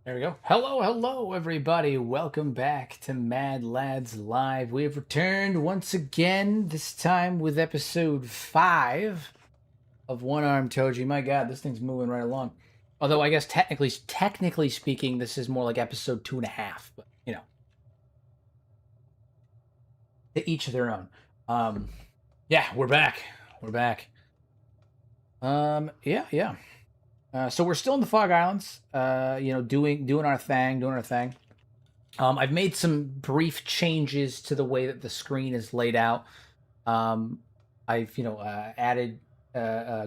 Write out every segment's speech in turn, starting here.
There we go. Hello, everybody. Welcome back to Mad Lads Live. We have returned once again, this time with episode 5 of One Arm Toji. My god, this thing's moving right along. Although I guess technically speaking, this is more like episode 2.5, but to each their own. Yeah, we're back. We're back. Yeah. So we're still in the Fog Islands, doing our thing. I've made some brief changes to the way that the screen is laid out. I've added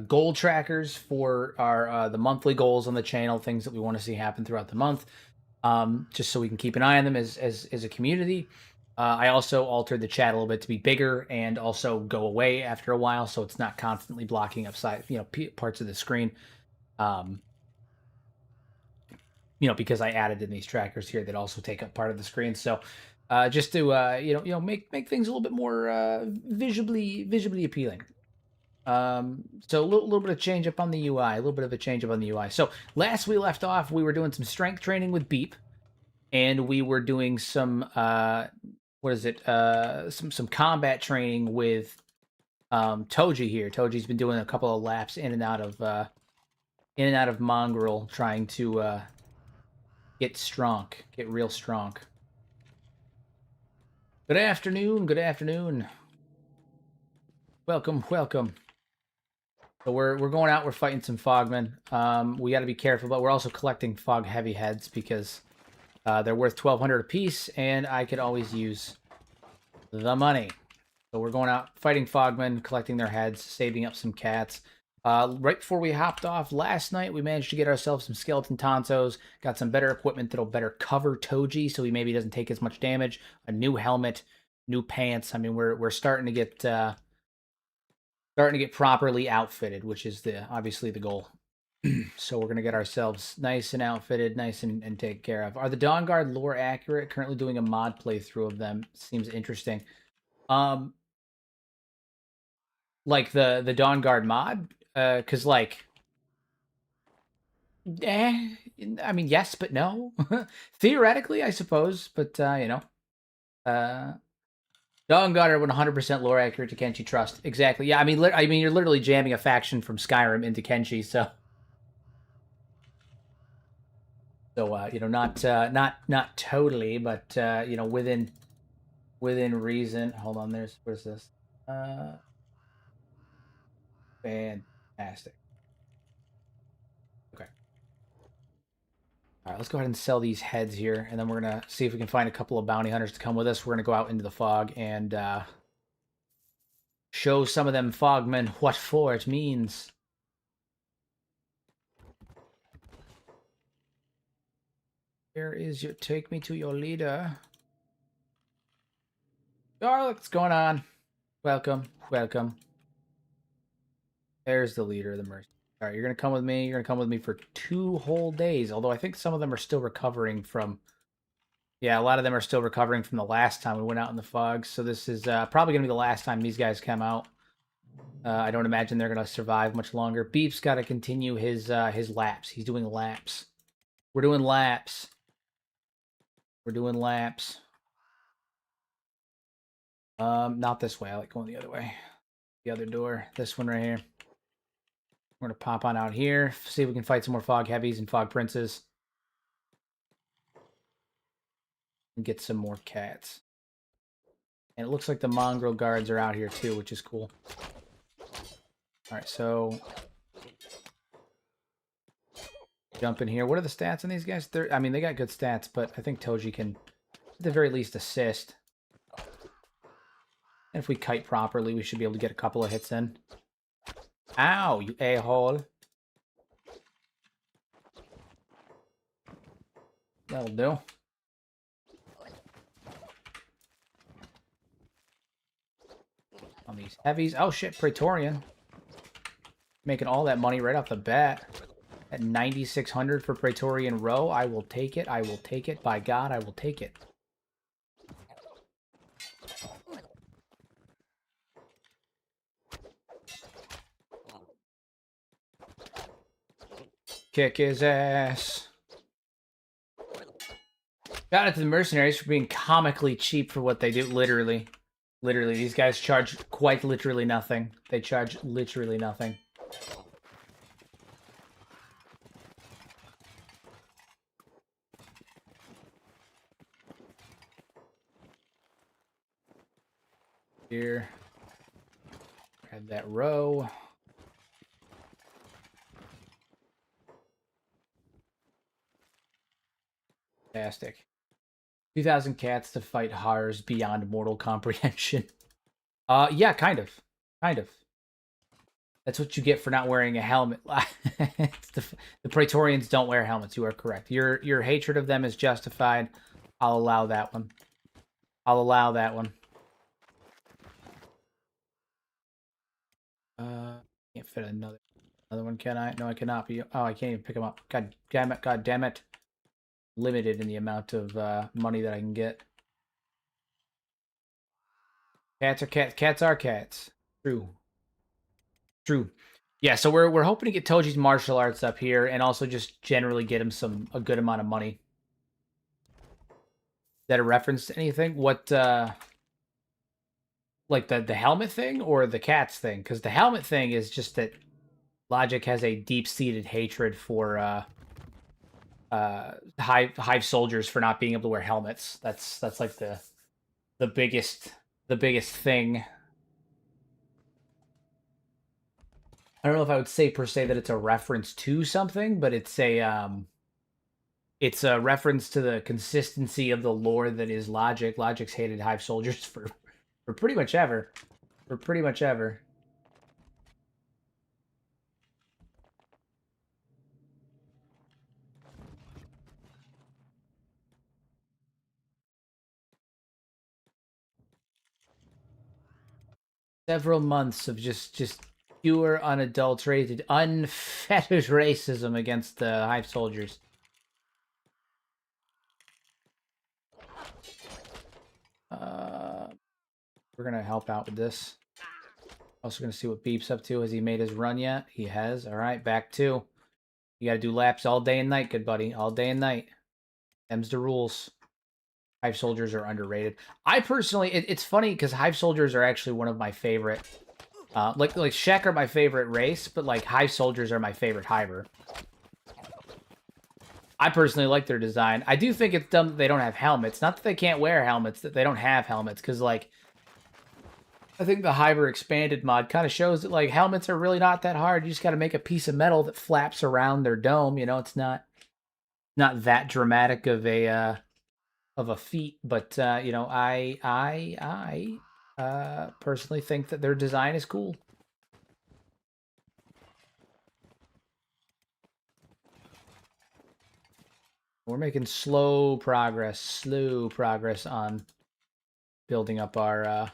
goal trackers for our the monthly goals on the channel, things that we want to see happen throughout the month, just so we can keep an eye on them as a community. I also altered the chat a little bit to be bigger and also go away after a while, so it's not constantly blocking up parts of the screen. Um, because I added in these trackers here that also take up part of the screen. So just to make things a little bit more visually appealing. So a little bit of change up on the UI, a little bit of a change up on the UI. So last we left off, we were doing some strength training with Beep, and we were doing some some combat training with Toji here. Toji's been doing a couple of laps in and out of Mongrel, trying to get real strong. Good afternoon. Welcome. So we're going out, we're fighting some Fogmen. We got to be careful, but we're also collecting Fog Heavy Heads because they're worth 1,200 apiece, and I could always use the money. So we're going out, fighting Fogmen, collecting their heads, saving up some cats. Right before we hopped off last night, we managed to get ourselves some skeleton tontos, got some better equipment that'll better cover Toji, so he maybe doesn't take as much damage. A new helmet, new pants. I mean, we're starting to get properly outfitted, which is obviously the goal. So we're gonna get ourselves nice and outfitted, nice and taken care of. Are the Dawn Guard lore accurate? Currently doing a mod playthrough of them. Seems interesting. Like the Dawn Guard mod, because I mean, yes, but no. Theoretically, I suppose, but Dawn Guard are 100% lore accurate to Kenshi Trust. Exactly. Yeah, I mean, you're literally jamming a faction from Skyrim into Kenshi, so not totally, but within reason. Hold on, where's this? Fantastic. Okay. All right, let's go ahead and sell these heads here, and then we're gonna see if we can find a couple of bounty hunters to come with us. We're gonna go out into the fog and show some of them fogmen what for it means. Take me to your leader. Garlic, what's going on? Welcome. There's the leader of the mercy. All right, you're gonna come with me. You're gonna come with me for 2 whole days. Although I think some of them are still recovering from. Yeah, a lot of them are still recovering from the last time we went out in the fog. So this is probably gonna be the last time these guys come out. I don't imagine they're gonna survive much longer. Beef's got to continue his laps. He's doing laps. We're doing laps. Not this way. I like going the other way. The other door. This one right here. We're gonna pop on out here. See if we can fight some more fog heavies and fog princes. And get some more cats. And it looks like the mongrel guards are out here too, which is cool. Alright, so jump in here. What are the stats on these guys? I mean, they got good stats, but I think Toji can, at the very least, assist. And if we kite properly, we should be able to get a couple of hits in. Ow, you a-hole. That'll do. On these heavies. Oh shit, Praetorian. Making all that money right off the bat. At 9,600 for Praetorian row. I will take it. By God, I will take it. Kick his ass. Shout out to the mercenaries for being comically cheap for what they do. Literally. Literally, these guys charge quite literally nothing. They charge literally nothing. Here. Grab that row. Fantastic. 2,000 cats to fight horrors beyond mortal comprehension. Yeah, kind of. Kind of. That's what you get for not wearing a helmet. The Praetorians don't wear helmets. You are correct. Your hatred of them is justified. I'll allow that one. I'll allow that one. Can't fit another one, can I? No, I cannot be. Oh, I can't even pick them up. God damn it! God damn it! Limited in the amount of money that I can get. Cats are cats. Cats are cats. True. True. Yeah, so we're hoping to get Toji's martial arts up here, and also just generally get him a good amount of money. Is that a reference to anything? What like the helmet thing or the cats thing? Because the helmet thing is just that Logic has a deep-seated hatred for hive soldiers for not being able to wear helmets. That's like the biggest thing. I don't know if I would say per se that it's a reference to something, but it's a reference to the consistency of the lore that is Logic. Logic's hated hive soldiers for pretty much ever. For pretty much ever. Several months of just pure, unadulterated, unfettered racism against the hive soldiers. We're gonna help out with this. Also gonna see what Beep's up to. Has he made his run yet? He has. All right, back two. You gotta do laps all day and night, good buddy. All day and night. Them's the rules. Hive soldiers are underrated. I personally, it's funny because hive soldiers are actually one of my favorite. Like Shek are my favorite race, but like hive soldiers are my favorite hiver. I personally like their design. I do think it's dumb that they don't have helmets. Not that they can't wear helmets, that they don't have helmets. Because like, I think the Hiver Expanded mod kind of shows that like helmets are really not that hard. You just got to make a piece of metal that flaps around their dome. You know, it's not that dramatic of a feat. But you know, I personally think that their design is cool. We're making slow progress on building up our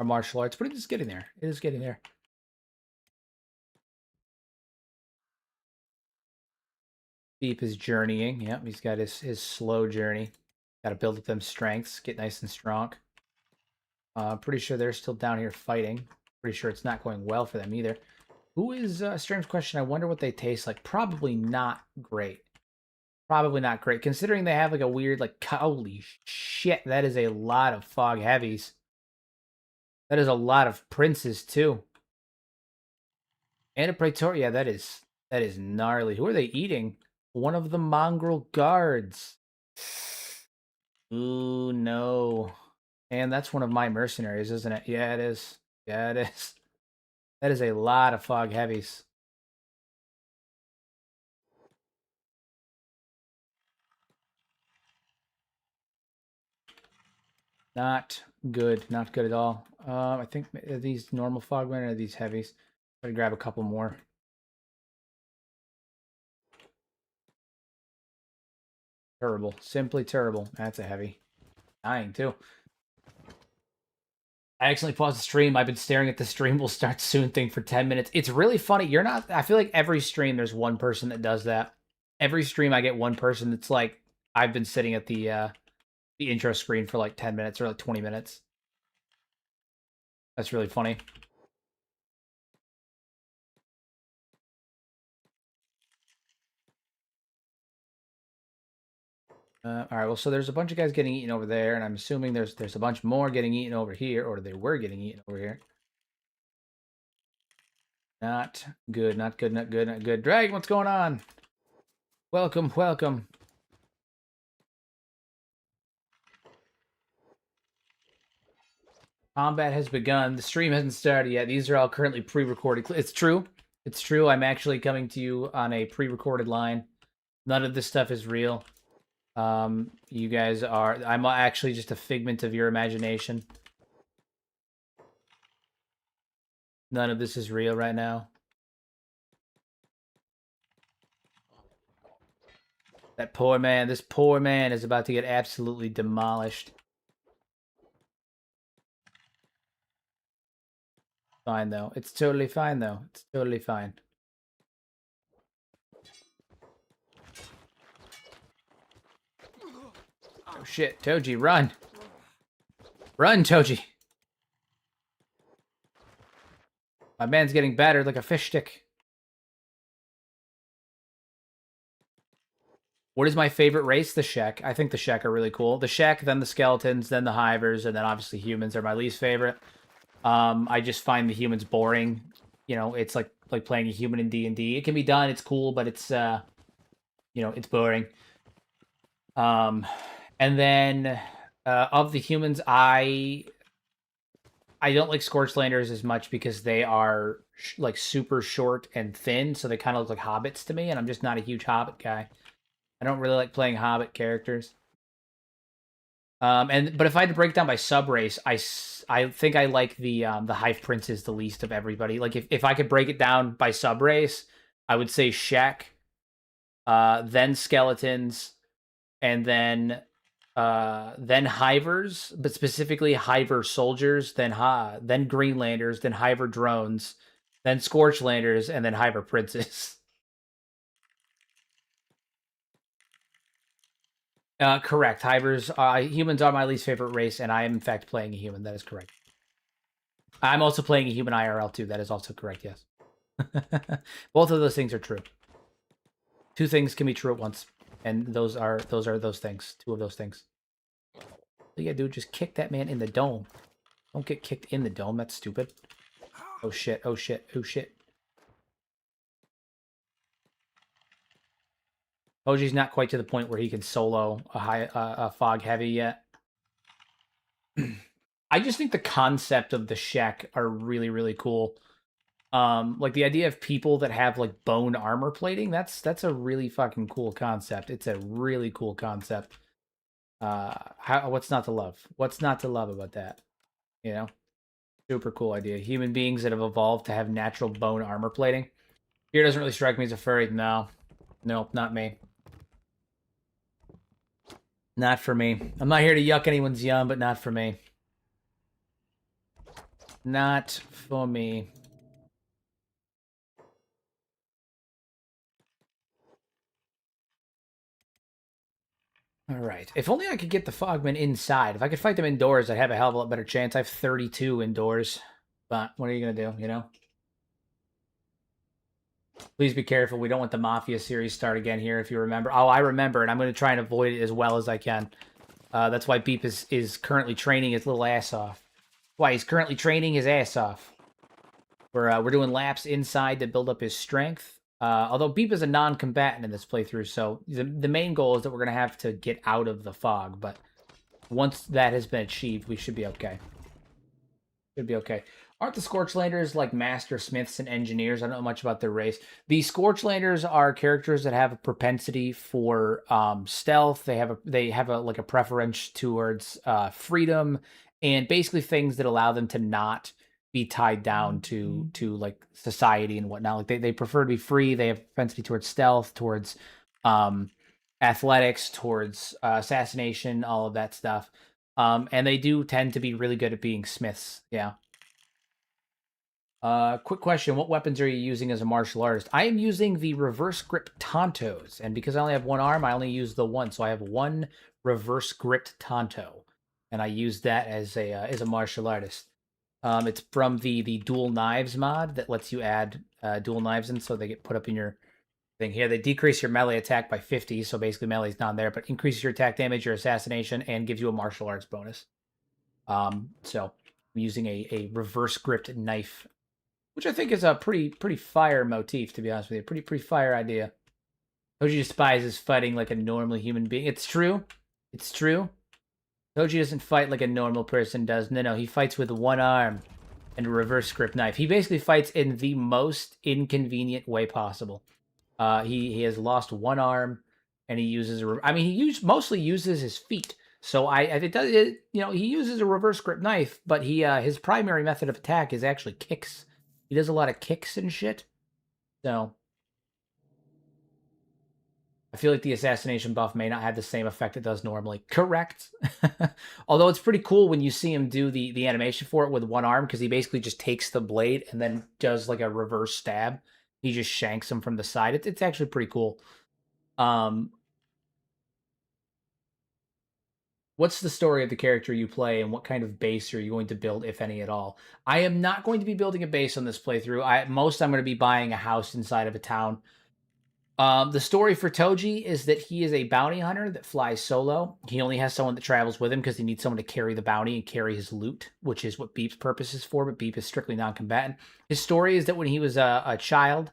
martial arts, but it is getting there. It is getting there. Beep is journeying. Yep, he's got his slow journey. Got to build up them strengths, get nice and strong. Pretty sure they're still down here fighting. Pretty sure it's not going well for them either. Who is, strange question, I wonder what they taste like. Probably not great. Probably not great, considering they have like a weird, like, holy shit, that is a lot of fog heavies. That is a lot of princes, too. And a Praetoria, that is gnarly. Who are they eating? One of the mongrel guards. Ooh, no. And that's one of my mercenaries, isn't it? Yeah, it is. Yeah, it is. That is a lot of fog heavies. Not good. Not good at all. I think are these normal fogmen or are these heavies? I'm gonna grab a couple more. Terrible. Simply terrible. That's a heavy. Dying, too. I accidentally paused the stream. I've been staring at the stream will start soon thing for 10 minutes. It's really funny. You're not... I feel like every stream there's one person that does that. Every stream I get one person that's like, I've been sitting at the intro screen for like 10 minutes or like 20 minutes. That's really funny. All right. Well, so there's a bunch of guys getting eaten over there, and I'm assuming there's a bunch more getting eaten over here, or they were getting eaten over here. Not good. Not good. Not good. Not good. Dragon, what's going on? Welcome. Welcome. Combat has begun. The stream hasn't started yet. These are all currently pre-recorded. It's true. It's true. I'm actually coming to you on a pre-recorded line. None of this stuff is real. You guys are... I'm actually just a figment of your imagination. None of this is real right now. That poor man, this poor man is about to get absolutely demolished. Fine, though. It's totally fine, though. It's totally fine. Oh, shit. Toji, run. Run, Toji. My man's getting battered like a fish stick. What is my favorite race? The Shek. I think the Shek are really cool. The Shek, then the Skeletons, then the Hivers, and then obviously humans are my least favorite. I just find the humans boring. You know, it's like playing a human in D&D. It can be done, it's cool, but it's it's boring. And then of the humans, I don't like Scorchlanders as much because they are like super short and thin, so they kind of look like hobbits to me, and I'm just not a huge hobbit guy. I don't really like playing hobbit characters. But if I had to break down by sub race, I think I like the Hive Princes the least of everybody. Like if I could break it down by sub race, I would say Shek, then Skeletons, and then Hivers, but specifically Hiver Soldiers, then Greenlanders, then Hiver Drones, then Scorchlanders, and then Hiver Princes. Correct. Hivers, humans are my least favorite race, and I am in fact playing a human. That is correct. I'm also playing a human IRL too. That is also correct. Yes. Both of those things are true. Two things can be true at once, and those are those things. Two of those things. So yeah, dude, just kick that man in the dome. Don't get kicked in the dome. That's stupid. Oh shit! Oh shit! Oh shit! Toji's not quite to the point where he can solo a fog heavy yet. I just think the concept of the Shek are really, really cool. Like the idea of people that have like bone armor plating, that's a really fucking cool concept. It's a really cool concept. What's not to love? What's not to love about that? You know? Super cool idea. Human beings that have evolved to have natural bone armor plating. Here doesn't really strike me as a furry. No. Nope, not me. Not for me. I'm not here to yuck anyone's yum, but not for me. Not for me. All right. If only I could get the Fogmen inside. If I could fight them indoors, I'd have a hell of a lot better chance. I have 32 indoors. But what are you going to do, you know? Please be careful. We don't want the Mafia series start again here, if you remember. Oh, I remember, and I'm going to try and avoid it as well as I can. That's why Beep is currently training his little ass off. Why he's currently training his ass off. We're doing laps inside to build up his strength. Although Beep is a non-combatant in this playthrough, so the main goal is that we're going to have to get out of the fog. But once that has been achieved, we should be okay. Should be okay. Aren't the Scorchlanders like master smiths and engineers? I don't know much about their race. The Scorchlanders are characters that have a propensity for stealth. They have a like a preference towards freedom and basically things that allow them to not be tied down to like society and whatnot. Like they prefer to be free. They have propensity towards stealth, towards athletics, towards assassination, all of that stuff. And they do tend to be really good at being smiths. Yeah. Quick question. What weapons are you using as a martial artist? I am using the reverse grip Tontos. And because I only have one arm, I only use the one. So I have one reverse gripped Tonto. And I use that as a martial artist. It's from the dual knives mod that lets you add dual knives in so they get put up in your thing here. They decrease your melee attack by 50, so basically melee's not there, but increases your attack damage, your assassination, and gives you a martial arts bonus. So I'm using a reverse gripped knife, which I think is a pretty fire motif, to be honest with you. Pretty fire idea. Toji despises fighting like a normal human being. It's true. It's true. Toji doesn't fight like a normal person does. No, he fights with one arm and a reverse grip knife. He basically fights in the most inconvenient way possible. He has lost one arm, and he uses he mostly uses his feet. So he uses a reverse grip knife, but his primary method of attack is actually kicks. He does a lot of kicks and shit. So I feel like the assassination buff may not have the same effect it does normally. Correct. Although it's pretty cool when you see him do the animation for it with one arm, because he basically just takes the blade and then does like a reverse stab. He just shanks him from the side. It's actually pretty cool. What's the story of the character you play, and what kind of base are you going to build, if any at all? I am not going to be building a base on this playthrough. I'm going to be buying a house inside of a town. The story for Toji is that he is a bounty hunter that flies solo. He only has someone that travels with him because he needs someone to carry the bounty and carry his loot, which is what Beep's purpose is for, but Beep is strictly non-combatant. His story is that when he was a child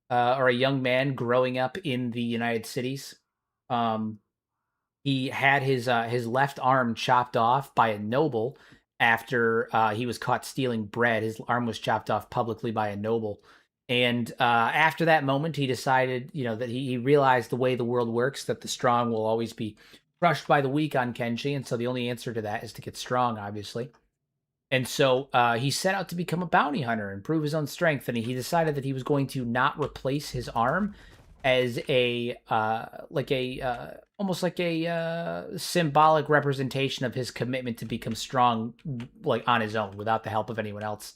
or a young man growing up in the United Cities, he had his left arm chopped off by a noble after he was caught stealing bread. His arm was chopped off publicly by a noble. And after that moment, he decided, that he realized the way the world works, that the strong will always be crushed by the weak on Kenshi. And so the only answer to that is to get strong, obviously. And so he set out to become a bounty hunter and prove his own strength. And he decided that he was going to not replace his arm as almost like a symbolic representation of his commitment to become strong, like on his own, without the help of anyone else.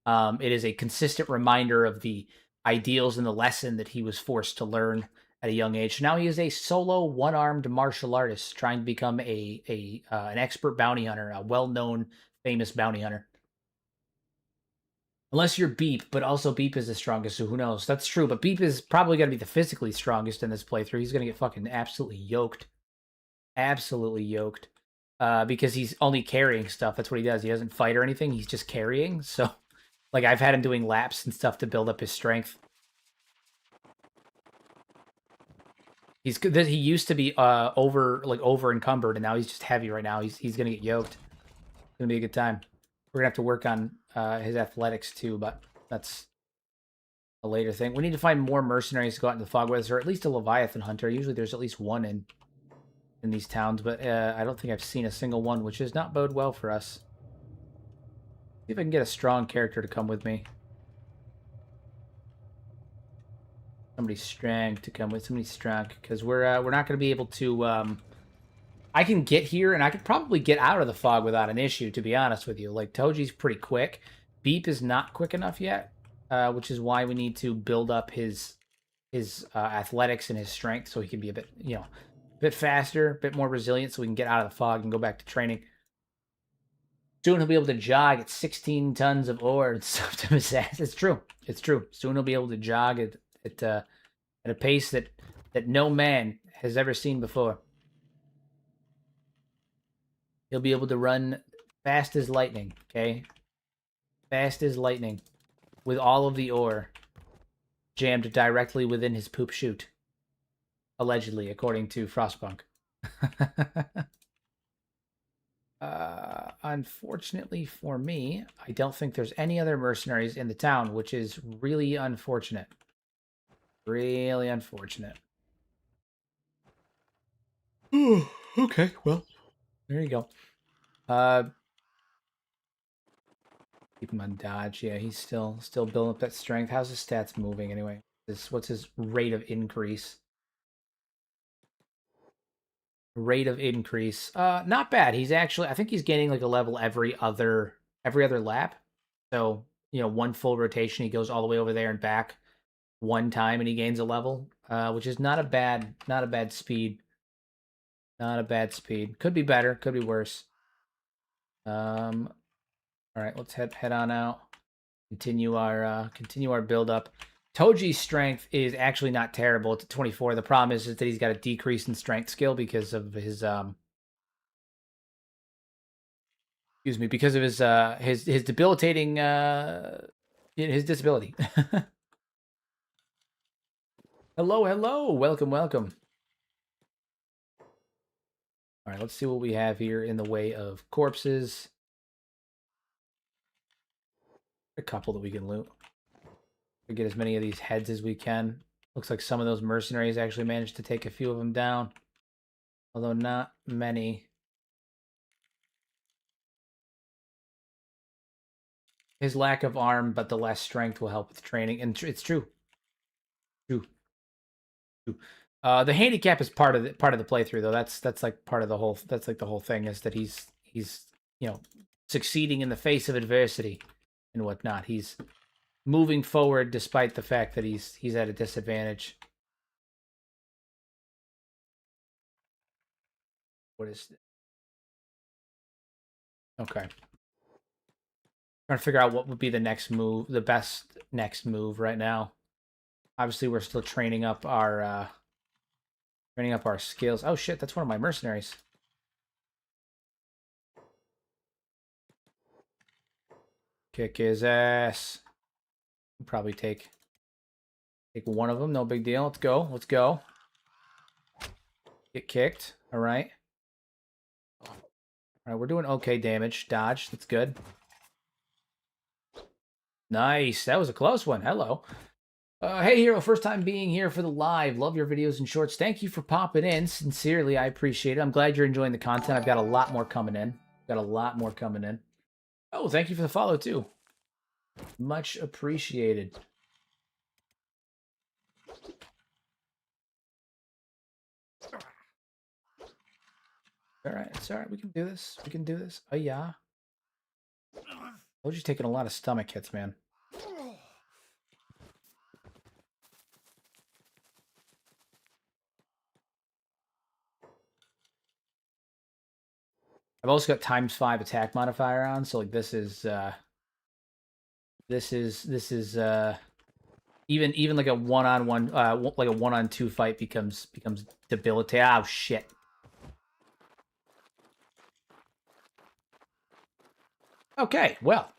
It is a consistent reminder of the ideals and the lesson that he was forced to learn at a young age. Now he is a solo, one-armed martial artist trying to become an expert bounty hunter, a well-known, famous bounty hunter. Unless you're Beep, but also Beep is the strongest, so who knows? That's true, but Beep is probably going to be the physically strongest in this playthrough. He's going to get fucking absolutely yoked. Absolutely yoked. Because he's only carrying stuff. That's what he does. He doesn't fight or anything. He's just carrying, so... Like, I've had him doing laps and stuff to build up his strength. He used to be over encumbered, and now he's just heavy right now. He's gonna get yoked. It's gonna be a good time. We're gonna have to work on his athletics too, but that's a later thing. We need to find more mercenaries to go out into the fog with, or at least a Leviathan hunter. Usually there's at least one in these towns, but I don't think I've seen a single one, which does not bode well for us. See if I can get a strong character to come with me. Somebody strong to come with. Somebody strong, because we're not going to be able to. I can get here, and I could probably get out of the fog without an issue. To be honest with you, like Toji's pretty quick. Beep is not quick enough yet, which is why we need to build up his athletics and his strength so he can be a bit faster, a bit more resilient, so we can get out of the fog and go back to training. Soon he'll be able to jog at 16 tons of ore and stuff to his ass. It's true. It's true. Soon he'll be able to jog at a pace that no man has ever seen before. He'll be able to run fast as lightning, okay? Fast as lightning. With all of the ore jammed directly within his poop chute. Allegedly, according to Frostpunk. Unfortunately for me, I don't think there's any other mercenaries in the town, which is really unfortunate. Really unfortunate. Okay, well, there you go. Keep him on dodge. Yeah, he's still building up that strength. How's his stats moving anyway? What's his rate of increase? Rate of increase. Not bad. He's actually, I think he's gaining like a level every other lap. So, one full rotation, he goes all the way over there and back one time and he gains a level, which is not a bad speed. Not a bad speed. Could be better, could be worse. All right, let's head on out. Continue our build up. Toji's strength is actually not terrible. It's 24. The problem is that he's got a decrease in strength skill because of his excuse me, because of his debilitating his disability. Hello, hello. Welcome, welcome. All right, let's see what we have here in the way of corpses. A couple that we can loot. We get as many of these heads as we can. Looks like some of those mercenaries actually managed to take a few of them down. Although not many. His lack of arm, but the less strength will help with training. And it's true. True. The handicap is part of the playthrough, though. That's like part of the whole. That's like the whole thing is that he's you know succeeding in the face of adversity and whatnot. He's moving forward despite the fact that he's at a disadvantage. What is it? Okay. Trying to figure out what would be the next move, the best next move right now. Obviously, we're still training up our skills. Oh shit, that's one of my mercenaries. Kick his ass. We'll probably take one of them. No big deal. Let's go. Let's go. Get kicked. All right. All right, we're doing okay damage. Dodge. That's good. Nice. That was a close one. Hello. Hey, Hero. First time being here for the live. Love your videos and shorts. Thank you for popping in. Sincerely, I appreciate it. I'm glad you're enjoying the content. I've got a lot more coming in. Oh, thank you for the follow, too. Much appreciated. All right. It's all right. We can do this. Oh, yeah. Toji's taking a lot of stomach hits, man. I've also got ×5 attack modifier on, so like this is even like a one-on-one like a 1-on-2 fight becomes debilitating. Oh shit. Okay, well.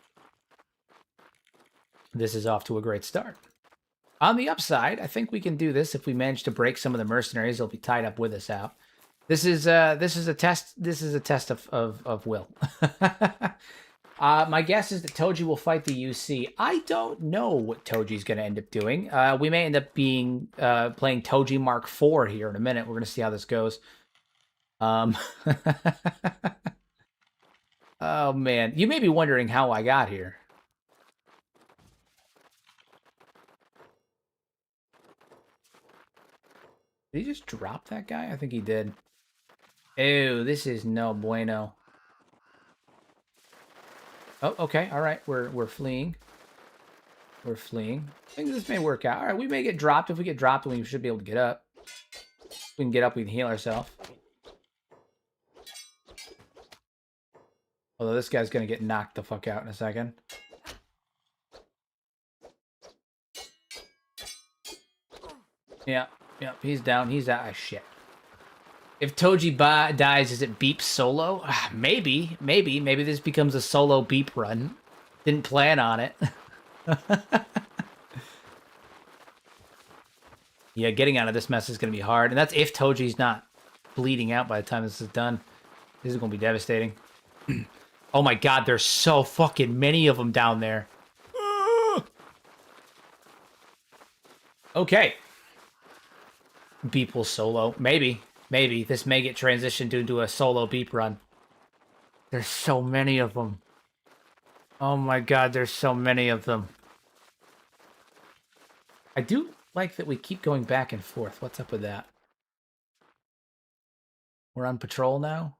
This is off to a great start. On the upside, I think we can do this if we manage to break some of the mercenaries. They'll be tied up with us out. This is a test. This is a test of will. My guess is that Toji will fight the UC. I don't know what Toji's going to end up doing. We may end up playing Toji Mark IV here in a minute. We're going to see how this goes. Oh man, you may be wondering how I got here. Did he just drop that guy? I think he did. Ew, this is no bueno. Oh, okay. All right. We're fleeing. I think this may work out. All right, we may get dropped. If we get dropped, we should be able to get up. If we can get up, we can heal ourselves. Although this guy's going to get knocked the fuck out in a second. Yeah, he's down. He's out. Ah, shit. If Toji dies, is it beep solo? Maybe this becomes a solo beep run. Didn't plan on it. Yeah, getting out of this mess is going to be hard. And that's if Toji's not bleeding out by the time this is done. This is going to be devastating. Oh my god, there's so fucking many of them down there. Okay. Beep will solo. Maybe. This may get transitioned into a solo beep run. There's so many of them. Oh my god, there's so many of them. I do like that we keep going back and forth. What's up with that? We're on patrol now.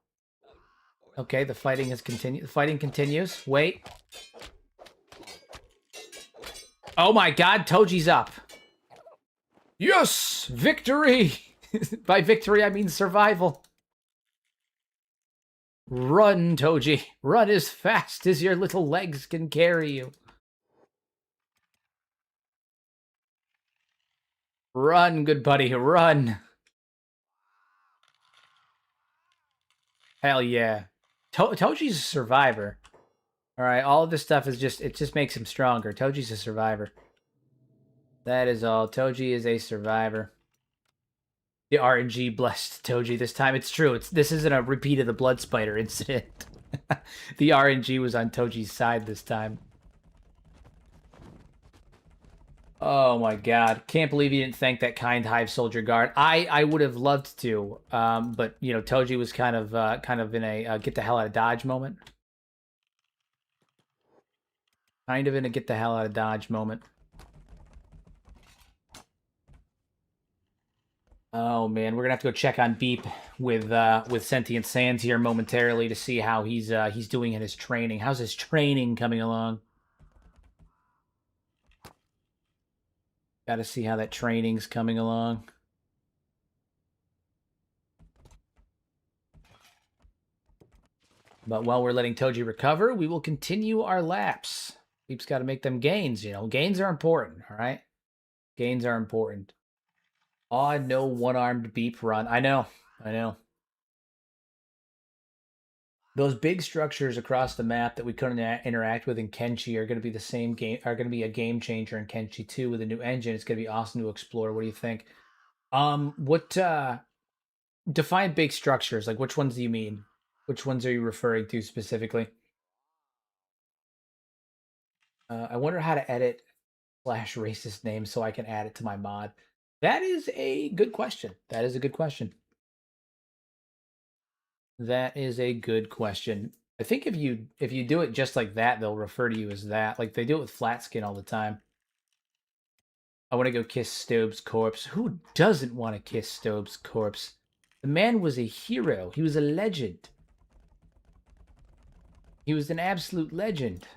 Okay, the fighting has continued. The fighting continues. Wait. Oh my god, Toji's up. Yes! Victory! By victory, I mean survival. Run, Toji. Run as fast as your little legs can carry you. Run, good buddy, run. Hell yeah. Toji's a survivor. All right, all of this stuff is it just makes him stronger. Toji's a survivor. That is all. Toji is a survivor. The RNG blessed Toji this time. It's true. This isn't a repeat of the Blood Spider incident. The RNG was on Toji's side this time. Oh my god. Can't believe you didn't thank that kind Hive Soldier guard. I would have loved to. But you know, Toji was kind of in a get the hell out of Dodge moment. Kind of in a get the hell out of Dodge moment. Oh man, we're gonna have to go check on Beep with Sentient Sands here momentarily to see how he's doing in his training. How's his training coming along? Got to see how that training's coming along. But while we're letting Toji recover, we will continue our laps. Beep's got to make them gains, you know. Gains are important, all right? Gains are important. Oh, no one-armed Beep run. I know. Those big structures across the map that we couldn't interact with in Kenshi are going to be the same game. Are going to be a game changer in Kenshi 2 with a new engine. It's going to be awesome to explore. What do you think? Define big structures. Like, which ones do you mean? Which ones are you referring to specifically? I wonder how to edit /racist name so I can add it to my mod. That is a good question. That is a good question. That is a good question. I think if you do it just like that, they'll refer to you as that. Like they do it with flat skin all the time. I want to go kiss Stobe's corpse. Who doesn't want to kiss Stobe's corpse? The man was a hero. He was a legend. He was an absolute legend.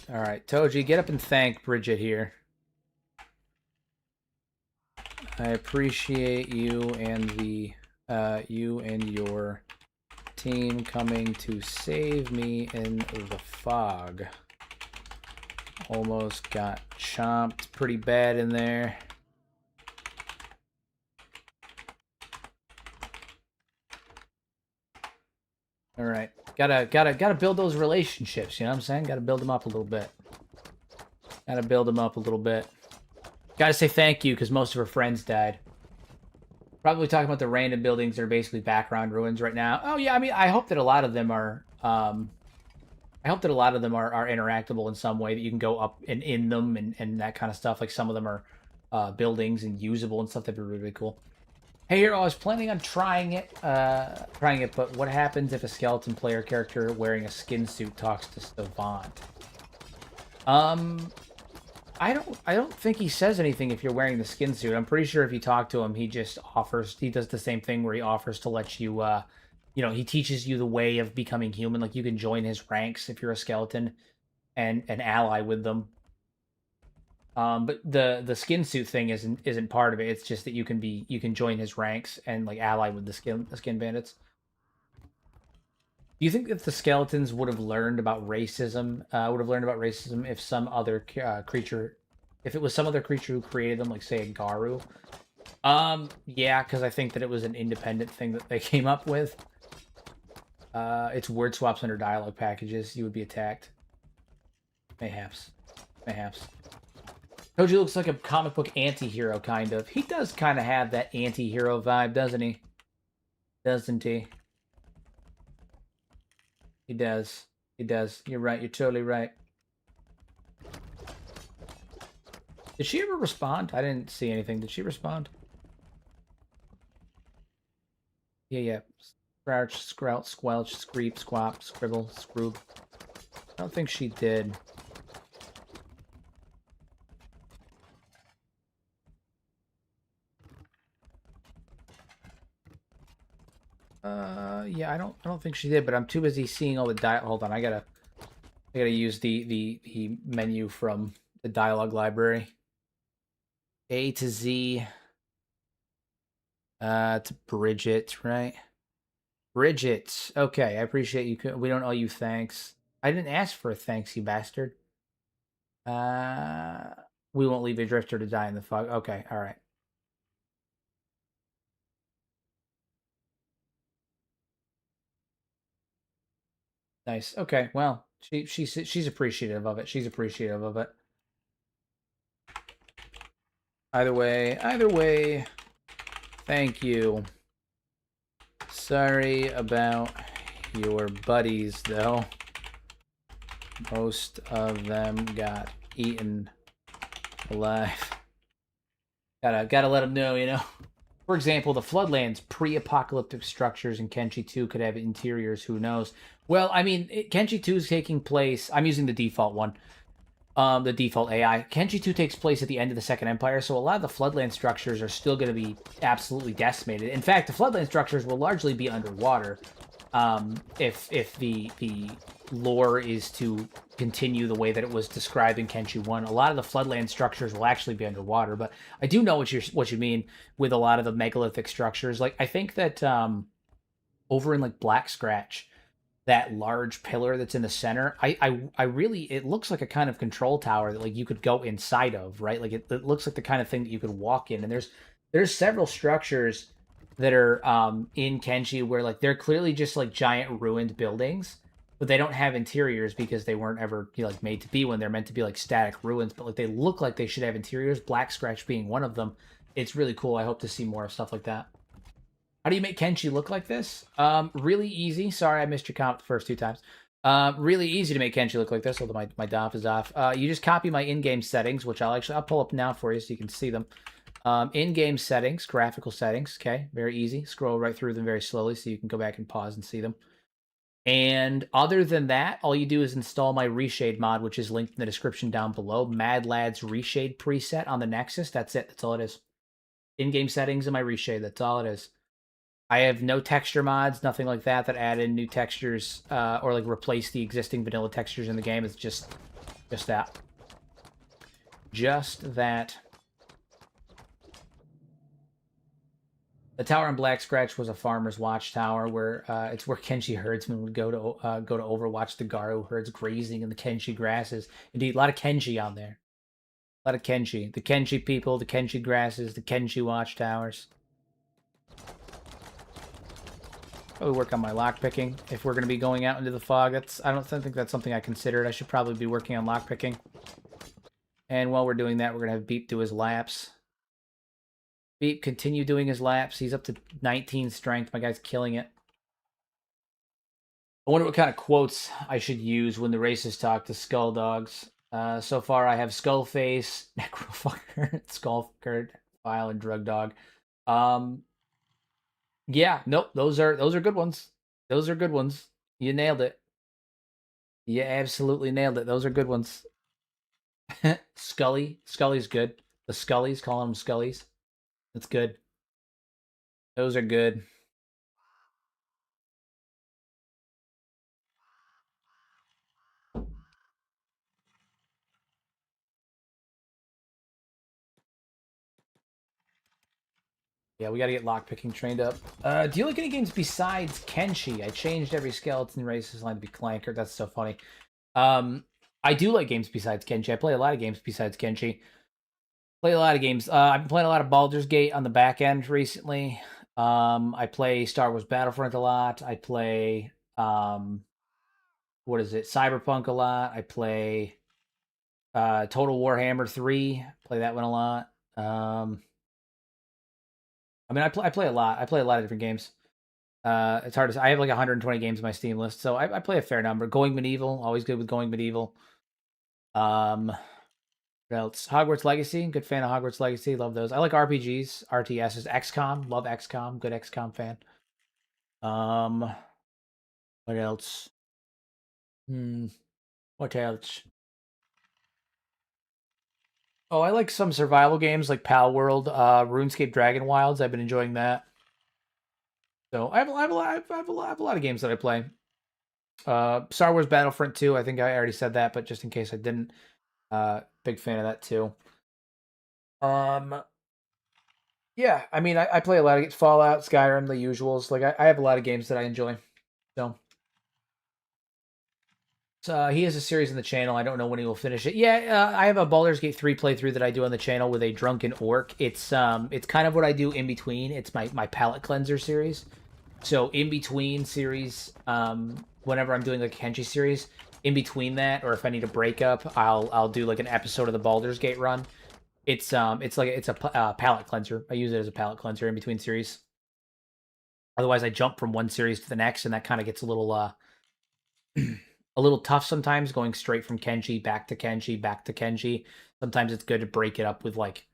All right, Toji, get up and thank Bridget here. I appreciate you and you and your team coming to save me in the fog. Almost got chomped pretty bad in there. All right, gotta build those relationships. You know what I'm saying? Gotta build them up a little bit. Gotta say thank you because most of her friends died. Probably talking about the random buildings that are basically background ruins right now. Oh yeah, I mean, I hope that a lot of them are. I hope that a lot of them are interactable in some way that you can go up and in them and that kind of stuff. Like some of them are buildings and usable and stuff. That'd be really, really cool. Hey, here, I was planning on trying it, but what happens if a skeleton player character wearing a skin suit talks to Savant? I don't think he says anything if you're wearing the skin suit. I'm pretty sure if you talk to him, he just offers. He does the same thing where he offers to let you. You know, he teaches you the way of becoming human. Like you can join his ranks if you're a skeleton, and ally with them. But the skin suit thing isn't part of it. It's just that you can join his ranks and like ally with the skin bandits. Do you think that the skeletons would have learned about racism? If some other creature, if it was some other creature who created them, like say a Garu? Yeah, because I think that it was an independent thing that they came up with. It's word swaps under dialogue packages. You would be attacked. Mayhaps. Toji looks like a comic book anti-hero, kind of. He does kind of have that anti-hero vibe, doesn't he? Doesn't he? He does. You're right. You're totally right. Did she ever respond? I didn't see anything. Did she respond? Yeah. Crouch, sprout, squelch, screep, squap, scribble, scroob. I don't think she did. Yeah, I don't think she did, but I'm too busy seeing all the hold on, I gotta use the menu from the dialogue library. A to Z. To Bridget, right? Bridget. Okay, I appreciate you. We don't owe you thanks. I didn't ask for a thanks, you bastard. Uh, we won't leave a drifter to die in the fog. Okay, all right. Nice. Okay, well, she's appreciative of it. She's appreciative of it. Either way, thank you. Sorry about your buddies, though. Most of them got eaten alive. Gotta let them know, you know. For example, the Floodlands pre-apocalyptic structures in Kenshi 2 could have interiors. Who knows? Well, I mean, Kenshi 2 is taking place. I'm using the default one, the default AI. Kenshi 2 takes place at the end of the Second Empire, so a lot of the Floodland structures are still going to be absolutely decimated. In fact, the Floodland structures will largely be underwater. If the lore is to continue the way that it was described in Kenshi 1, a lot of the Floodland structures will actually be underwater. But I do know what you mean with a lot of the megalithic structures. Like, I think that over in like Black Scratch, that large pillar that's in the center, I really, it looks like a kind of control tower that like you could go inside of, right? Like it looks like the kind of thing that you could walk in. And there's several structures that are in Kenshi where like they're clearly just like giant ruined buildings, but they don't have interiors because they weren't ever, you know, like made to be one. They're meant to be like static ruins, but like they look like they should have interiors. Black Scratch being one of them. It's really cool. I hope to see more of stuff like that. How do you make Kenshi look like this? Really easy. Sorry, I missed your comment the first two times. Really easy to make Kenshi look like this, although my DOF is off. You just copy my in-game settings, which I'll pull up now for you so you can see them. In-game settings, graphical settings. Okay, very easy. Scroll right through them very slowly so you can go back and pause and see them. And other than that, all you do is install my reshade mod, which is linked in the description down below. Mad Lad's reshade preset on the Nexus. That's it. That's all it is. In-game settings and my reshade. That's all it is. I have no texture mods, nothing like that add in new textures or like replace the existing vanilla textures in the game. It's just that. Just that. The tower in Black Scratch was a farmer's watchtower where it's where Kenshi herdsmen would go to overwatch the Garu herds grazing in the Kenshi grasses. Indeed, a lot of Kenshi on there. A lot of Kenshi. The Kenshi people, the Kenshi grasses, the Kenshi watchtowers. Probably work on my lockpicking if we're going to be going out into the fog. I don't think that's something I considered. I should probably be working on lockpicking. And while we're doing that, we're going to have Beep do his laps. Beep, continue doing his laps. He's up to 19 strength. My guy's killing it. I wonder what kind of quotes I should use when the races talk to Skull Dogs. So far, I have Skullface, Necrofucker, Skullcurd, File, and Drug Dog. Yeah, nope, those are good ones. Those are good ones. You nailed it. You absolutely nailed it. Those are good ones. Scully's good. The Scullies, call them Scullies. That's good. Those are good. Yeah, we got to get lockpicking trained up. Do you like any games besides Kenshi? I changed every skeleton races line to be Clanker. That's so funny. I do like games besides Kenshi. I play a lot of games besides Kenshi. Play a lot of games. I've been playing a lot of Baldur's Gate on the back end recently. I play Star Wars Battlefront a lot. I play what is it? Cyberpunk a lot. I play Total Warhammer 3. Play that one a lot. I mean, I play a lot. I play a lot of different games. It's hard to say. I have like 120 games on my Steam list, so I play a fair number. Going Medieval, always good with Going Medieval. What else? Hogwarts Legacy, good fan of Hogwarts Legacy. Love those. I like RPGs, RTSs. XCOM, love XCOM. Good XCOM fan. What else? What else? Oh, I like some survival games like Pal World, RuneScape Dragon Wilds. I've been enjoying that. So I have a lot of games that I play. Star Wars Battlefront 2, I think I already said that, but just in case I didn't, big fan of that too. Yeah, I mean, I play a lot of Fallout, Skyrim, the usuals. Like, I have a lot of games that I enjoy. So he has a series on the channel. I don't know when he will finish it. Yeah, I have a Baldur's Gate 3 playthrough that I do on the channel with a drunken orc. It's kind of what I do in between. It's my palate cleanser series. So in between series, whenever I'm doing like a Kenshi series, in between that, or if I need a breakup, I'll do like an episode of the Baldur's Gate run. It's a palate cleanser. I use it as a palate cleanser in between series. Otherwise, I jump from one series to the next, and that kind of gets a little a little tough sometimes, going straight from Kenshi back to Kenshi back to Kenshi. Sometimes it's good to break it up with like,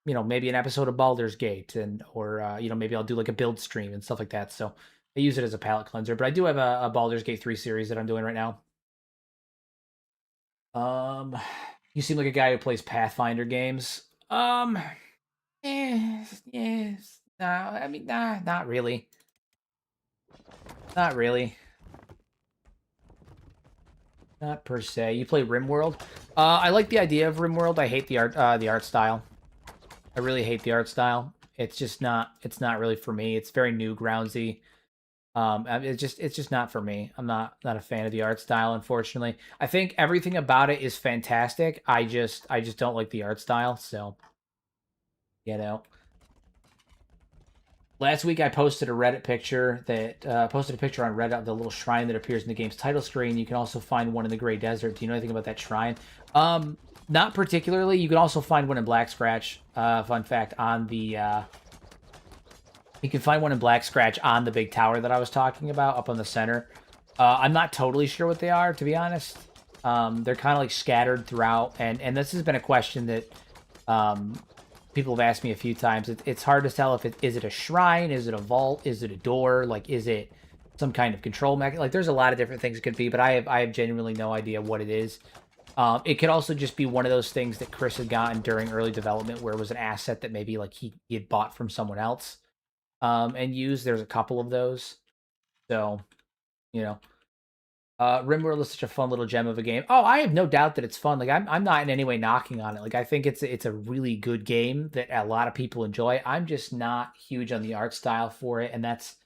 maybe an episode of Baldur's Gate, and or maybe I'll do like a build stream and stuff like that. So I use it as a palate cleanser. But I do have a Baldur's Gate 3 series that I'm doing right now. Um, you seem like a guy who plays Pathfinder games. Yes. No, I mean, nah, not really. Not really. Not per se. You play RimWorld? I like the idea of RimWorld. I hate the art style. I really hate the art style. It's just not. It's not really for me. It's very Newgroundsy. It's just not for me. I'm not a fan of the art style, unfortunately. I think everything about it is fantastic. I just don't like the art style. So, you know. Last week I posted a Reddit picture that posted a picture on Reddit of the little shrine that appears in the game's title screen. You can also find one in the Gray Desert. Do you know anything about that shrine? Not particularly. You can also find one in Black Scratch. Fun fact on the you can find one in Black Scratch on the big tower that I was talking about up on the center. I'm not totally sure what they are, to be honest. They're kind of like scattered throughout, and this has been a question that people have asked me a few times. It's hard to tell if is it a shrine, is it a vault, is it a door, like is it some kind of control mechanism? Like there's a lot of different things it could be, but I have genuinely no idea what it is. It could also just be one of those things that Chris had gotten during early development, where it was an asset that maybe like he had bought from someone else and used. There's a couple of those, so you know. RimWorld is such a fun little gem of a game. Oh, I have no doubt that it's fun. Like I'm not in any way knocking on it. Like I think it's a really good game that a lot of people enjoy. I'm just not huge on the art style for it, and that's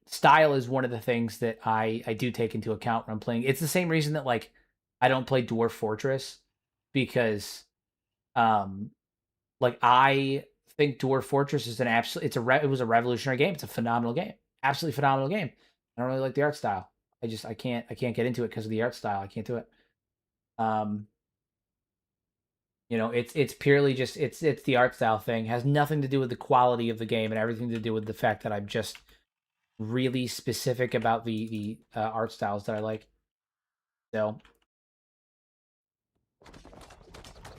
style is one of the things that I do take into account when I'm playing. It's the same reason that like I don't play Dwarf Fortress because um like I think Dwarf Fortress is an absolute it was a revolutionary game. It's a phenomenal game. Absolutely phenomenal game. I don't really like the art style. I can't get into it because of the art style. I can't do it. Um, it's purely just it's the art style thing. It has nothing to do with the quality of the game and everything to do with the fact that I'm just really specific about the art styles that I like. So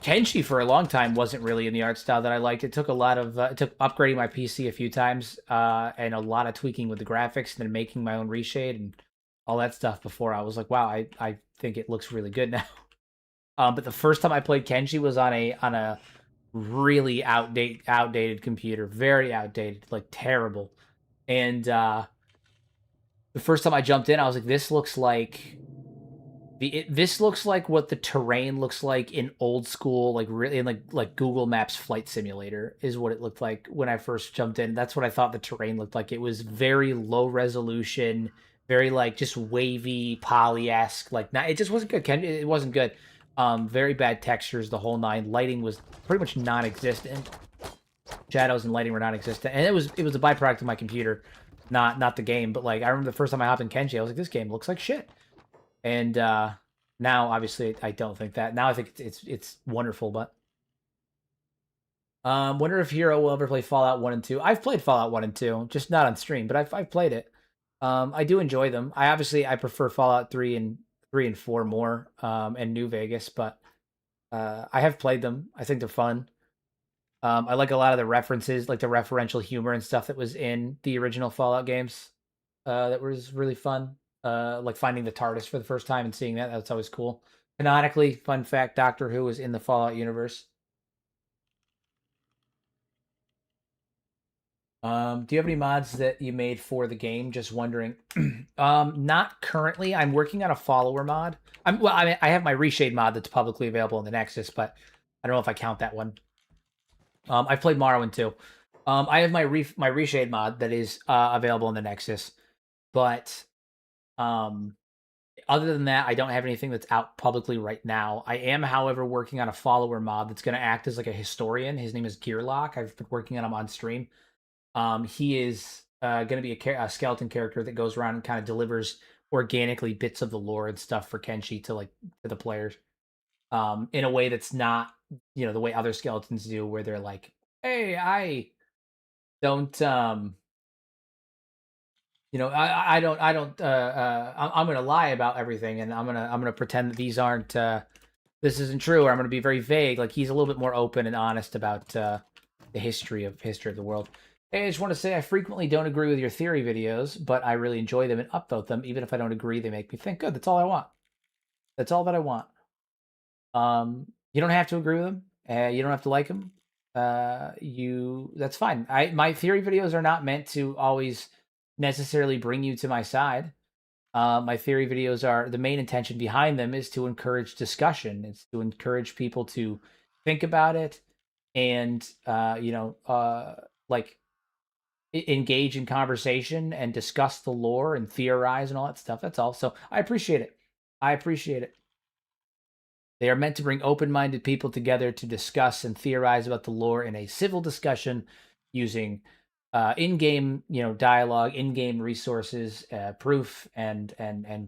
Kenshi for a long time wasn't really in the art style that I liked. It took a lot of it took upgrading my PC a few times and a lot of tweaking with the graphics and then making my own reshade and all that stuff before I was like, wow, I think it looks really good now. But the first time I played Kenshi was on a really outdated computer, very outdated, like terrible. And the first time I jumped in, I was like, this looks like what the terrain looks like in old school, like really in like Google Maps Flight Simulator is what it looked like when I first jumped in. That's what I thought the terrain looked like. It was very low resolution, very like just wavy, poly-esque. Like not, it just wasn't good. It wasn't good. Very bad textures, the whole nine. Lighting was pretty much non-existent. Shadows and lighting were non-existent, and it was a byproduct of my computer, not the game. But like I remember the first time I hopped in Kenshi, I was like, this game looks like shit. And now, obviously, I don't think that. Now I think it's wonderful, but wonder if Hero will ever play Fallout 1 and 2. I've played Fallout 1 and 2, just not on stream, but I've played it. I do enjoy them. I prefer Fallout 3 and 4 more, and New Vegas, but I have played them. I think they're fun. I like a lot of the references, like the referential humor and stuff that was in the original Fallout games. That was really fun. Like finding the TARDIS for the first time and seeing that's always cool. Canonically, fun fact: Doctor Who is in the Fallout universe. Do you have any mods that you made for the game? Just wondering. Not currently. I'm working on a follower mod. I have my reshade mod that's publicly available in the Nexus, but I don't know if I count that one. I've played Morrowind too. I have my reshade mod that is available in the Nexus, but um, other than that, I don't have anything that's out publicly right now. I am, however, working on a follower mod that's going to act as like a historian. His name is Gearlock. I've been working on him on stream. He is going to be a skeleton character that goes around and kind of delivers organically bits of the lore and stuff for Kenshi to the players. In a way that's not the way other skeletons do, where they're like, "Hey, I don't I don't I'm gonna lie about everything, and I'm gonna pretend that this isn't true, or I'm gonna be very vague." Like, he's a little bit more open and honest about the history of the world. Hey, I just want to say I frequently don't agree with your theory videos, but I really enjoy them and upvote them. Even if I don't agree, they make me think. Good. That's all I want. That's all that I want. You don't have to agree with them. You don't have to like them. That's fine. My theory videos are not meant to always necessarily bring you to my side. My theory videos are, the main intention behind them is to encourage discussion. It's to encourage people to think about it and like engage in conversation and discuss the lore and theorize and all that stuff. That's all. So I appreciate it. I appreciate it. They are meant to bring open-minded people together to discuss and theorize about the lore in a civil discussion using in-game, dialogue, in-game resources, proof, and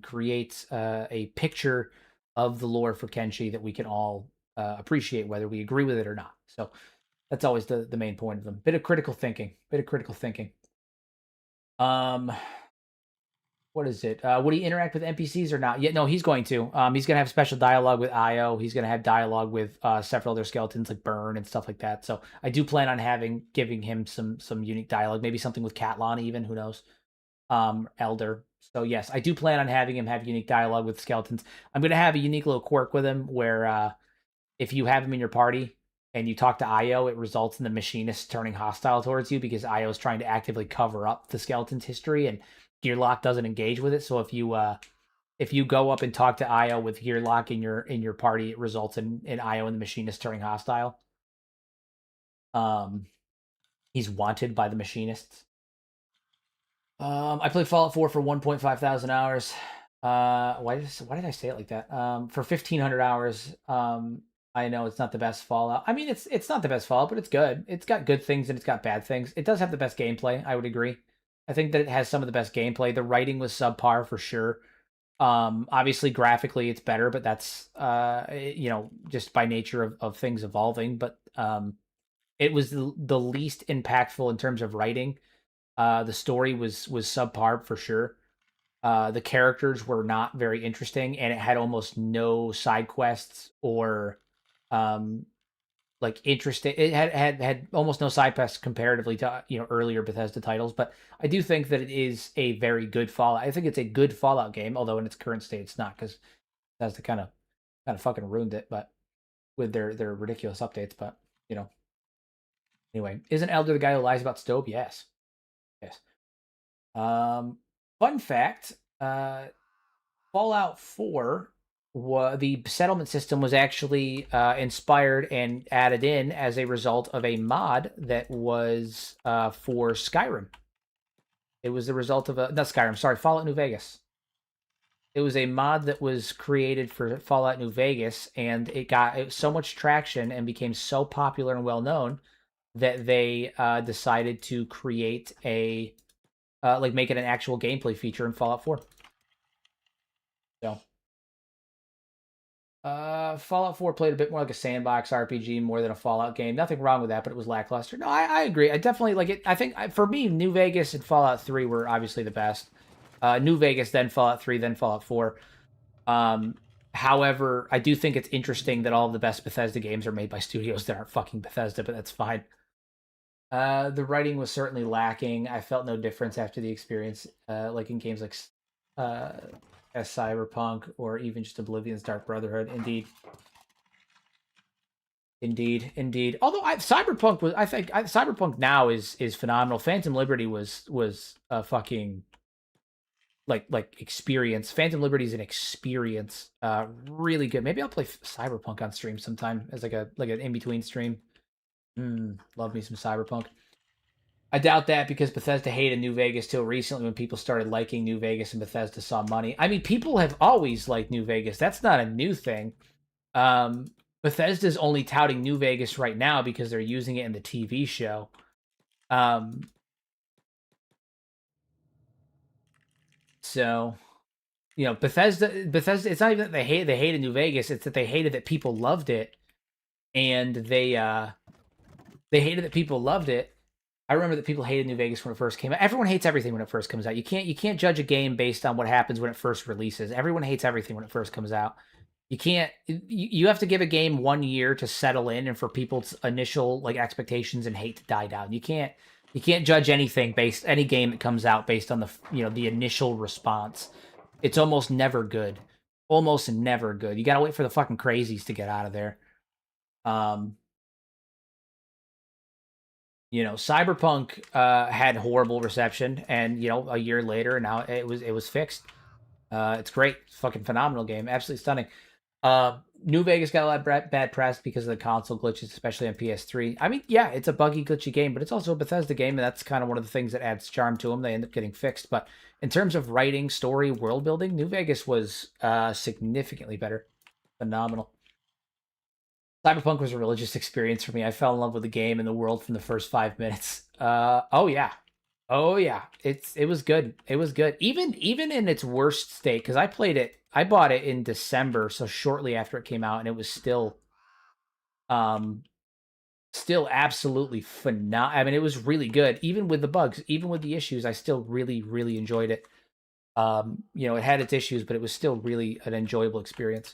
create a picture of the lore for Kenshi that we can all appreciate, whether we agree with it or not. So that's always the main point of them. Bit of critical thinking. What is it? Would he interact with NPCs or not? Yeah, no, he's going to. He's going to have special dialogue with Io. He's going to have dialogue with several other skeletons like Burn and stuff like that. So I do plan on giving him some unique dialogue, maybe something with Catlon even, who knows? Elder. So yes, I do plan on having him have unique dialogue with skeletons. I'm going to have a unique little quirk with him where if you have him in your party and you talk to Io, it results in the machinist turning hostile towards you because Io is trying to actively cover up the skeleton's history, and Gearlock doesn't engage with it. So if you go up and talk to Io with Gearlock in your party, it results in Io and the machinist turning hostile. He's wanted by the machinists. I played Fallout 4 for 1.5 thousand hours. Why did I say it like that? For 1,500 hours. I know it's not the best Fallout. I mean, it's not the best Fallout, but it's good. It's got good things and it's got bad things. It does have the best gameplay. I would agree. I think that it has some of the best gameplay. The writing was subpar for sure. Obviously graphically it's better, but that's just by nature of things evolving. But it was the least impactful in terms of writing. The story was subpar for sure. The characters were not very interesting, and it had almost no side quests or like interesting. It had almost no side quests comparatively to earlier Bethesda titles. But I do think that it is a very good Fallout. I think it's a good Fallout game, although in its current state it's not, because Bethesda kind of fucking ruined it. But with their ridiculous updates. But anyway, isn't Elder the guy who lies about Stobe? Yes. Fun fact: Fallout 4, the settlement system was actually inspired and added in as a result of a mod that was for Skyrim. It was the result of not Skyrim, sorry, Fallout New Vegas. It was a mod that was created for Fallout New Vegas, and it got so much traction and became so popular and well known that they decided to create make it an actual gameplay feature in Fallout 4. So, Fallout 4 played a bit more like a sandbox RPG more than a Fallout game. Nothing wrong with that, but it was lackluster. No, I agree. I definitely like it. I think for me, New Vegas and Fallout 3 were obviously the best. New Vegas, then Fallout 3, then Fallout 4. However, I do think it's interesting that all of the best Bethesda games are made by studios that aren't fucking Bethesda, but that's fine. The writing was certainly lacking. I felt no difference after the experience, like in games like as Cyberpunk or even just Oblivion's Dark Brotherhood. Indeed. Although Cyberpunk was, I think Cyberpunk now is phenomenal. Phantom Liberty was a fucking like experience. Phantom Liberty is an experience. Really good. Maybe I'll play Cyberpunk on stream sometime as like an in between stream. Love me some Cyberpunk. I doubt that because Bethesda hated New Vegas till recently when people started liking New Vegas and Bethesda saw money. I mean, people have always liked New Vegas. That's not a new thing. Um, Bethesda's only touting New Vegas right now because they're using it in the TV show. Um, so Bethesda. It's not even that they hated New Vegas. It's that they hated that people loved it, and they hated that people loved it. I remember that people hated New Vegas when it first came out. Everyone hates everything when it first comes out. You can't judge a game based on what happens when it first releases. Everyone hates everything when it first comes out. You can't. You have to give a game 1 year to settle in and for people's initial like expectations and hate to die down. You can't judge anything based any game that comes out based on the initial response. It's almost never good. Almost never good. You gotta wait for the fucking crazies to get out of there. Um, Cyberpunk had horrible reception, and a year later, now it was fixed. It's great, it's fucking phenomenal game, absolutely stunning. New Vegas got a lot of bad press because of the console glitches, especially on PS3. I mean, yeah, it's a buggy, glitchy game, but it's also a Bethesda game, and that's kind of one of the things that adds charm to them. They end up getting fixed, but in terms of writing, story, world building, New Vegas was significantly better, phenomenal. Cyberpunk was a religious experience for me. I fell in love with the game and the world from the first 5 minutes. Oh yeah, oh yeah. It was good. It was good. Even in its worst state, because I played it. I bought it in December, so shortly after it came out, and it was um still absolutely phenomenal. I mean, it was really good, even with the bugs, even with the issues. I still really really enjoyed it. It had its issues, but it was still really an enjoyable experience.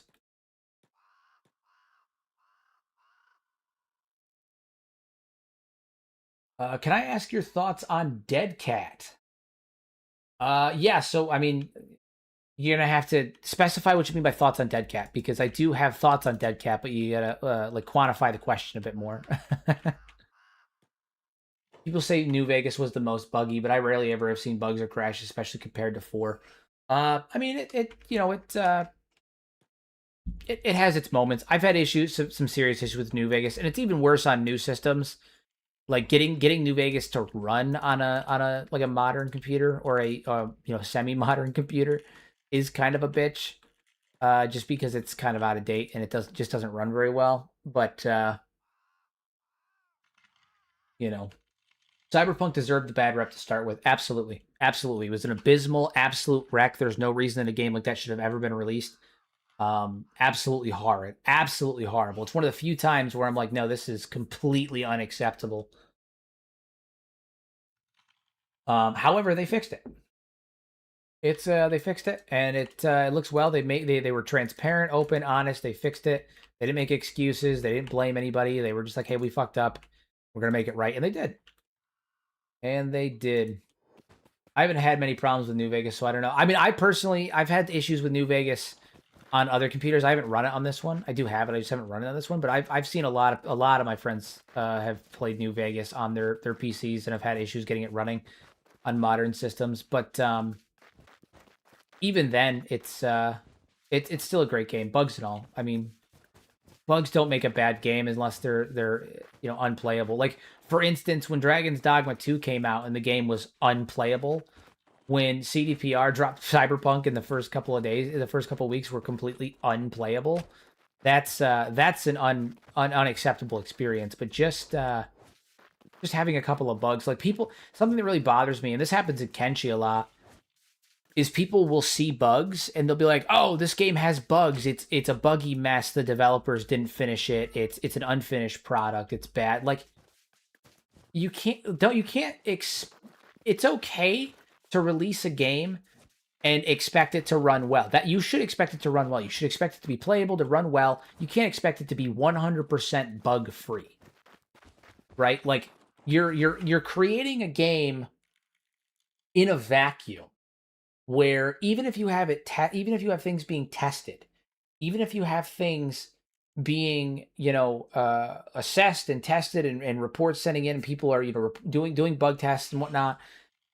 Can I ask your thoughts on Dead Cat? Yeah. So, I mean, you're gonna have to specify what you mean by thoughts on Dead Cat because I do have thoughts on Dead Cat, but you gotta like quantify the question a bit more. People say New Vegas was the most buggy, but I rarely ever have seen bugs or crashes, especially compared to four. I mean, it has its moments. I've had issues, some serious issues with New Vegas, and it's even worse on new systems. Like getting New Vegas to run on a like a modern computer or a semi modern computer is kind of a bitch. Just because it's kind of out of date and it doesn't run very well. But you know, Cyberpunk deserved the bad rep to start with. Absolutely, absolutely, it was an abysmal, absolute wreck. There's no reason that a game like that should have ever been released. Absolutely horrid, absolutely horrible. It's one of the few times where I'm like, no, this is completely unacceptable. However, they fixed it. It's they fixed it and it looks well. They were transparent, open, honest. They fixed it. They didn't make excuses. They didn't blame anybody. They were just like, "Hey, we fucked up. We're gonna make it right," and they did. And they did. I haven't had many problems with New Vegas, so I don't know. I mean, I've had issues with New Vegas on other computers. I haven't run it on this one. I do have it. I just haven't run it on this one. But I've seen a lot of my friends have played New Vegas on their PCs and have had issues getting it running on modern systems. But even then, it's still a great game, bugs and all. I mean, bugs don't make a bad game unless they're unplayable. Like for instance, when Dragon's Dogma 2 came out and the game was unplayable, when CDPR dropped Cyberpunk in the first couple of days, the first couple of weeks were completely unplayable. That's an unacceptable experience. But just having a couple of bugs, like something that really bothers me, and this happens in Kenshi a lot, is people will see bugs and they'll be like, "Oh, this game has bugs. It's a buggy mess. The developers didn't finish it. It's an unfinished product. It's bad." Like you can't don't you can't it's okay to release a game and expect it to run well. That you should expect it to run well. You should expect it to be playable, to run well. You can't expect it to be 100% bug free. Right? Like you're creating a game in a vacuum where even if you have even if you have things being tested, even if you have things being assessed and tested and reports sending in and people are doing bug tests and whatnot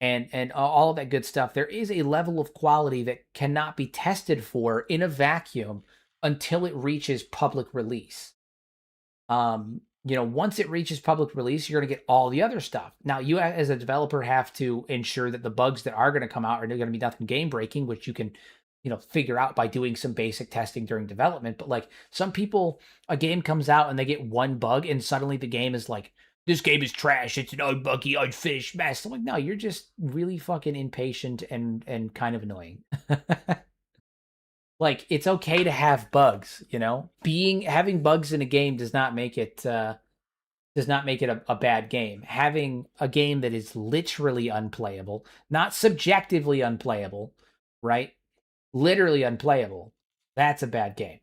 and all of that good stuff, there is a level of quality that cannot be tested for in a vacuum until it reaches public release. once it reaches public release, you're going to get all the other stuff. Now, you as a developer have to ensure that the bugs that are going to come out are going to be nothing game breaking, which you can, figure out by doing some basic testing during development. But like some people, a game comes out and they get one bug and suddenly the game is like, this game is trash. It's an unbuggy, unfinished mess. I'm like, no, you're just really fucking impatient and kind of annoying. Like, it's okay to have bugs, having bugs in a game does not make it a bad game. Having a game that is literally unplayable, not subjectively unplayable, right? Literally unplayable, that's a bad game.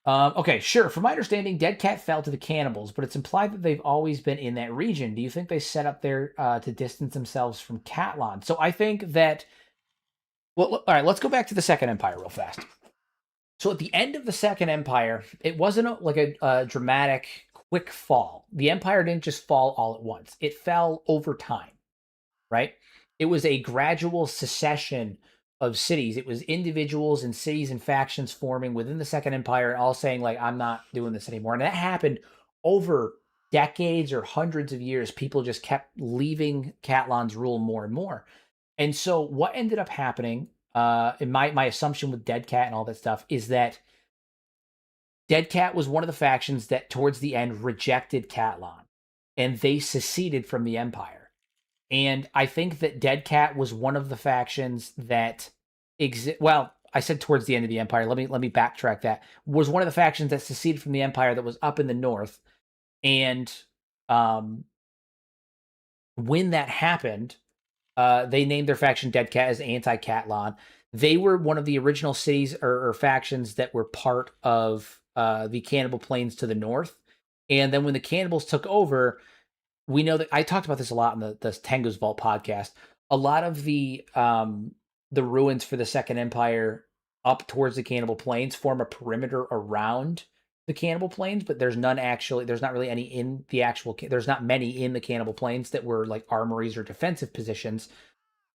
Okay, sure. From my understanding, Dead Cat fell to the cannibals, but it's implied that they've always been in that region. Do you think they set up there to distance themselves from Catlan? So I think that. Well, all right. Let's go back to the Second Empire real fast. So at the end of the Second Empire, it wasn't like a dramatic, quick fall. The Empire didn't just fall all at once. It fell over time, right? It was a gradual secession of cities. It was individuals and cities and factions forming within the Second Empire, all saying like, I'm not doing this anymore. And that happened over decades or hundreds of years. People just kept leaving Catlan's rule more and more. And so what ended up happening, in my assumption with Dead Cat and all that stuff, is that Dead Cat was one of the factions that towards the end rejected Catlan, and they seceded from the Empire. And I think that Dead Cat was one of the factions that well, I said towards the end of the Empire. Let me backtrack that. Was one of the factions that seceded from the Empire that was up in the north. And when that happened, they named their faction Dead Cat as anti-Catlan. They were one of the original cities or factions that were part of the Cannibal Plains to the north. And then when the cannibals took over, we know that I talked about this a lot in the Tengu's Vault podcast. A lot of the ruins for the Second Empire up towards the Cannibal Plains form a perimeter around the Cannibal Plains, but there's not really any in the actual, there's not many in the Cannibal Plains that were like armories or defensive positions.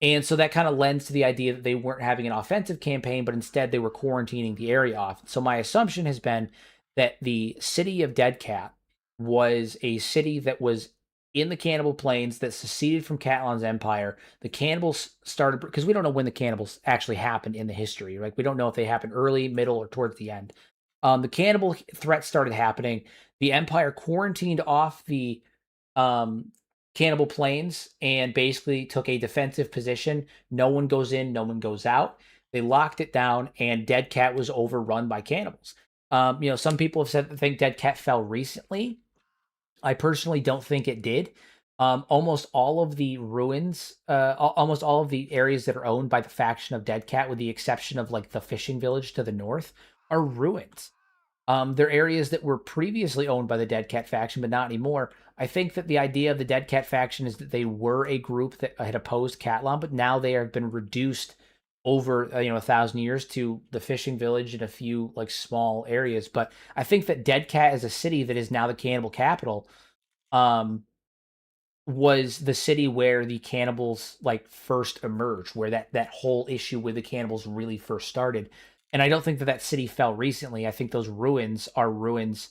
And so that kind of lends to the idea that they weren't having an offensive campaign, but instead they were quarantining the area off. So my assumption has been that the city of Dead Cat was a city that was in the Cannibal Plains that seceded from Catlan's empire. The cannibals started, because we don't know when the cannibals actually happened in the history. Like, we don't know if they happened early, middle, or towards the end. The cannibal threat started happening. The empire quarantined off the Cannibal Plains and basically took a defensive position. No one goes in, no one goes out. They locked it down, and Dead Cat was overrun by cannibals. Some people have said they think Dead Cat fell recently. I personally don't think it did. Almost all of the ruins, almost all of the areas that are owned by the faction of Dead Cat, with the exception of like the fishing village to the north, are ruins. They're areas that were previously owned by the Dead Cat faction, but not anymore. I think that the idea of the Dead Cat faction is that they were a group that had opposed Catlan, but now they have been reduced over 1,000 years to the fishing village and a few like small areas. But I think that Dead Cat as a city that is now the cannibal capital was the city where the cannibals like first emerged, where that whole issue with the cannibals really first started. And I don't think that city fell recently. I think those ruins are ruins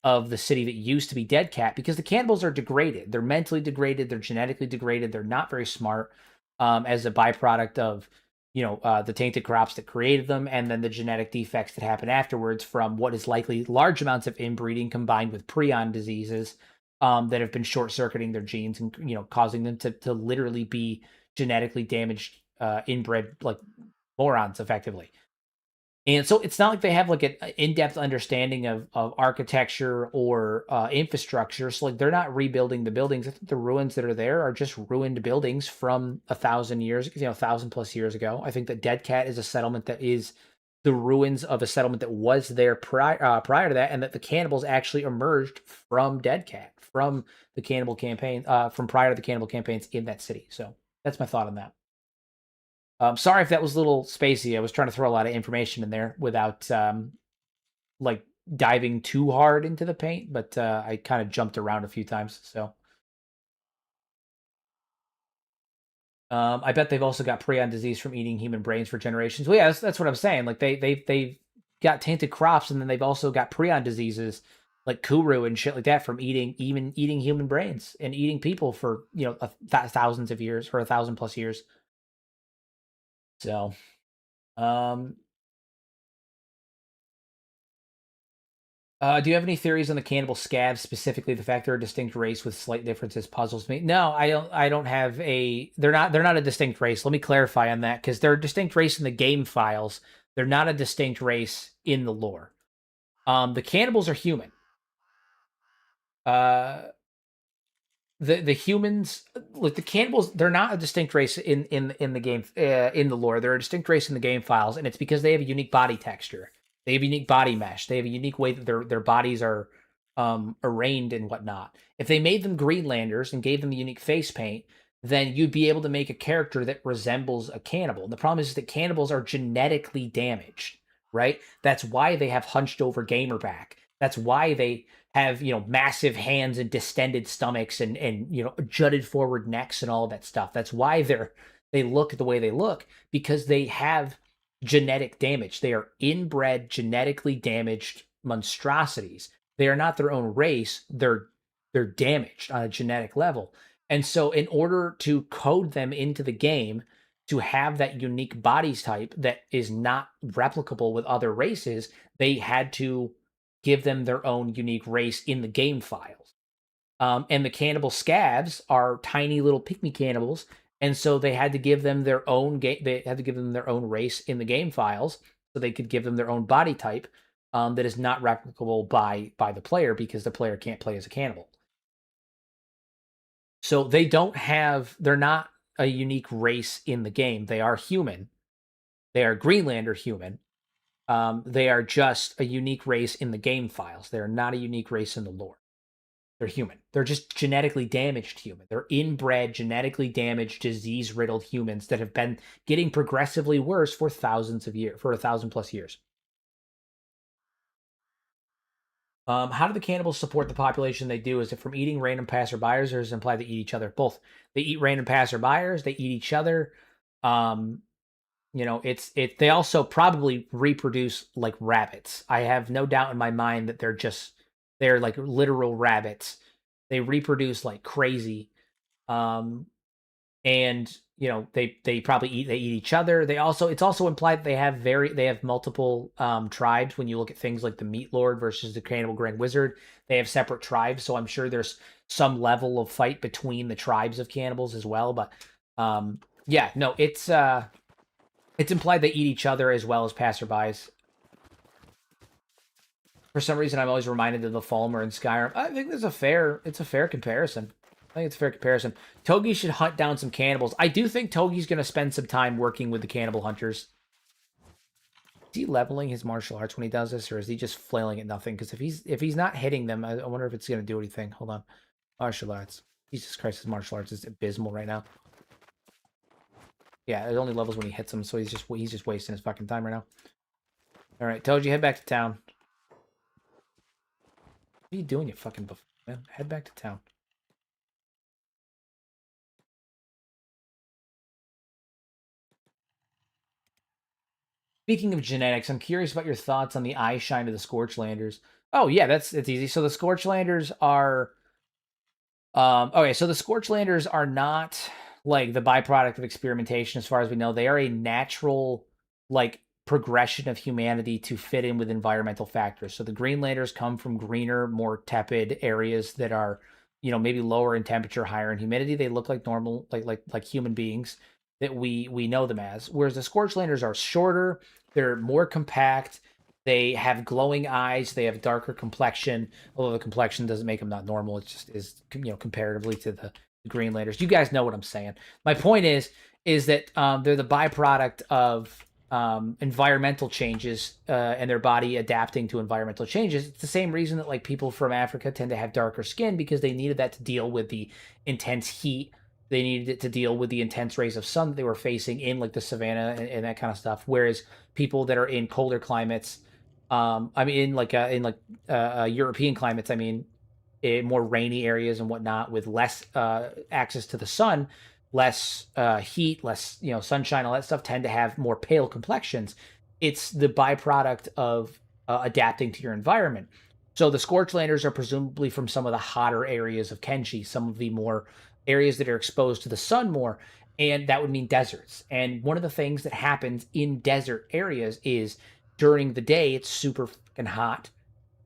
of the city that used to be Dead Cat, because the cannibals are degraded. They're mentally degraded. They're genetically degraded. They're not very smart, as a byproduct of the tainted crops that created them, and then the genetic defects that happen afterwards from what is likely large amounts of inbreeding combined with prion diseases that have been short-circuiting their genes and causing them to literally be genetically damaged, inbred like morons, effectively. And so it's not like they have like an in-depth understanding of architecture or infrastructure. So like they're not rebuilding the buildings. I think the ruins that are there are just ruined buildings from 1,000 years, 1,000+ years ago. I think that Dead Cat is a settlement that is the ruins of a settlement that was there prior to that, and that the cannibals actually emerged from Dead Cat, from the cannibal campaign, from prior to the cannibal campaigns in that city. So that's my thought on that. Sorry if that was a little spacey. I was trying to throw a lot of information in there without like diving too hard into the paint, but I kind of jumped around a few times. So I bet they've also got prion disease from eating human brains for generations. Well, yeah, that's what I'm saying. Like they've got tainted crops, and then they've also got prion diseases like Kuru and shit like that from eating human brains and eating people for thousands of years or 1,000+ years. So, um, do you have any theories on the cannibal scabs, specifically the fact they're a distinct race with slight differences puzzles me? No, I don't. I don't have a. They're not a distinct race. Let me clarify on that because they're a distinct race in the game files. They're not a distinct race in the lore. The cannibals are human. Uh, the humans, like the cannibals, they're not a distinct race in the game in the lore. They're a distinct race in the game files, and it's because they have a unique body texture. They have unique body mesh. They have a unique way that their bodies are arranged and whatnot. If they made them Greenlanders and gave them a unique face paint, then you'd be able to make a character that resembles a cannibal. And the problem is that cannibals are genetically damaged, right? That's why they have hunched over gamer back. That's why they have massive hands and distended stomachs and jutted forward necks and all that stuff. That's why they look the way they look, because they have genetic damage. They are inbred, genetically damaged monstrosities. They are not their own race. They're damaged on a genetic level. And so in order to code them into the game to have that unique bodies type that is not replicable with other races, they had to give them their own unique race in the game files. And the cannibal scabs are tiny little pygmy cannibals, and so they had to give them their own They had to give them their own race in the game files, so they could give them their own body type that is not replicable by the player, because the player can't play as a cannibal. So they're not a unique race in the game. They are human. They are Greenlander human. They are just a unique race in the game files. They're not a unique race in the lore. They're human. They're just genetically damaged human. They're inbred, genetically damaged, disease-riddled humans that have been getting progressively worse for thousands of years, for 1,000+ years. How do the cannibals support the population they do? Is it from eating random passerbyers, or does it imply they eat each other? Both. They eat random passerbyers. They eat each other. They also probably reproduce like rabbits. I have no doubt in my mind that they're like literal rabbits. They reproduce like crazy. And they probably eat each other. It's also implied that they have multiple tribes. When you look at things like the Meat Lord versus the Cannibal Grand Wizard, they have separate tribes, so I'm sure there's some level of fight between the tribes of cannibals as well. But yeah, no, it's implied they eat each other as well as passerbys. For some reason, I'm always reminded of the Falmer in Skyrim. I think it's a fair comparison. I think it's a fair comparison. Togi should hunt down some cannibals. I do think Togi's going to spend some time working with the cannibal hunters. Is he leveling his martial arts when he does this, or is he just flailing at nothing? Because if he's not hitting them, I wonder if it's going to do anything. Hold on. Martial arts. Jesus Christ, his martial arts is abysmal right now. Yeah, it only levels when he hits them, so he's just wasting his fucking time right now. All right, Toji, head back to town. What are you doing, you fucking buff, man? Head back to town. Speaking of genetics, I'm curious about your thoughts on the eye shine of the Scorchlanders. Oh yeah, it's easy. So the Scorchlanders are okay, so the Scorchlanders are not like the byproduct of experimentation as far as we know. They are a natural like progression of humanity to fit in with environmental factors. So the Greenlanders come from greener, more tepid areas that are, maybe lower in temperature, higher in humidity. They look like normal, like human beings that we know them as. Whereas the Scorchlanders are shorter, they're more compact, they have glowing eyes, they have darker complexion. Although the complexion doesn't make them not normal, it just is, comparatively to the Greenlanders. You guys know what I'm saying. My point is that they're the byproduct of environmental changes and their body adapting to environmental changes. It's the same reason that like people from Africa tend to have darker skin, because they needed that to deal with the intense heat. They needed it to deal with the intense rays of sun that they were facing in like the savannah and that kind of stuff. Whereas people that are in colder climates, in European climates, in more rainy areas and whatnot, with less access to the sun, less heat, less sunshine, all that stuff, tend to have more pale complexions. It's the byproduct of adapting to your environment. So the Scorchlanders are presumably from some of the hotter areas of Kenshi, some of the more areas that are exposed to the sun more, and that would mean deserts. And one of the things that happens in desert areas is during the day it's super fucking hot,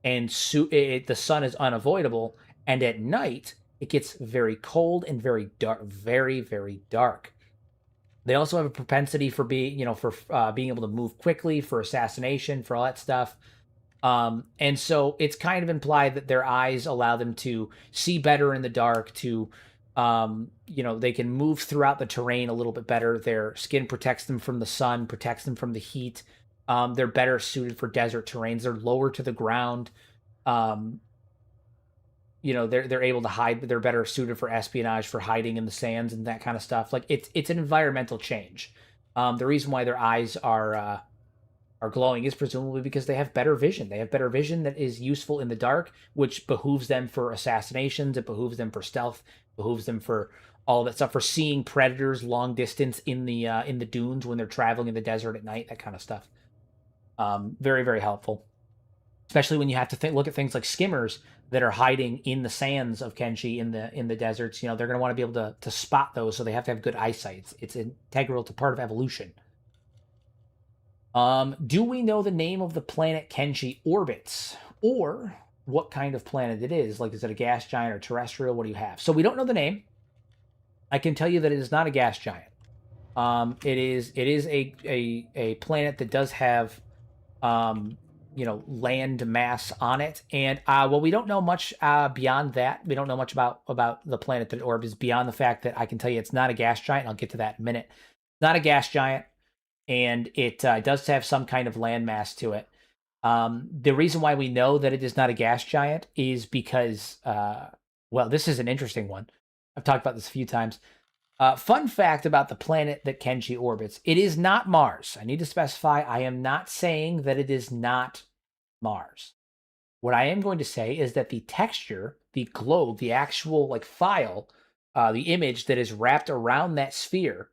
and the sun is unavoidable, and at night it gets very cold and very dark, very very dark. They also have a propensity for being able to move quickly, for assassination, for all that stuff. And so it's kind of implied that their eyes allow them to see better in the dark, to, they can move throughout the terrain a little bit better. Their skin protects them from the sun, protects them from the heat. They're better suited for desert terrains. They're lower to the ground. Um, they're able to hide. They're better suited for espionage, for hiding in the sands and that kind of stuff. Like it's an environmental change. The reason why their eyes are glowing is presumably because they have better vision. They have better vision that is useful in the dark, which behooves them for assassinations. It behooves them for stealth. Behooves them for all that stuff, for seeing predators long distance in the dunes when they're traveling in the desert at night. That kind of stuff. Very very helpful, especially when you have to look at things like skimmers that are hiding in the sands of Kenshi in the deserts. They're going to want to be able to spot those, so they have to have good eyesight. It's integral to part of evolution. Do we know the name of the planet Kenshi orbits, or what kind of planet it is? Like, is it a gas giant or terrestrial? What do you have? So we don't know the name. I can tell you that it is not a gas giant. It is a planet that does have land mass on it, and we don't know much beyond that. We don't know much about the planet that it orbits beyond the fact that I can tell you it's not a gas giant. I'll get to that in a minute. Not a gas giant, and it does have some kind of landmass to it. The reason why we know that it is not a gas giant is because, this is an interesting one. I've talked about this a few times. Fun fact about the planet that Kenshi orbits: it is not Mars. I need to specify, I am not saying that it is not Mars. What I am going to say is that the texture, the globe, the actual file, the image that is wrapped around that sphere,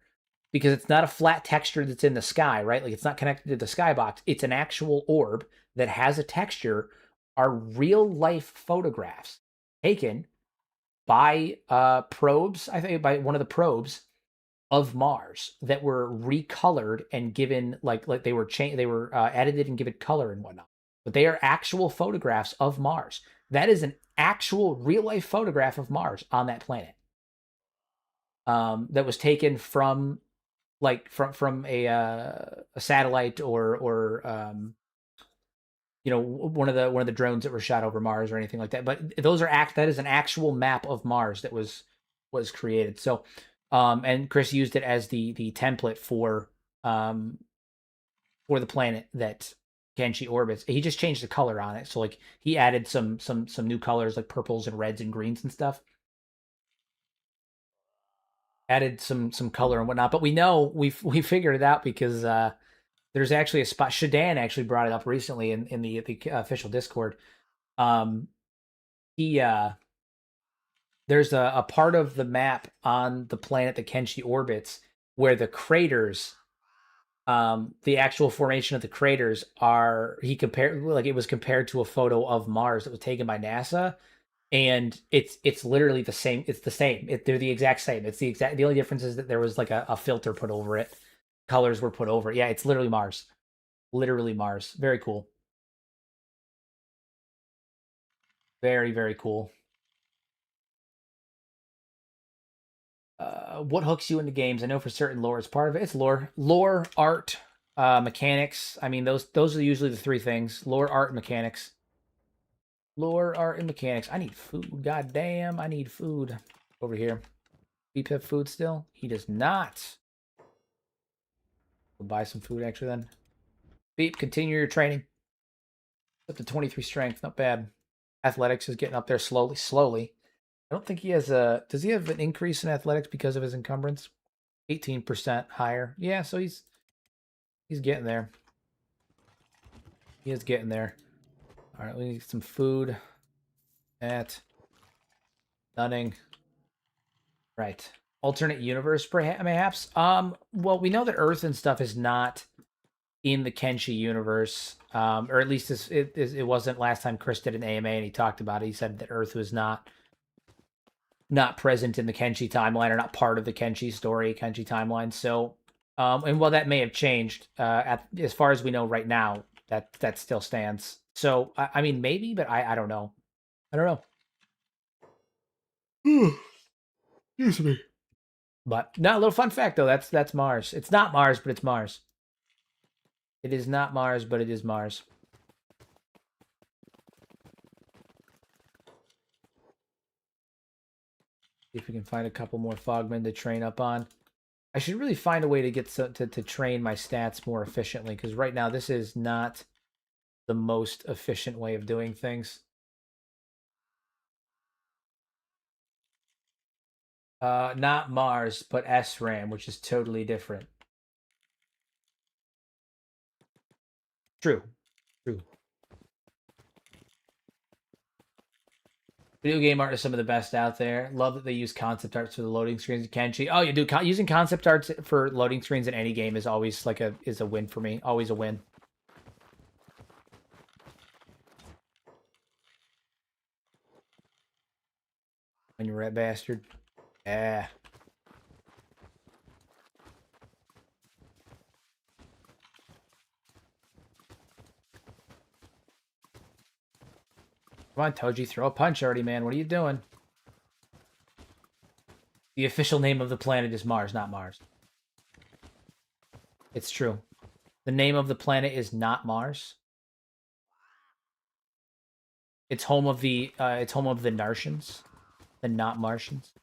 because it's not a flat texture that's in the sky, right? Like, it's not connected to the skybox. It's an actual orb that has a texture, are real life photographs taken by probes, I think by one of the probes of Mars, that were recolored and given like they were edited and given color and whatnot. But they are actual photographs of Mars. That is an actual real life photograph of Mars on that planet. That was taken from a satellite, or one of the drones that were shot over Mars or anything like that. But that is an actual map of Mars that was created. So, and Chris used it as the template for the planet that Kenshi orbits. He just changed the color on it. So he added some new colors, like purples and reds and greens and stuff. Added some color and whatnot. But we know we figured it out because there's actually a spot. Shadan actually brought it up recently in the official Discord. There's a part of the map on the planet that Kenshi orbits where the craters, the actual formation of the craters it was compared to a photo of Mars that was taken by NASA, and it's literally the same. It's the same. They're the exact same. The only difference is that there was a filter put over it. Colors were put over it. Yeah, it's literally Mars. Literally Mars. Very cool. Very, very cool. What hooks you into games? I know for certain lore is part of it. It's lore, art, mechanics. I mean, those are usually the three things: lore, art, and mechanics. Lore, art, and mechanics. I need food. God damn, I need food. Over here. Beep have food still? He does not. We'll buy some food actually then. Beep, continue your training. Up to 23 strength, not bad. Athletics is getting up there slowly. I don't think he has does he have an increase in athletics because of his encumbrance? 18% higher. Yeah, so he's getting there. He is getting there. All right, we need some food. Stunning. Right. Alternate universe, perhaps. Well, we know that Earth and stuff is not in the Kenshi universe, or at least it wasn't last time Chris did an AMA and he talked about it. He said that Earth was not present in the Kenshi timeline, or not part of the Kenshi story, Kenshi timeline. So, and while that may have changed, as far as we know right now, that still stands. So, I mean, maybe, but I don't know. I don't know. Excuse me. But no, a little fun fact though. That's Mars. It's not Mars, but it's Mars. It is not Mars, but it is Mars. See if we can find a couple more Fogmen to train up on. I should really find a way to get to train my stats more efficiently, because right now this is not the most efficient way of doing things. Not Mars, but SRAM, which is totally different. True. True. Video game art is some of the best out there. Love that they use concept arts for the loading screens in Kenshi. Oh, you do using concept arts for loading screens in any game is always like a win for me. Always a win. When you rat bastard. Yeah. Come on, Toji, throw a punch already, man. What are you doing? The official name of the planet is Mars, not Mars. It's true. The name of the planet is not Mars. It's home of the Nartians, the not Martians.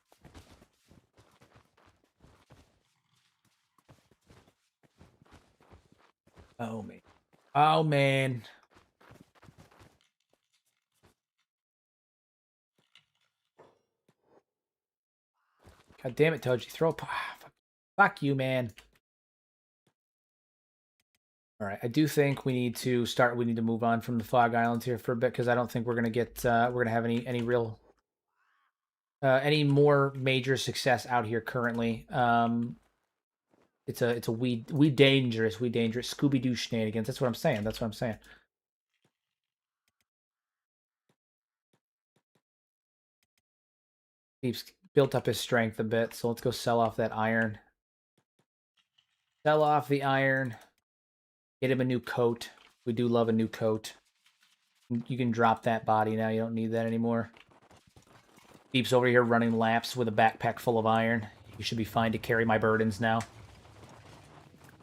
Oh man. Oh man. God damn it, Toji. Throw a... Fuck you, man. All right, I do think we need to move on from the Fog Islands here for a bit, because I don't think we're gonna get we're gonna have any real any more major success out here currently. It's a we dangerous Scooby-Doo shenanigans. That's what I'm saying. That's what I'm saying. He's built up his strength a bit, so let's go sell off that iron. Sell off the iron. Get him a new coat. We do love a new coat. You can drop that body now. You don't need that anymore. Beep's over here running laps with a backpack full of iron. He should be fine to carry my burdens now.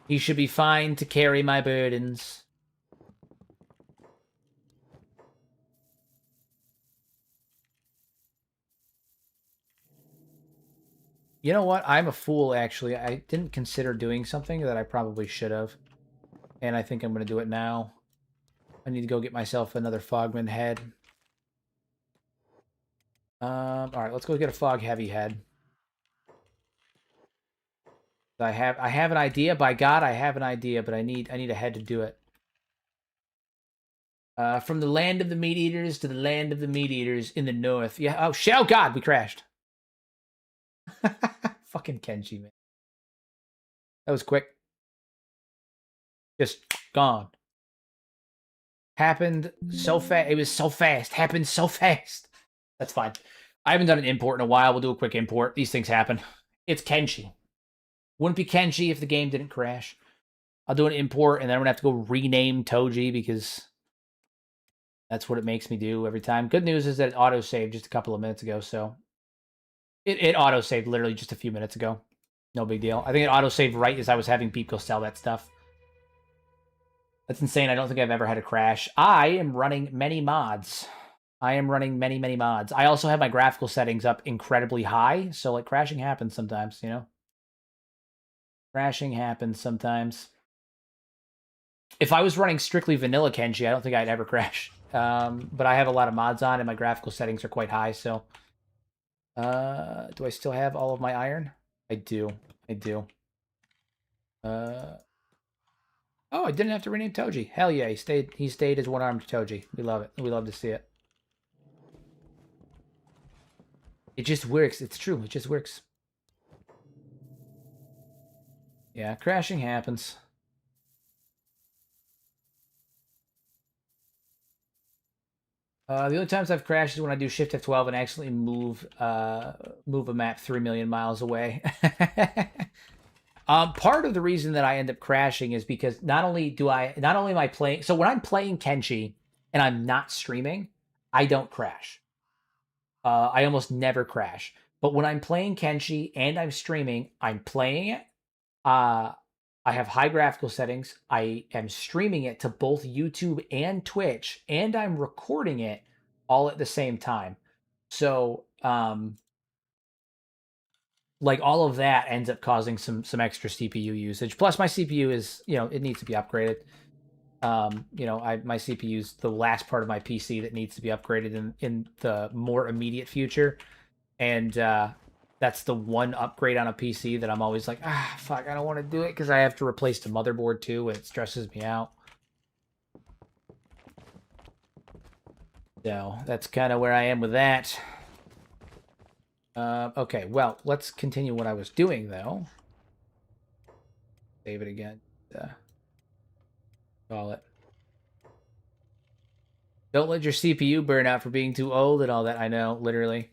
He should be fine to carry my burdens. You know what? I'm a fool, actually. I didn't consider doing something that I probably should have. And I think I'm going to do it now. I need to go get myself another Fogman head. Alright, let's go get a Fog Heavy head. I have an idea. By God, I have an idea, but I need a head to do it. From the land of the meat eaters to the land of the meat eaters in the north. Yeah. Oh shit! Oh God, we crashed. Fucking Kenshi, man. That was quick. Just gone. Happened so fast. It was so fast. Happened so fast. That's fine. I haven't done an import in a while. We'll do a quick import. These things happen. It's Kenshi. Wouldn't be Kenshi if the game didn't crash. I'll do an import, and then I'm going to have to go rename Toji, because that's what it makes me do every time. Good news is that it auto-saved just a couple of minutes ago, so... It auto-saved literally just a few minutes ago. No big deal. I think it auto-saved right as I was having Beep go sell that stuff. That's insane. I don't think I've ever had a crash. I am running many mods. I am running many, many mods. I also have my graphical settings up incredibly high, so like crashing happens sometimes, you know? Crashing happens sometimes. If I was running strictly vanilla Kenshi, I don't think I'd ever crash. But I have a lot of mods on, and my graphical settings are quite high, so... do I still have all of my iron? I do. I do. Oh, I didn't have to rename Toji. Hell yeah, he stayed as one-armed Toji. We love it. We love to see it. It just works. It's true. It just works. Yeah, crashing happens. The only times I've crashed is when I do Shift F12 and accidentally move a map 3 million miles away. Part of the reason that I end up crashing is because not only am I playing, so when I'm playing Kenshi and I'm not streaming, I don't crash. I almost never crash. But when I'm playing Kenshi and I'm streaming, I'm playing it. Uh, I have high graphical settings. I am streaming it to both YouTube and Twitch, and I'm recording it all at the same time. So, like all of that ends up causing some extra CPU usage. Plus, my CPU is it needs to be upgraded. My CPU is the last part of my PC that needs to be upgraded in the more immediate future, and that's the one upgrade on a PC that I'm always like, fuck, I don't want to do it because I have to replace the motherboard too, and it stresses me out. So that's kind of where I am with that. Okay, well, let's continue what I was doing, though. Save it again. Call it. Don't let your CPU burn out for being too old and all that. I know, literally.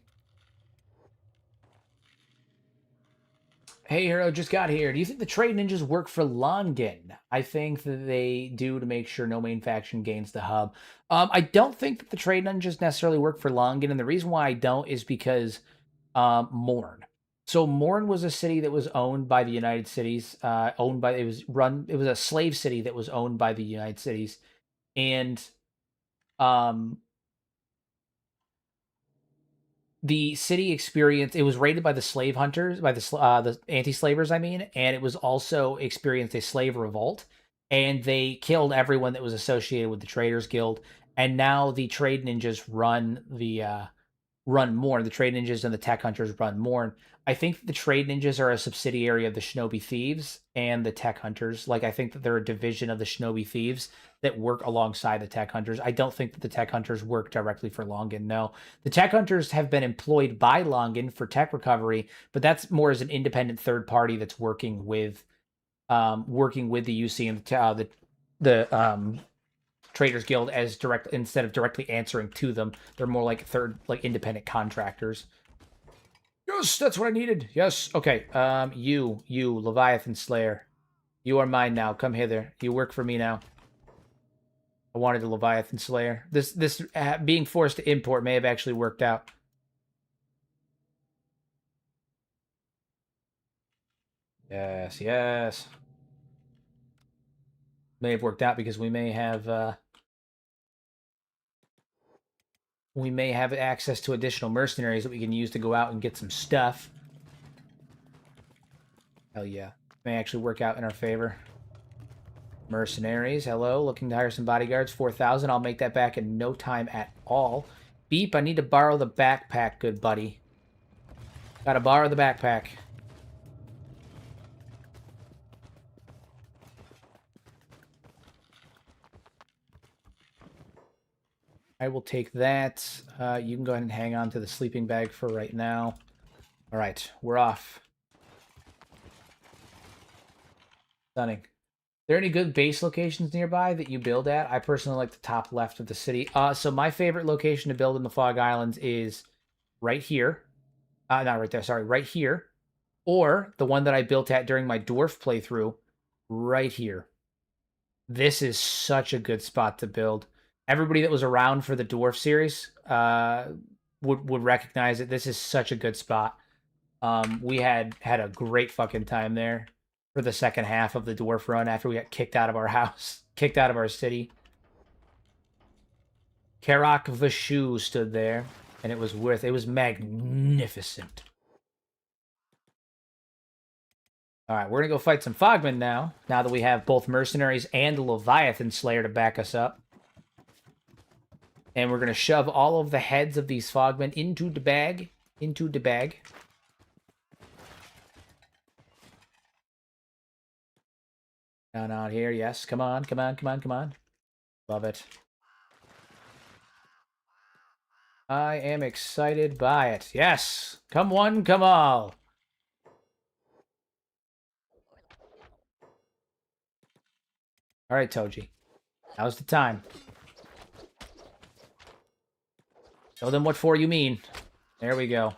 Hey, Hero, just got here. Do you think the trade ninjas work for Longin? I think that they do to make sure no main faction gains the hub. I don't think that the trade ninjas necessarily work for Longin, and the reason why I don't is because Morn. So Morn was a city that was owned by the United Cities. It was a slave city that was owned by the United Cities, and um, the city experienced, it was raided by the slave hunters, by the anti-slavers, I mean, and it was also experienced a slave revolt, and they killed everyone that was associated with the Traders Guild, and now the trade ninjas run Morn. The trade ninjas and the tech hunters run Morn. I think the trade ninjas are a subsidiary of the shinobi thieves and the tech hunters. Like, I think that they're a division of the shinobi thieves that work alongside the tech hunters. I don't think that the tech hunters work directly for Longin. No, the tech hunters have been employed by Longin for tech recovery, but that's more as an independent third party that's working with the UC and the Traders Guild as direct, instead of directly answering to them. They're more like independent contractors. Yes, that's what I needed. Yes. Okay. You, Leviathan Slayer. You are mine now. Come hither. You work for me now. I wanted a Leviathan Slayer. This being forced to import may have actually worked out. Yes, yes. May have worked out because we may have access to additional mercenaries that we can use to go out and get some stuff. Hell yeah. May actually work out in our favor. Mercenaries, hello. Looking to hire some bodyguards. 4,000. I'll make that back in no time at all. Beep, I need to borrow the backpack, good buddy. Gotta borrow the backpack. I will take that. You can go ahead and hang on to the sleeping bag for right now. All right, we're off. Stunning. Are there any good base locations nearby that you build at? I personally like the top left of the city. So my favorite location to build in the Fog Islands is right here. Not right there, sorry, right here. Or the one that I built at during my dwarf playthrough, right here. This is such a good spot to build. Everybody that was around for the dwarf series would recognize it. This is such a good spot. We had a great fucking time there for the second half of the dwarf run after we got kicked out of our house, kicked out of our city. Karak Vashu stood there, and it was magnificent. All right, we're going to go fight some Fogmen now that we have both Mercenaries and Leviathan Slayer to back us up. And we're going to shove all of the heads of these Fogmen into the bag. Into the bag. Down out here, yes. Come on, come on, come on, come on. Love it. I am excited by it. Yes! Come one, come all! Alright, Toji. Now's the time. Show them what for you mean. There we go.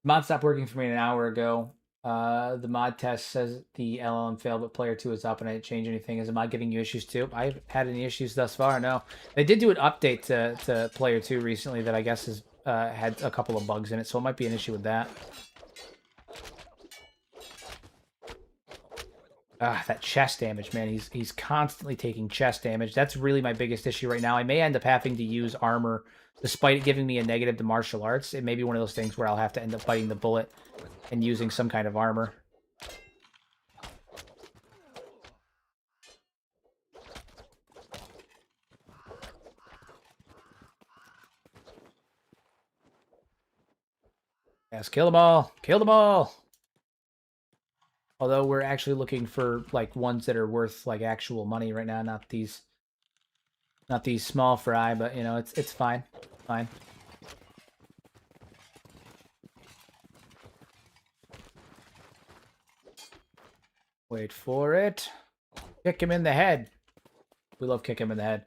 Mod stopped working for me an hour ago. The mod test says the LLM failed, but player 2 is up, and I didn't change anything. Is the mod giving you issues too? I haven't had any issues thus far, no. They did do an update to player 2 recently that I guess has had a couple of bugs in it, so it might be an issue with that. Ah, that chest damage, man. He's constantly taking chest damage. That's really my biggest issue right now. I may end up having to use armor, despite it giving me a negative to martial arts. It may be one of those things where I'll have to end up biting the bullet and using some kind of armor. Yes, kill them all. Kill them all. Although we're actually looking for like ones that are worth like actual money right now, not these small fry, but you know, it's fine. Fine. Wait for it. Kick him in the head. We love kick him in the head.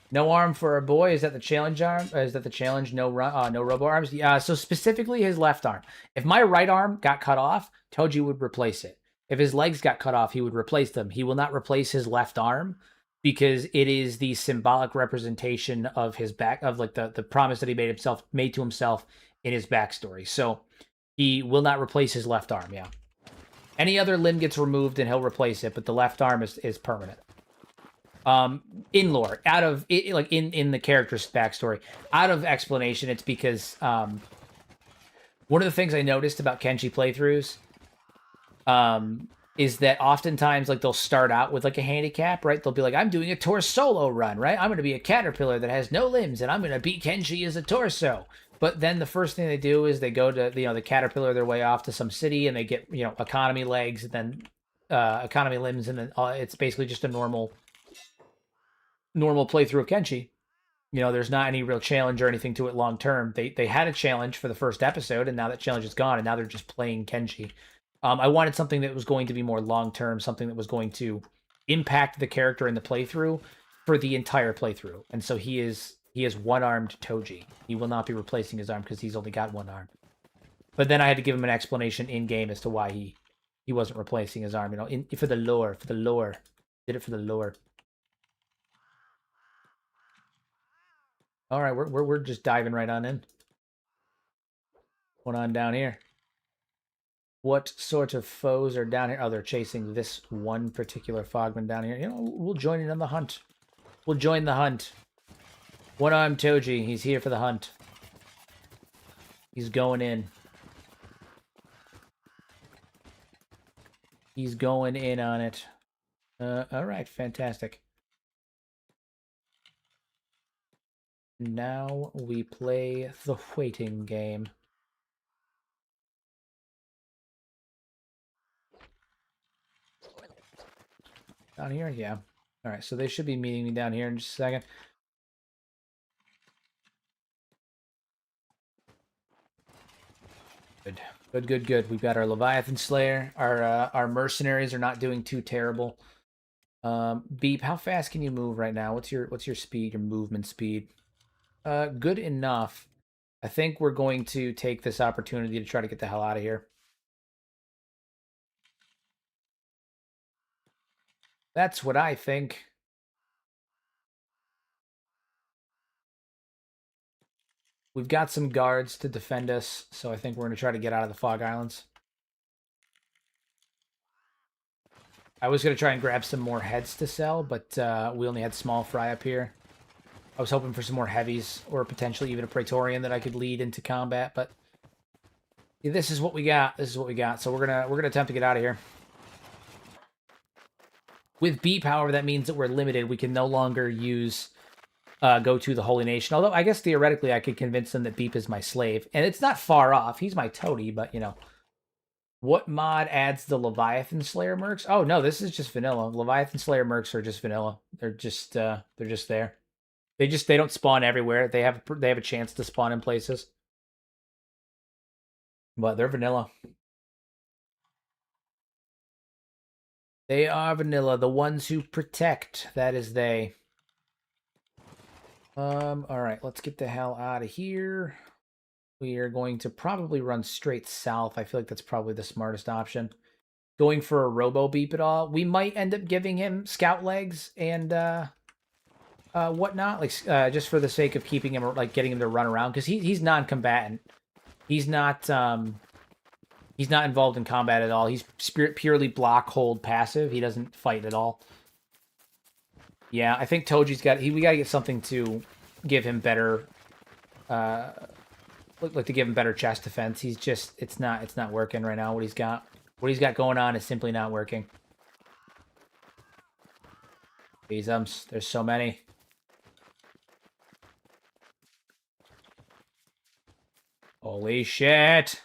No arm for our boy. Is that the challenge arm? Is that the challenge? No no robo arms. Yeah. So specifically his left arm. If my right arm got cut off, Toji would replace it. If his legs got cut off, he would replace them. He will not replace his left arm because it is the symbolic representation of his back, of like the promise that he made to himself in his backstory. So he will not replace his left arm. Yeah. Any other limb gets removed and he'll replace it, but the left arm is permanent. In lore, out of it, like in the character's backstory, out of explanation, it's because one of the things I noticed about Kenshi playthroughs is that oftentimes like they'll start out with like a handicap, right? They'll be like, I'm doing a torso run, right? I'm going to be a caterpillar that has no limbs, and I'm going to beat Kenshi as a torso. But then the first thing they do is they go to the caterpillar their way off to some city, and they get economy legs, and then economy limbs, and then it's basically just a normal playthrough of Kenshi. There's not any real challenge or anything to it long term. They had a challenge for the first episode, and now that challenge is gone, and now they're just playing Kenshi. I wanted something that was going to be more long term, something that was going to impact the character in the playthrough for the entire playthrough. And so he is one-armed Toji. He will not be replacing his arm because he's only got one arm. But then I had to give him an explanation in game as to why he wasn't replacing his arm. For the lore, did it for the lore. All right, we're just diving right on in. What's on down here? What sort of foes are down here? Oh, they're chasing this one particular Fogman down here. We'll join in on the hunt. We'll join the hunt. One-armed Toji, he's here for the hunt. He's going in. He's going in on it. All right, fantastic. Now we play the waiting game. Down here? Yeah. All right, so they should be meeting me down here in just a second. Good. We've got our Leviathan Slayer. Our mercenaries are not doing too terrible. Beep, how fast can you move right now? What's your speed, your movement speed? Good enough. I think we're going to take this opportunity to try to get the hell out of here. That's what I think. We've got some guards to defend us, so I think we're going to try to get out of the Fog Islands. I was going to try and grab some more heads to sell, but we only had small fry up here. I was hoping for some more heavies, or potentially even a Praetorian that I could lead into combat, but yeah, this is what we got. So we're gonna attempt to get out of here. With Beep, however, that means that we're limited. We can no longer use go to the Holy Nation. Although I guess theoretically I could convince them that Beep is my slave, and it's not far off. He's my toady, but what mod adds the Leviathan Slayer mercs? Oh no, this is just vanilla. Leviathan Slayer mercs are just vanilla. They're just there. They don't spawn everywhere. They have a chance to spawn in places, but they're vanilla. They are vanilla. The ones who protect. That is they. All right, let's get the hell out of here. We are going to probably run straight south. I feel like that's probably the smartest option. Going for a robo beep at all. We might end up giving him scout legs and whatnot, like just for the sake of keeping him, like getting him to run around, because he's non-combatant. He's not involved in combat at all. He's purely block, hold, passive. He doesn't fight at all. Yeah, I think Toji's got. We got to get something to give him better. Like to give him better chest defense. He's just. It's not working right now. What he's got going on is simply not working. There's so many. Holy shit!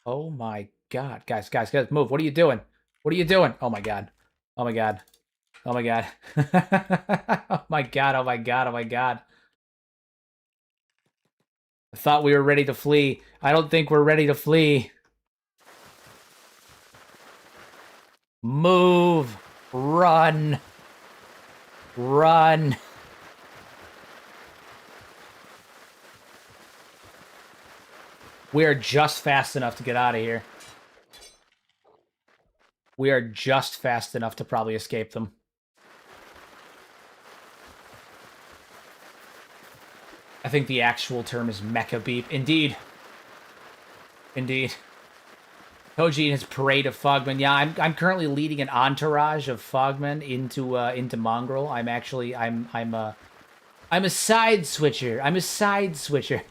Oh my god. Guys, move. What are you doing? What are you doing? Oh my god. Oh my god. Oh my god. Oh my god, oh my god, oh my god. I thought we were ready to flee. I don't think we're ready to flee. Move. Run. Run. We are just fast enough to get out of here. We are just fast enough to probably escape them. I think the actual term is mecha beep. Indeed. Indeed. Toji and his parade of Fogman. Yeah, I'm currently leading an entourage of Fogmen into Mongrel. I'm a side switcher. I'm a side switcher.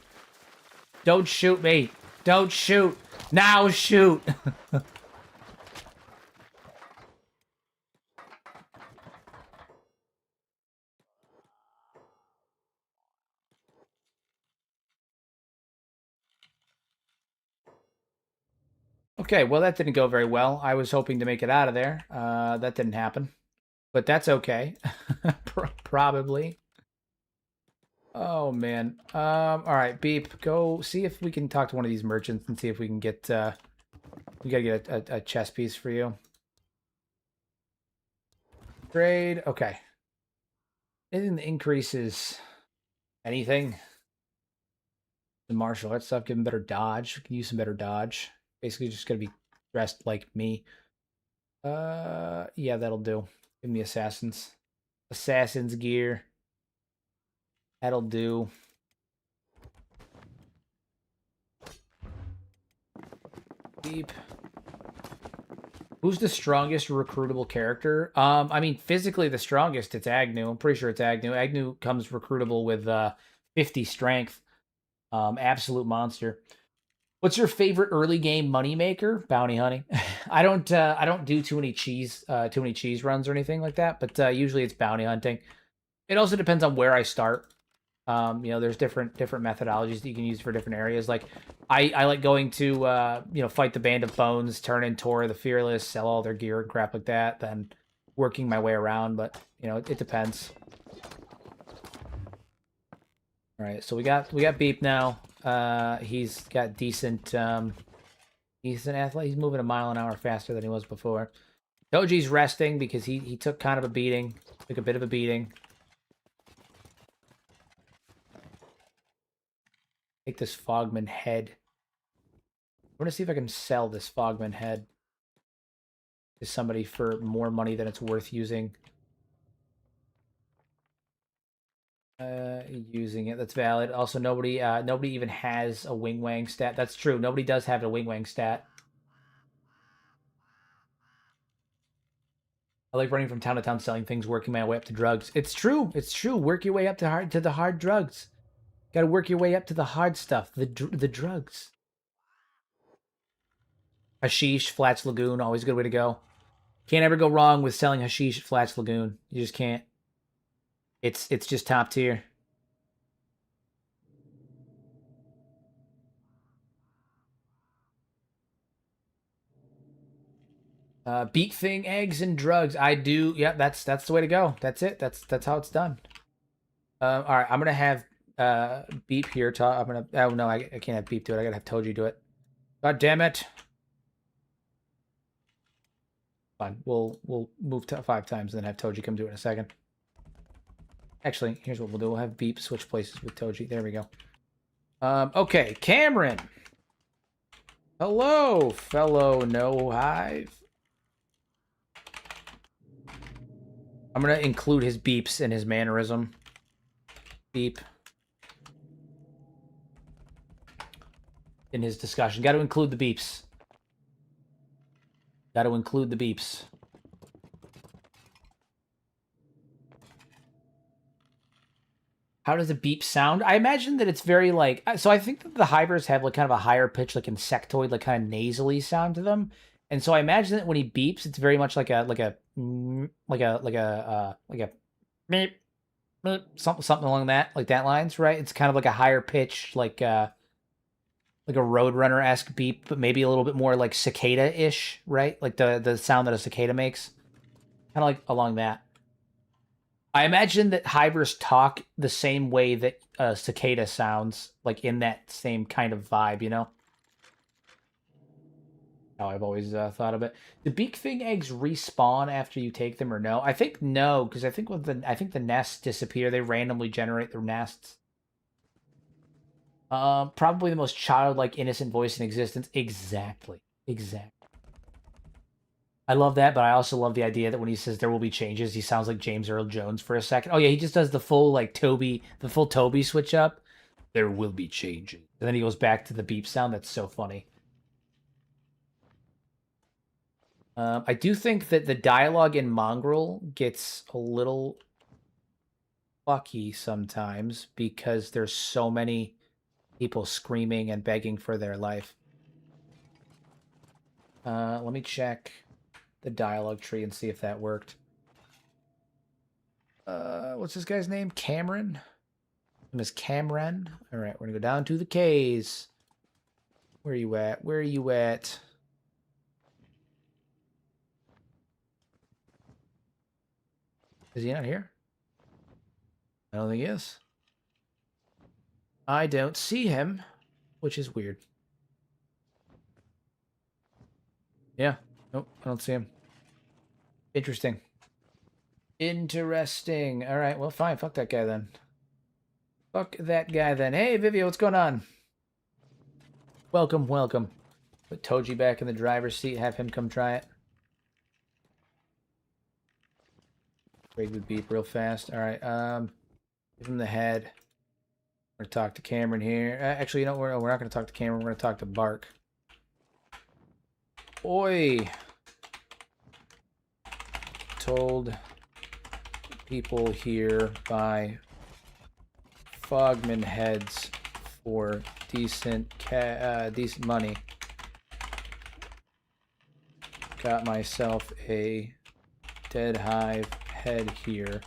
Don't shoot me. Don't shoot. Now shoot. Okay, well, that didn't go very well. I was hoping to make it out of there. That didn't happen. But that's okay. Probably. Oh, man. All right, Beep, go see if we can talk to one of these merchants and see if we can get... we gotta get a chess piece for you. Trade. Okay. Anything that increases anything. The martial arts stuff, give him better dodge. We can use some better dodge. Basically just gonna be dressed like me. Yeah, that'll do. Give me assassins. Assassin's gear. That'll do. Deep. Who's the strongest recruitable character? I mean, physically the strongest, it's Agnew. I'm pretty sure it's Agnew. Agnew comes recruitable with 50 strength. Absolute monster. What's your favorite early game moneymaker? Bounty hunting. I don't do too many cheese runs or anything like that, but usually it's bounty hunting. It also depends on where I start. There's different methodologies that you can use for different areas. Like I like going to fight the Band of Bones, turn in Tor the Fearless, sell all their gear and crap like that, then working my way around, but it depends. All right, so we got Beep now. He's got decent athlete. He's moving a mile an hour faster than he was before. Toji's resting because he took kind of a beating. Took a bit of a beating. Take this Fogman head. I'm going to see if I can sell this Fogman head to somebody for more money than it's worth using. Using it. That's valid. Also, nobody even has a Wing Wang stat. That's true. Nobody does have a Wing Wang stat. I like running from town to town selling things, working my way up to drugs. It's true. It's true. Work your way up to the hard drugs. Got to work your way up to the hard stuff, the drugs. Hashish, Flats Lagoon, always a good way to go. Can't ever go wrong with selling hashish at Flats Lagoon. You just can't. It's just top tier. Beat thing, eggs, and drugs. I do. Yeah, that's the way to go. That's it. That's how it's done. All right, I'm gonna have Beep here. I'm gonna. Oh no, I can't have Beep do it. I gotta have Toji do it. God damn it. Fine. We'll move to 5 times and then have Toji come do it in a second. Actually, here's what we'll do. We'll have Beep switch places with Toji. There we go. Okay, Cameron. Hello, fellow No Hive. I'm going to include his beeps in his mannerism. Beep. In his discussion. Got to include the beeps. Got to include the beeps. How does a beep sound? I imagine that it's very like... So I think that the hivers have like kind of a higher pitch, like insectoid, like kind of nasally sound to them. And so I imagine that when he beeps, it's very much like a meep, meep, something along that, like that lines, right? It's kind of like a higher pitch, like a Roadrunner-esque beep, but maybe a little bit more like cicada-ish, right? Like the sound that a cicada makes. Kind of like along that. I imagine that hivers talk the same way that a cicada sounds, like in that same kind of vibe, you know? How I've always thought of it. Do beakfing eggs respawn after you take them, or no? I think no, because I think the nests disappear. They randomly generate their nests. Probably the most childlike, innocent voice in existence. Exactly. I love that, but I also love the idea that when he says there will be changes, he sounds like James Earl Jones for a second. Oh yeah, he just does the full like Toby switch up. There will be changes, and then he goes back to the beep sound. That's so funny. I do think that the dialogue in Mongrel gets a little fucky sometimes because there's so many people screaming and begging for their life. Let me check the dialogue tree and see if that worked. What's this guy's name? Cameron? Miss Cameron? Alright, we're gonna go down to the K's. Where are you at? Where are you at? Is he not here? I don't think he is. I don't see him, which is weird. Yeah. Nope, I don't see him. Interesting. Interesting. All right, well, fine. Fuck that guy then. Fuck that guy then. Hey, Vivio, what's going on? Welcome, welcome. Put Toji back in the driver's seat. Have him come try it. Trade with Beep real fast. All right, give him the head. We're going to talk to Cameron here. Actually, you know, we're not going to talk to Cameron. We're going to talk to Bark. Oi! Told people here buy Fogman heads for decent money. Got myself a dead hive head here.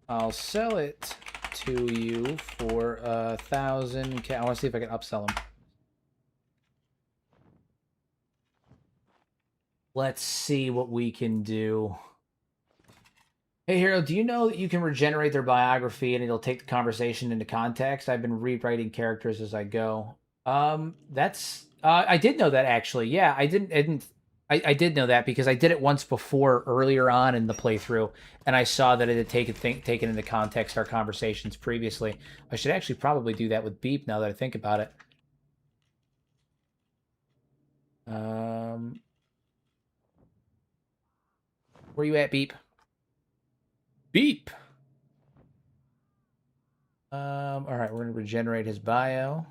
I'll sell it to you for 1,000. I want to see if I can upsell them. Let's see what we can do. Hey, Hero, do you know that you can regenerate their biography and it'll take the conversation into context? I've been rewriting characters as I go. That's I did know that actually. Yeah, I did know that because I did it once before earlier on in the playthrough, and I saw that it had taken into context our conversations previously. I should actually probably do that with Beep now that I think about it. Where you at, Beep? Beep! Alright, we're going to regenerate his bio.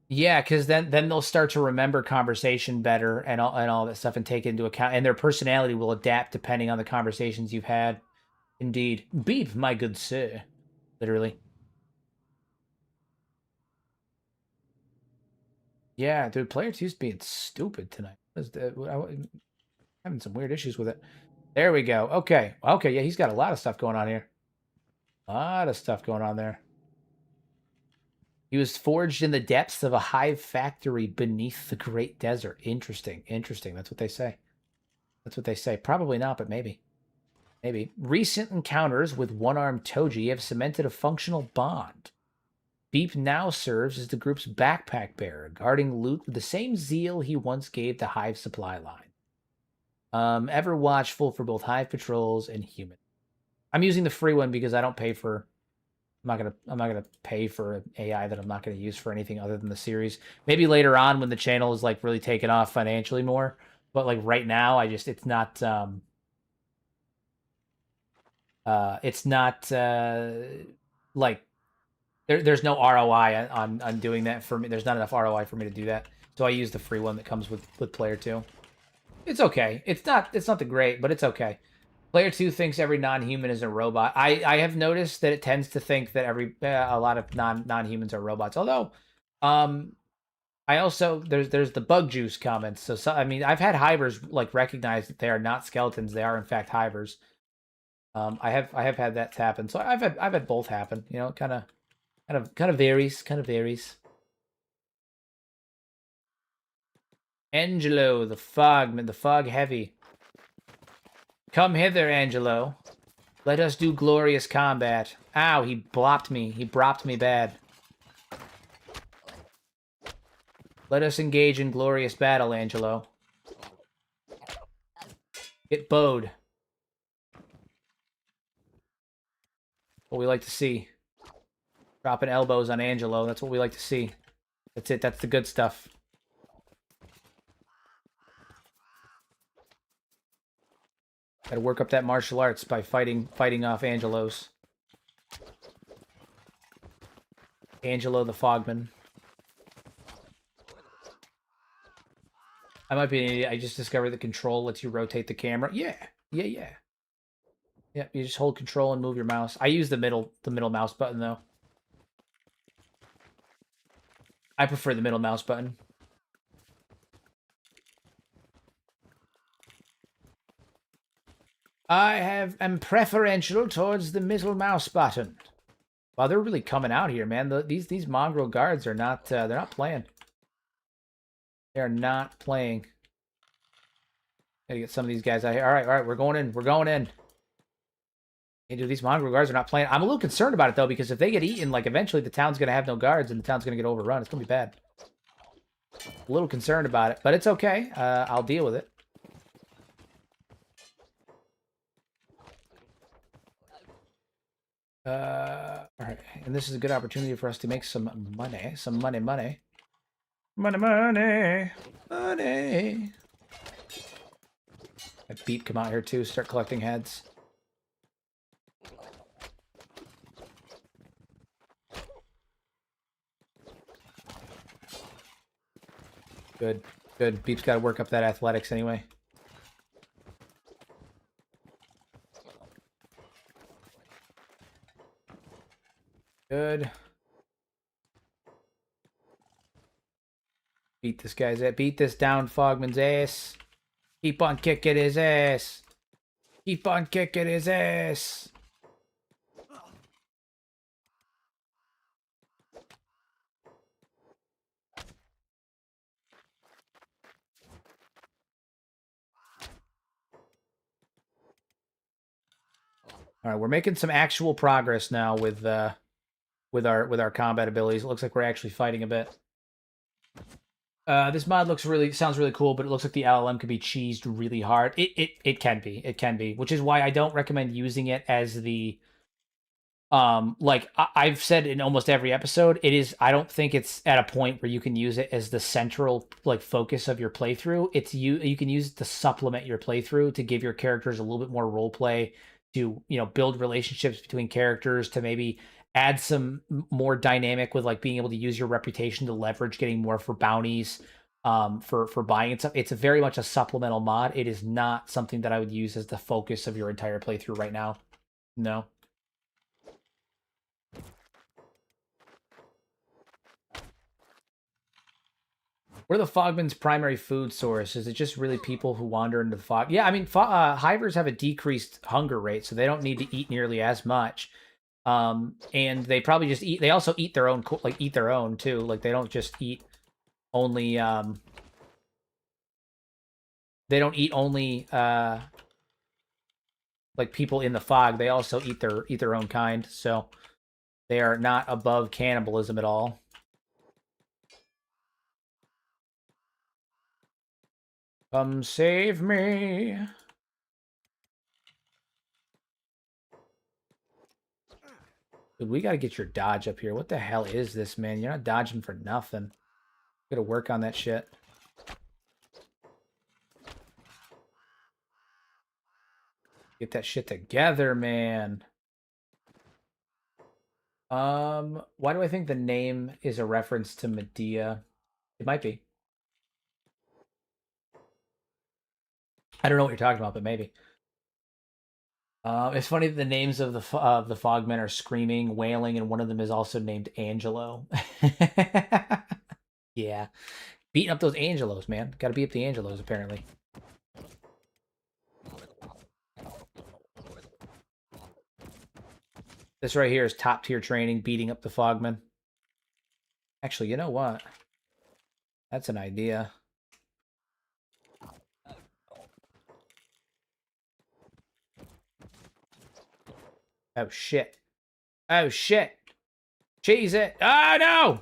Yeah, because then they'll start to remember conversation better and all that stuff and take it into account. And their personality will adapt depending on the conversations you've had. Indeed. Beep, my good sir. Literally. Yeah, dude, player 2's being stupid tonight. Having some weird issues with it. There we go. Okay. Okay, yeah, he's got a lot of stuff going on here. A lot of stuff going on there. He was forged in the depths of a hive factory beneath the great desert. Interesting. Interesting. That's what they say. That's what they say. Probably not, but maybe. Maybe. Recent encounters with one-armed Toji have cemented a functional bond. Beep now serves as the group's backpack bearer, guarding loot with the same zeal he once gave the Hive supply line. Ever watchful for both Hive patrols and human. I'm using the free one because I don't pay for. I'm not gonna pay for an AI that I'm not gonna use for anything other than the series. Maybe later on when the channel is like really taken off financially more. But like right now, it's not. It's not like there's no ROI on doing that for me. There's not enough ROI for me to do that. So I use the free one that comes with Player 2. It's okay. It's not the great, but it's okay. Player 2 thinks every non-human is a robot. I have noticed that it tends to think that a lot of non-humans are robots. Although I also there's the bug juice comments. So I mean, I've had hivers like recognize that they are not skeletons. They are in fact hivers. I have had that happen. So I've had both happen. You know, kind of varies. Kind of varies. Angelo, the Fogman, the Fog Heavy. Come hither, Angelo. Let us do glorious combat. Ow, he blopped me. He bropped me bad. Let us engage in glorious battle, Angelo. Get bowed. What we like to see. Dropping elbows on Angelo. That's what we like to see. That's it. That's the good stuff. Gotta work up that martial arts by fighting off Angelos. Angelo the Fogman. I might be an idiot. I just discovered that control lets you rotate the camera. Yeah. Yeah. Yeah, you just hold control and move your mouse. I use the middle mouse button though. I prefer the middle mouse button. I am preferential towards the middle mouse button. Wow, they're really coming out here, man. These mongrel guards are not they're not playing. They're not playing. Gotta get some of these guys out here. All right, we're going in. We're going in. Hey, dude, these mongrel guards are not playing. I'm a little concerned about it though, because if they get eaten, like eventually the town's gonna have no guards and the town's gonna get overrun. It's gonna be bad. A little concerned about it, but it's okay. I'll deal with it. All right, and this is a good opportunity for us to make some money. Some money. Money. That Beep come out here too, start collecting heads. Good. Beep's got to work up that athletics anyway. Good. Beat this guy's ass. Beat this down Fogman's ass. Keep on kicking his ass. Keep on kicking his ass. All right, we're making some actual progress now with our combat abilities. It looks like we're actually fighting a bit. This mod sounds really cool, but it looks like the LLM could be cheesed really hard. It can be, which is why I don't recommend using it as the like I've said in almost every episode, I don't think it's at a point where you can use it as the central like focus of your playthrough. You can use it to supplement your playthrough, to give your characters a little bit more role play, to build relationships between characters, to maybe add some more dynamic with like being able to use your reputation to leverage getting more for bounties, for buying and stuff. It's very much a supplemental mod. It is not something that I would use as the focus of your entire playthrough right now. No. What are the Fogman's primary food source? Is it just really people who wander into the fog? Yeah, I mean, hivers have a decreased hunger rate, so they don't need to eat nearly as much. And they probably just eat. They also eat their own, eat their own too. Like they don't just eat only. They don't eat only like people in the fog, they also eat their own kind, so they are not above cannibalism at all. Come save me. Dude, we gotta get your dodge up here. What the hell is this, man? You're not dodging for nothing. Gotta work on that shit. Get that shit together, man. Why do I think the name is a reference to Medea? It might be. I don't know what you're talking about, but maybe. It's funny that the names of the Fogmen are screaming, wailing, and one of them is also named Angelo. Yeah, beating up those Angelos, man. Got to beat up the Angelos, apparently. This right here is top tier training, beating up the Fogmen. Actually, you know what? That's an idea. Oh, shit. Oh, shit. Cheese it. Oh, no!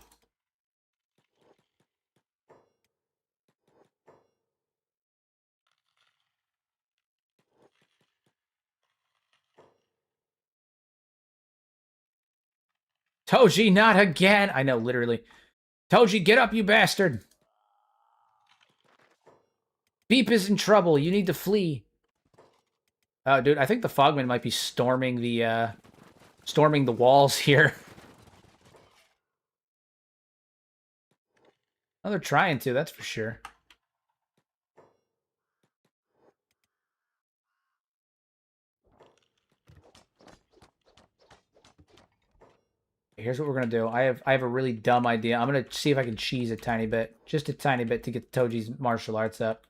Toji, not again! I know, literally. Toji, get up, you bastard! Beep is in trouble. You need to flee. Oh, dude, I think the Fogmen might be storming the walls here. Oh, they're trying to, that's for sure. Here's what we're gonna do. I have a really dumb idea. I'm gonna see if I can cheese a tiny bit. Just a tiny bit to get Toji's martial arts up.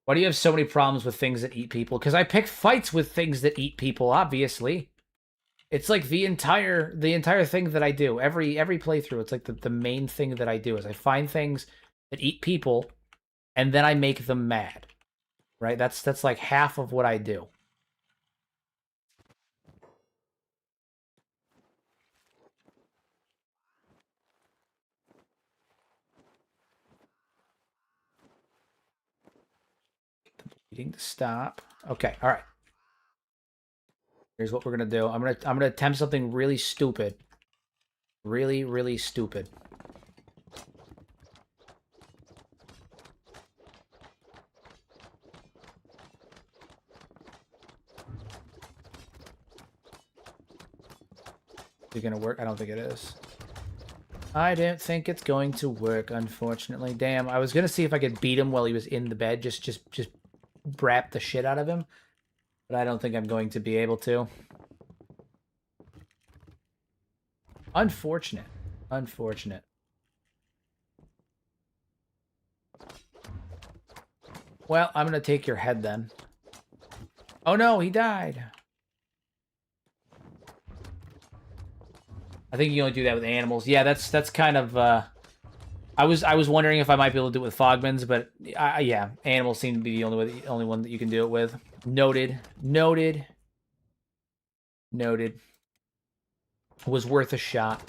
Why do you have so many problems with things that eat people? Because I pick fights with things that eat people, obviously. It's like the entire thing that I do. Every playthrough, it's like the main thing that I do is I find things that eat people, and then I make them mad. Right? That's like half of what I do. Bleeding to stop. Okay, all right. Here's what we're gonna do. I'm gonna attempt something really stupid. Really, really stupid. Is it gonna work? I don't think it is. I don't think it's going to work, unfortunately. Damn, I was gonna see if I could beat him while he was in the bed. Just brap the shit out of him. But I don't think I'm going to be able to. Unfortunate. Unfortunate. Well, I'm going to take your head then. Oh no, he died. I think you only do that with animals. Yeah, that's kind of... I was wondering if I might be able to do it with Fogmans, but yeah, animals seem to be the only one that you can do it with. Noted. Noted. Noted. Was worth a shot.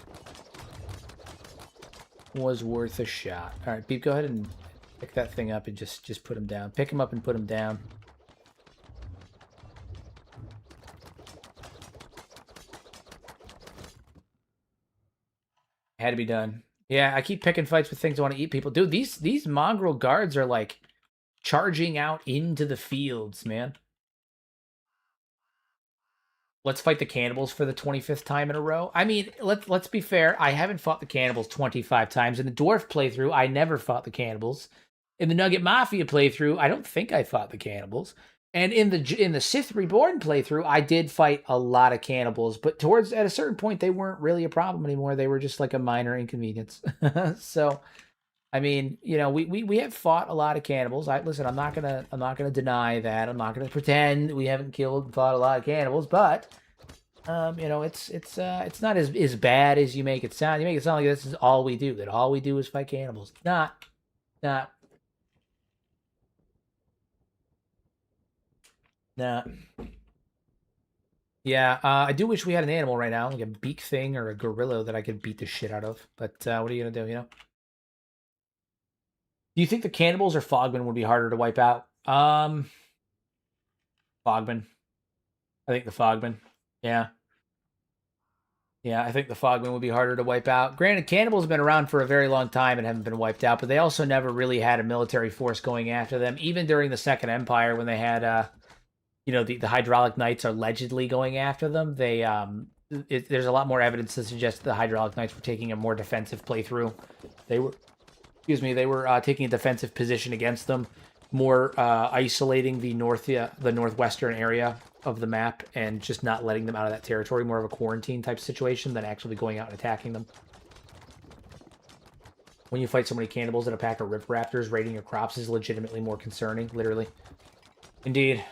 Was worth a shot. All right, Beep, go ahead and pick that thing up and just put him down. Pick him up and put him down. Had to be done. Yeah, I keep picking fights with things that want to eat people. Dude, these mongrel guards are like charging out into the fields, man. Let's fight the cannibals for the 25th time in a row. I mean, let's be fair. I haven't fought the cannibals 25 times. In the dwarf playthrough, I never fought the cannibals. In the Nugget Mafia playthrough, I don't think I fought the cannibals. And in the Sith Reborn playthrough, I did fight a lot of cannibals, but at a certain point, they weren't really a problem anymore. They were just like a minor inconvenience. So, I mean, you know, we have fought a lot of cannibals. Listen, I'm not gonna deny that. I'm not gonna pretend we haven't fought a lot of cannibals, but you know, it's not as bad as you make it sound. You make it sound like this is all we do. That all we do is fight cannibals. It's not. Nah. Yeah, I do wish we had an animal right now, like a beak thing or a gorilla that I could beat the shit out of. But what are you gonna do, you know? Do you think the cannibals or Fogman would be harder to wipe out? Fogman. I think the Fogman. Yeah. Yeah, I think the Fogman would be harder to wipe out. Granted, cannibals have been around for a very long time and haven't been wiped out, but they also never really had a military force going after them. Even during the Second Empire, when they had, the hydraulic knights are allegedly going after them, there's a lot more evidence to suggest the hydraulic knights were taking a more defensive playthrough. They were, they were taking a defensive position against them, more isolating the northwestern area of the map and just not letting them out of that territory, more of a quarantine type situation than actually going out and attacking them. When you fight so many cannibals and a pack of rip raptors, raiding your crops is legitimately more concerning, literally. Indeed.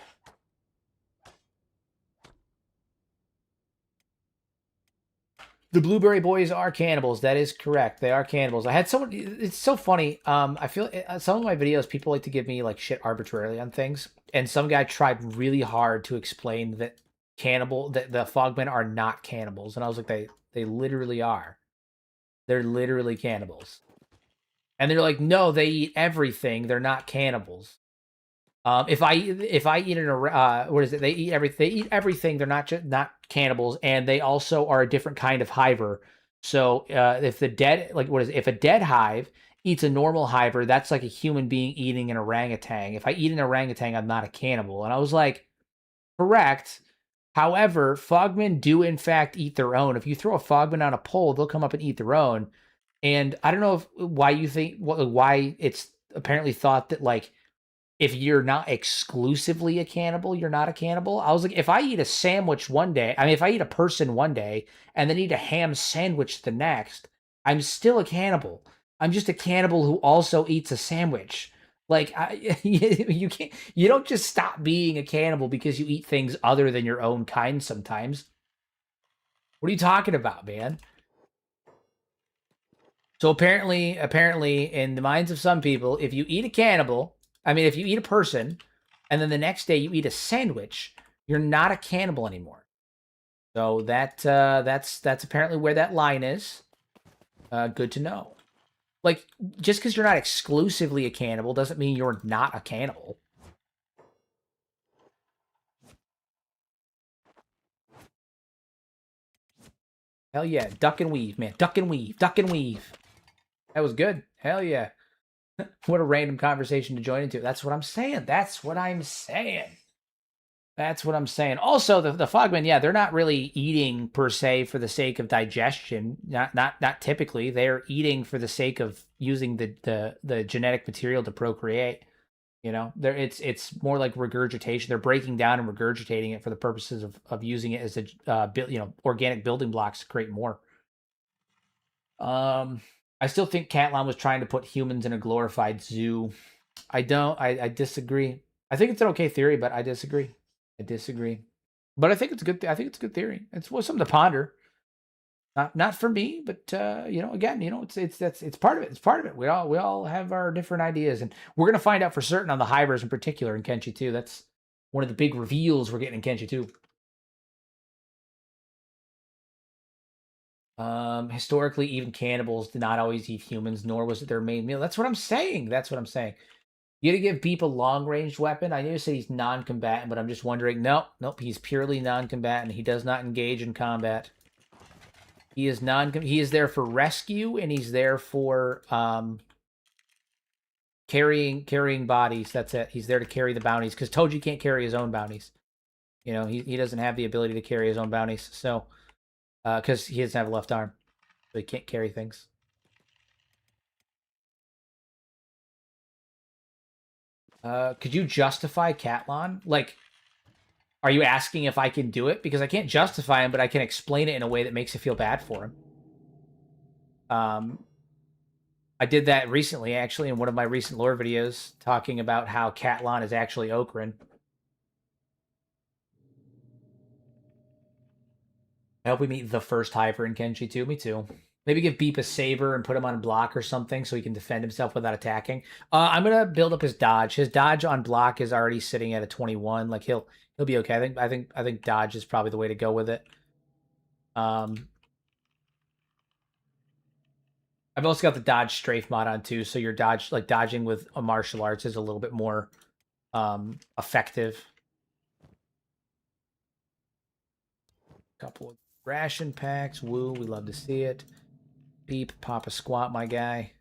The Blueberry Boys are cannibals. That is correct. They are cannibals. I had someone. It's so funny. I feel some of my videos, people like to give me like shit arbitrarily on things, and some guy tried really hard to explain that that the Fogmen are not cannibals, and I was like, they literally are. They're literally cannibals, and they're like, no, they eat everything. They're not cannibals. If I eat what is it? They eat everything. They eat everything. They're not cannibals, and they also are a different kind of hiver. So if the dead if a dead hive eats a normal hiver, that's like a human being eating an orangutan. If I eat an orangutan, I'm not a cannibal. And I was like, correct. However, Fogmen do in fact eat their own. If you throw a Fogman on a pole, they'll come up and eat their own. And I don't know why it's apparently thought that like if you're not exclusively a cannibal, you're not a cannibal. I was like, if I eat a sandwich one day, if I eat a person one day and then eat a ham sandwich the next, I'm still a cannibal. I'm just a cannibal who also eats a sandwich. Like you don't just stop being a cannibal because you eat things other than your own kind sometimes. What are you talking about, man? So apparently, in the minds of some people, if you eat a cannibal, if you eat a person, and then the next day you eat a sandwich, you're not a cannibal anymore. So that's apparently where that line is. Good to know. Like, just because you're not exclusively a cannibal doesn't mean you're not a cannibal. Hell yeah, duck and weave, man. Duck and weave, duck and weave. That was good. Hell yeah. What a random conversation to join into. That's what I'm saying. That's what I'm saying. That's what I'm saying. Also, the Fogmen, yeah, they're not really eating per se for the sake of digestion. Not typically. They're eating for the sake of using the genetic material to procreate. You know, it's more like regurgitation. They're breaking down and regurgitating it for the purposes of using it as a organic building blocks to create more. I still think Catlan was trying to put humans in a glorified zoo. I don't. I disagree. I think it's an okay theory, but I disagree. I disagree. But I think it's a good. I think it's a good theory. It's something to ponder. Not for me, but again, it's part of it. It's part of it. We all have our different ideas, and we're gonna find out for certain on the hivers in particular in Kenshi 2. That's one of the big reveals we're getting in Kenshi 2. Historically, even cannibals did not always eat humans, nor was it their main meal. That's what I'm saying. That's what I'm saying. You gotta give Beep a long-ranged weapon. I know you say he's non-combatant, but I'm just wondering. Nope, he's purely non-combatant. He does not engage in combat. He is He is there for rescue, and he's there for carrying bodies. That's it. He's there to carry the bounties because Toji can't carry his own bounties. You know, he doesn't have the ability to carry his own bounties. So. Because he doesn't have a left arm, so he can't carry things. Could you justify Catlan? Like, are you asking if I can do it? Because I can't justify him, but I can explain it in a way that makes you feel bad for him. I did that recently, actually, in one of my recent lore videos, talking about how Catlan is actually Okran. I hope we meet the first Hiver in Kenshi too. Me too. Maybe give Beep a saber and put him on block or something so he can defend himself without attacking. I'm gonna build up his dodge. His dodge on block is already sitting at a 21. Like he'll He'll be okay. I think dodge is probably the way to go with it. I've also got the dodge strafe mod on too, so your dodging with a martial arts is a little bit more effective. Couple of ration packs. Woo, we love to see it. Beep, pop a squat, my guy.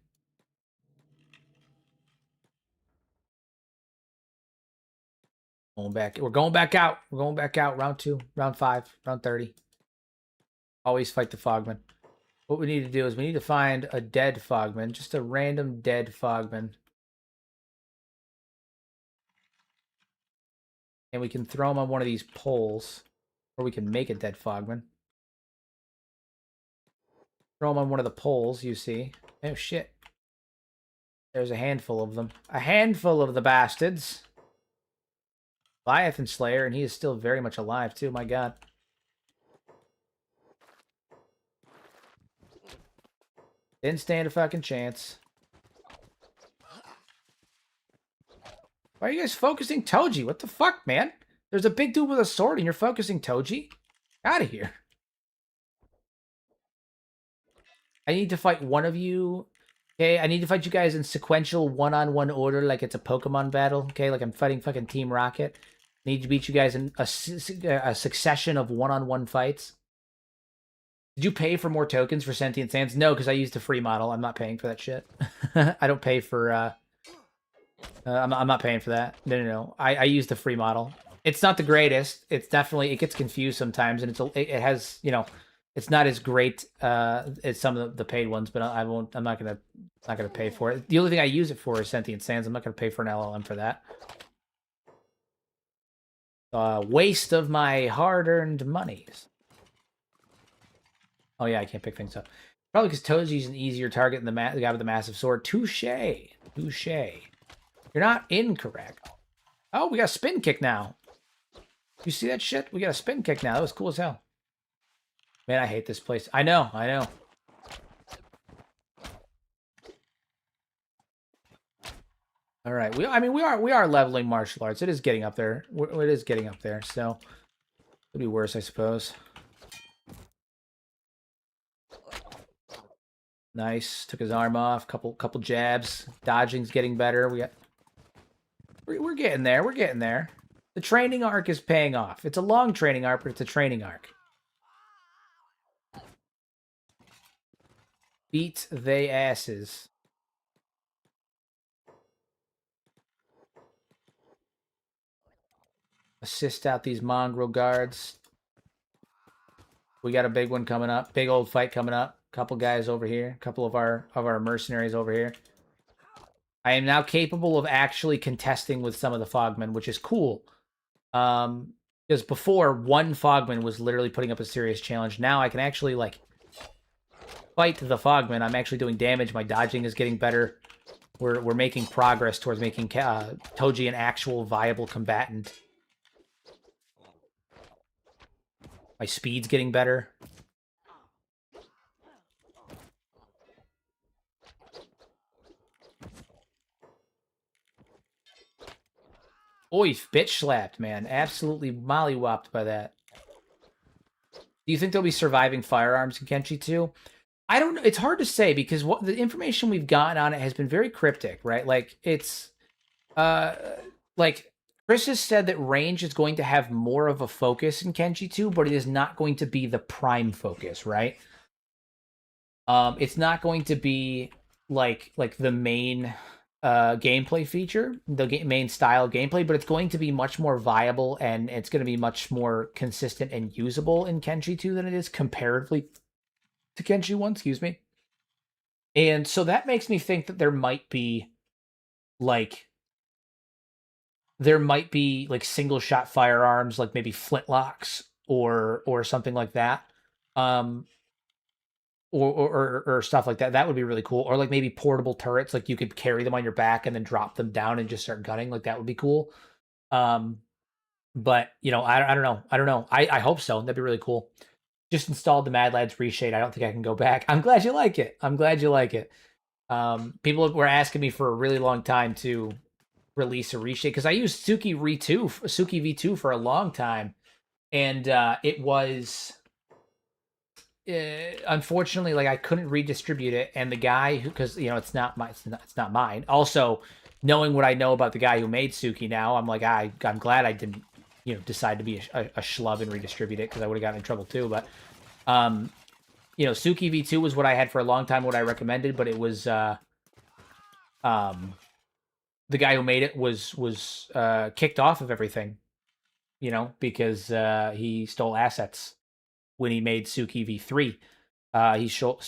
Going back. We're going back out. We're going back out. Round 2, round 5, round 30. Always fight the Fogman. What we need to do is we need to find a dead Fogman. Just a random dead Fogman. And we can throw him on one of these poles. Or we can make a dead Fogman. Throw him on one of the poles, you see. Oh, shit. There's a handful of them. A handful of the bastards. Leviathan Slayer, and he is still very much alive, too. My god. Didn't stand a fucking chance. Why are you guys focusing Toji? What the fuck, man? There's a big dude with a sword and you're focusing Toji? Out of here. I need to fight one of you. Okay, I need to fight you guys in sequential one-on-one order like it's a Pokemon battle. Okay, like I'm fighting fucking Team Rocket. I need to beat you guys in a succession of one-on-one fights. Did you pay for more tokens for Sentient Sands? No, because I used a free model. I'm not paying for that shit. I don't pay for... I'm not paying for that. No. I used the free model. It's not the greatest. It's definitely... It gets confused sometimes, and it has, you know... It's not as great as some of the paid ones, but I won't. I'm not gonna pay for it. The only thing I use it for is Sentient Sands. I'm not gonna pay for an LLM for that. Waste of my hard-earned monies. Oh yeah, I can't pick things up. Probably because Toji's an easier target than the guy with the massive sword. Touche. You're not incorrect. Oh, we got a spin kick now. You see that shit? We got a spin kick now. That was cool as hell. Man, I hate this place. I know. All right. We are leveling martial arts. It is getting up there. It is getting up there. So it'll be worse, I suppose. Nice. Took his arm off. Couple jabs. Dodging's getting better. We're getting there. We're getting there. The training arc is paying off. It's a long training arc, but it's a training arc. Beat they asses. Assist out these mongrel guards. We got a big one coming up. Big old fight coming up. Couple guys over here. Couple of our mercenaries over here. I am now capable of actually contesting with some of the Fogmen, which is cool. Because before, one Fogman was literally putting up a serious challenge. Now I can actually, like, fight the Fogman. I'm actually doing damage. My dodging is getting better. We're making progress towards making Toji an actual viable combatant. My speed's getting better. Oif, bitch slapped, man. Absolutely mollywopped by that. Do you think there'll be surviving firearms in Kenshi 2? I don't know. It's hard to say because what the information we've gotten on it has been very cryptic, right? Like it's like Chris has said that range is going to have more of a focus in Kenshi 2, but it is not going to be the prime focus, right? It's not going to be like the main gameplay feature, the main style gameplay, but it's going to be much more viable and it's going to be much more consistent and usable in Kenshi 2 than it is comparatively to Kenshi 1, excuse me. And so that makes me think that there might be like single shot firearms, like maybe flintlocks or something like that. Or stuff like that. That would be really cool. Or like maybe portable turrets, like you could carry them on your back and then drop them down and just start gunning. Like that would be cool. But you know, I don't know. I hope so. That'd be really cool. Just installed the Mad Lads reshade. I don't think I can go back. I'm glad you like it. People were asking me for a really long time to release a reshade because I used Suki V2 for a long time, and it was unfortunately like I couldn't redistribute it, and the guy who, because it's not mine. Also, knowing what I know about the guy who made Suki now, I'm like I'm glad I didn't decide to be a schlub and redistribute it because I would have gotten in trouble too. But Suki V2 was what I had for a long time, what I recommended, but it was the guy who made it was kicked off of everything, because he stole assets when he made Suki V3. He stole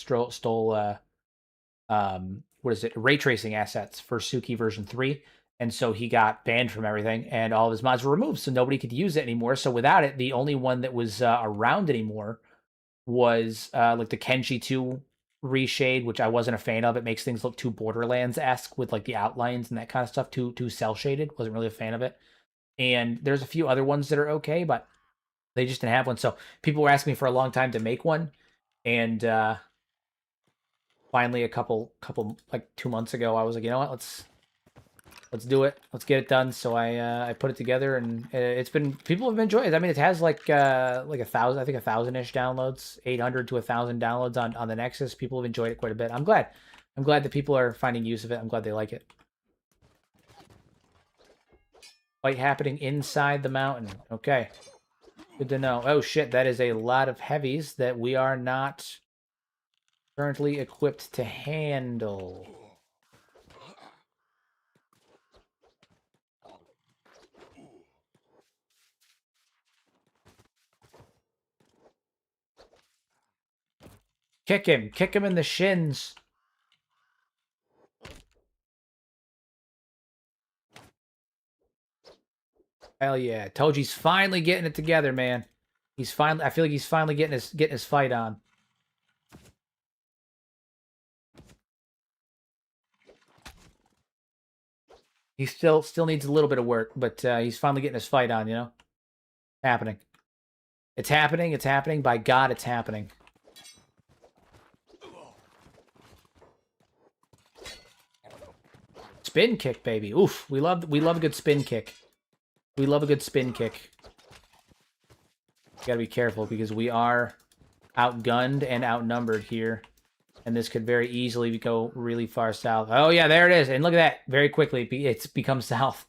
what is it? Ray tracing assets for Suki version 3. And so he got banned from everything, and all of his mods were removed, so nobody could use it anymore. So without it, the only one that was around anymore was like the Kenshi 2 reshade, which I wasn't a fan of. It makes things look too Borderlands-esque with like the outlines and that kind of stuff, too cel-shaded. Wasn't really a fan of it. And there's a few other ones that are okay, but they just didn't have one. So people were asking me for a long time to make one, and finally a couple like 2 months ago, I was like, you know what, let's do it. Let's get it done. So I put it together, and people have enjoyed it. I mean, it has like 1,000, I think 1,000-ish downloads, 800 to 1,000 downloads on the Nexus. People have enjoyed it quite a bit. I'm glad that people are finding use of it. I'm glad they like it. Fight happening inside the mountain. Okay. Good to know. Oh shit, that is a lot of heavies that we are not currently equipped to handle. Kick him in the shins. Hell yeah. Toji's finally getting it together, man. I feel like he's finally getting his fight on. He still needs a little bit of work, but he's finally getting his fight on, Happening. It's happening, it's happening. By God, it's happening. Spin kick, baby. Oof, we love a good spin kick. We love a good spin kick. Gotta be careful because we are outgunned and outnumbered here. And this could very easily go really far south. Oh, yeah, there it is. And look at that. Very quickly, it's become south.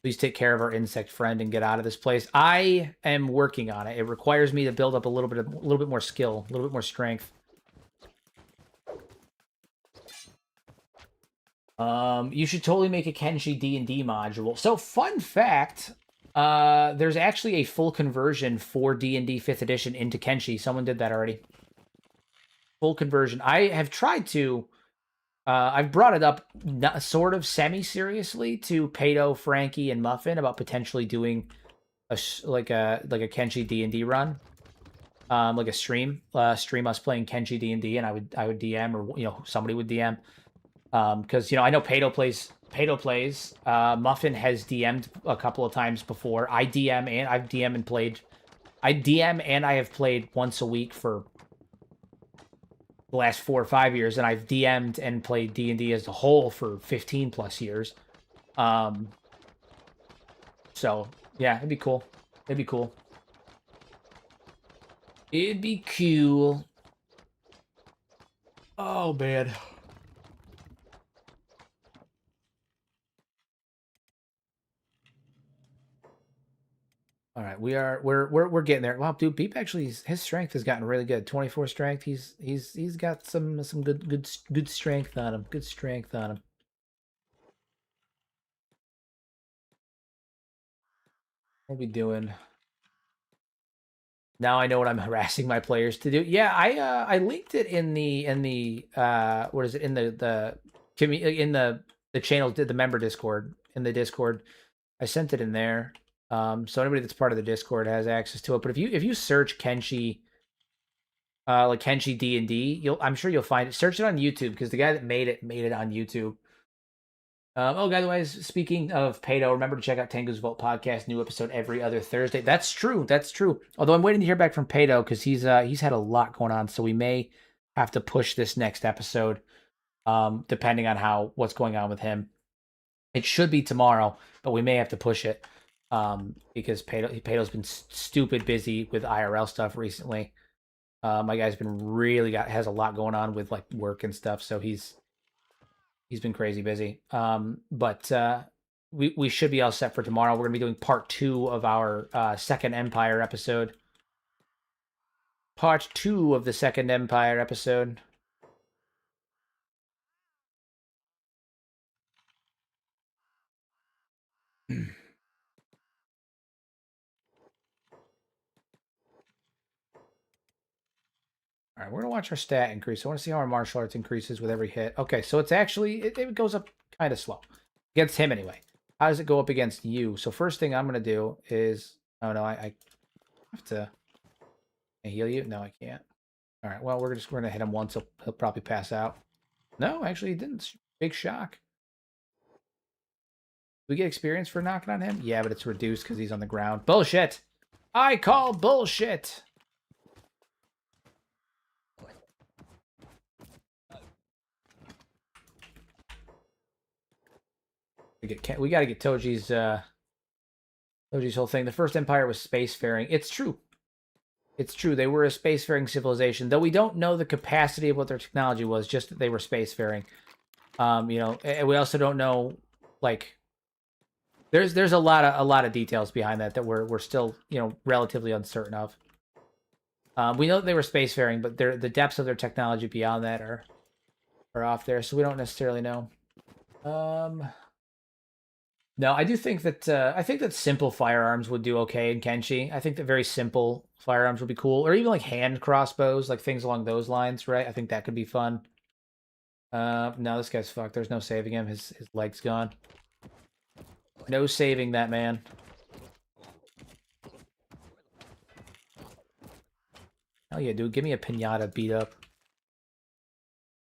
Please take care of our insect friend and get out of this place. I am working on it. It requires me to build up a little bit more skill, a little bit more strength. You should totally make a Kenshi D&D module. So, fun fact, there's actually a full conversion for D&D 5th edition into Kenshi. Someone did that already. Full conversion. I have tried to... I've brought it up sort of semi-seriously to Pato, Frankie, and Muffin about potentially doing a Kenshi D&D run. Like a stream us playing Kenshi D&D, and I would DM, or somebody would DM. Because I know Pato plays. Muffin has DM'd a couple of times before. I've DM and played. I DM and I have played once a week for the last 4 or 5 years, and I've DM'd and played D&D as a whole for 15 plus years. So yeah, it'd be cool. It'd be cool. It'd be cool. Oh man. All right, we're getting there. Wow, dude, Beep actually his strength has gotten really good. 24 strength. He's got some good strength on him. Good strength on him. What are we doing? Now I know what I'm harassing my players to do. Yeah, I linked it in the what is it, in the channel, the member Discord, in the Discord. I sent it in there. So anybody that's part of the Discord has access to it. But if you search Kenshi, like Kenshi D&D, I'm sure you'll find it. Search it on YouTube because the guy that made it on YouTube. Oh, by the way, speaking of Pato, remember to check out Tengu's Vault podcast. New episode every other Thursday. That's true. That's true. Although I'm waiting to hear back from Pato because he's had a lot going on, so we may have to push this next episode. depending on what's going on with him. It should be tomorrow, but we may have to push it because Pato's been stupid busy with IRL stuff recently. My guy's been has a lot going on with like work and stuff, so he's been crazy busy. But we should be all set for tomorrow. We're gonna be doing part 2 of our Second Empire episode. Part 2 of the Second Empire episode. All right, we're gonna watch our stat increase. I want to see how our martial arts increases with every hit. Okay, so it's actually it goes up kind of slow against him anyway. How does it go up against you? So first thing I'm gonna do is I have to can I heal you. No, I can't. All right, well we're gonna hit him once. He'll probably pass out. No, actually he didn't. Big shock. We get experience for knocking on him? Yeah, but it's reduced because he's on the ground. Bullshit. I call bullshit. We got to get Toji's whole thing. The first empire was spacefaring. It's true. It's true. They were a spacefaring civilization, though we don't know the capacity of what their technology was. Just that they were spacefaring. And we also don't know like there's a lot of details behind that we're still relatively uncertain of. We know that they were spacefaring, but the depths of their technology beyond that are off there, so we don't necessarily know. No, I do think that simple firearms would do okay in Kenshi. I think that very simple firearms would be cool, or even like hand crossbows, like things along those lines, right? I think that could be fun. No, this guy's fucked. There's no saving him. His leg's gone. No saving that man. Hell yeah, dude. Give me a pinata beat up.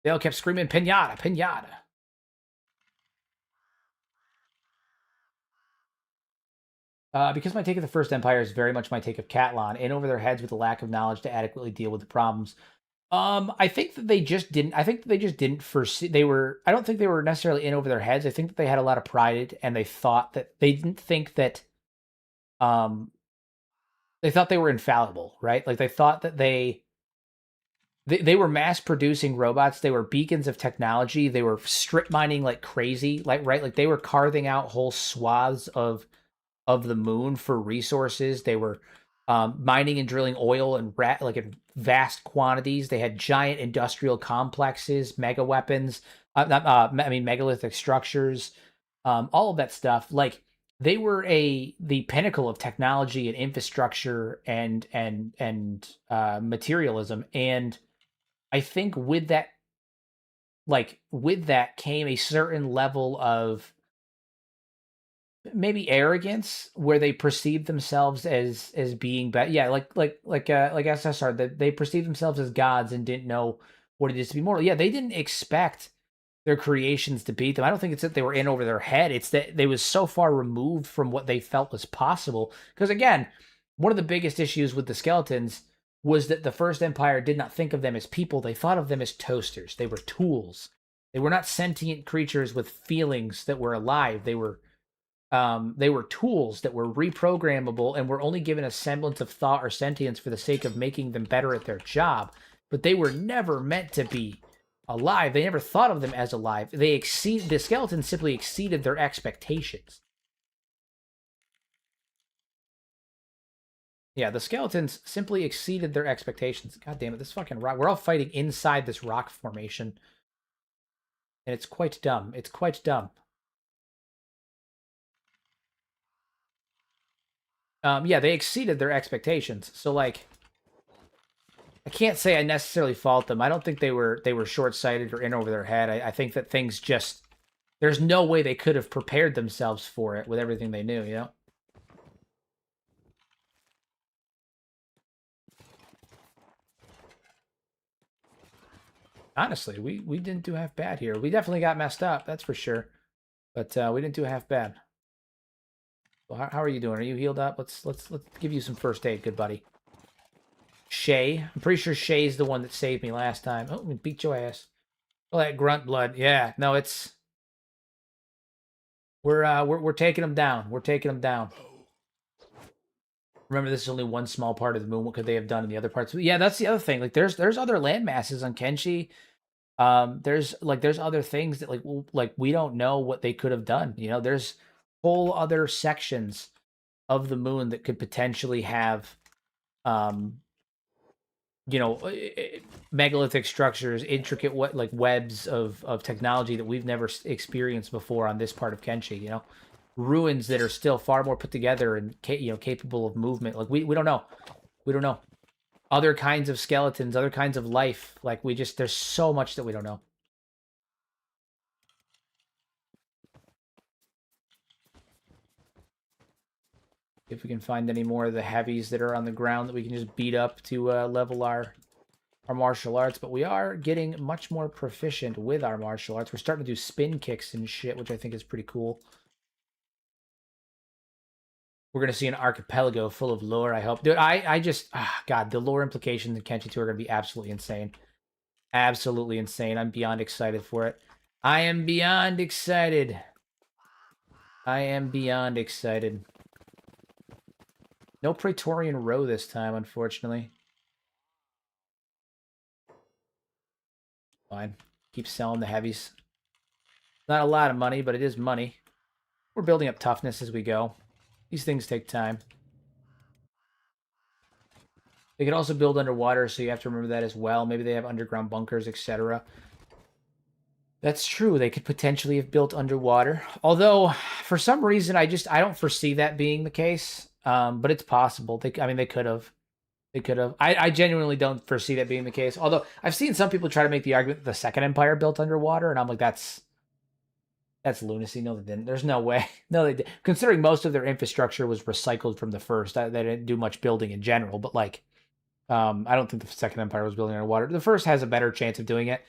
They all kept screaming, pinata, pinata. Because my take of the First Empire is very much my take of Catlan, in over their heads with the lack of knowledge to adequately deal with the problems. I think that they just didn't. I think that they just didn't foresee. I don't think they were necessarily in over their heads. I think that they had a lot of pride, and they thought that they didn't think that. They thought they were infallible, right? Like they thought that they were mass producing robots. They were beacons of technology. They were strip mining like crazy, like they were carving out whole swaths of the moon for resources. They were mining and drilling oil and in vast quantities. They had giant industrial complexes, mega weapons, megalithic structures, all of that stuff. Like they were the pinnacle of technology and infrastructure and materialism. And I think with that came a certain level of maybe arrogance, where they perceived themselves as being better. Yeah, like SSR, that they perceived themselves as gods and didn't know what it is to be mortal. Yeah, they didn't expect their creations to beat them. I don't think it's that they were in over their head. It's that they was so far removed from what they felt was possible. Because again, one of the biggest issues with the skeletons was that the First Empire did not think of them as people. They thought of them as toasters. They were tools. They were not sentient creatures with feelings that were alive. They were tools that were reprogrammable and were only given a semblance of thought or sentience for the sake of making them better at their job. But they were never meant to be alive. They never thought of them as alive. The skeletons simply exceeded their expectations. Yeah, the skeletons simply exceeded their expectations. God damn it, this fucking rock. We're all fighting inside this rock formation. And it's quite dumb. It's quite dumb. Yeah, they exceeded their expectations. So, like, I can't say I necessarily fault them. I don't think they were short-sighted or in over their head. I think that things just... There's no way they could have prepared themselves for it with everything they knew, you know? Honestly, we didn't do half bad here. We definitely got messed up, that's for sure. But we didn't do half bad. Well, how are you doing? Are you healed up? Let's give you some first aid, good buddy. Shay. I'm pretty sure Shay's the one that saved me last time. Oh, we beat your ass. Oh, that grunt blood. Yeah. No, it's we're taking them down. We're taking them down. Remember, this is only one small part of the moon. What could they have done in the other parts? Yeah, that's the other thing. Like, there's other land masses on Kenshi. There's other things that like we don't know what they could have done. You know, there's whole other sections of the moon that could potentially have, um, you know, megalithic structures, intricate like webs of technology that we've never experienced before on this part of Kenshi. You know, ruins that are still far more put together and capable of movement. Like we don't know. We don't know. Other kinds of skeletons, other kinds of life. Like there's so much that we don't know. If we can find any more of the heavies that are on the ground that we can just beat up to level our martial arts. But we are getting much more proficient with our martial arts. We're starting to do spin kicks and shit, which I think is pretty cool. We're going to see an archipelago full of lore, I hope. Dude, I just, God, the lore implications in Kenshi 2 are going to be absolutely insane. Absolutely insane. I'm beyond excited for it. I am beyond excited. I am beyond excited. No Praetorian Row this time, unfortunately. Fine. Keep selling the heavies. Not a lot of money, but it is money. We're building up toughness as we go. These things take time. They can also build underwater, so you have to remember that as well. Maybe they have underground bunkers, etc. That's true. They could potentially have built underwater. Although, for some reason, I don't foresee that being the case. But it's possible. They could have. They could have. I genuinely don't foresee that being the case. Although I've seen some people try to make the argument that the Second Empire built underwater, and I'm like, that's lunacy. No, they didn't. There's no way. No, they did. Considering most of their infrastructure was recycled from the first, they didn't do much building in general. But like, I don't think the Second Empire was building underwater. The first has a better chance of doing it.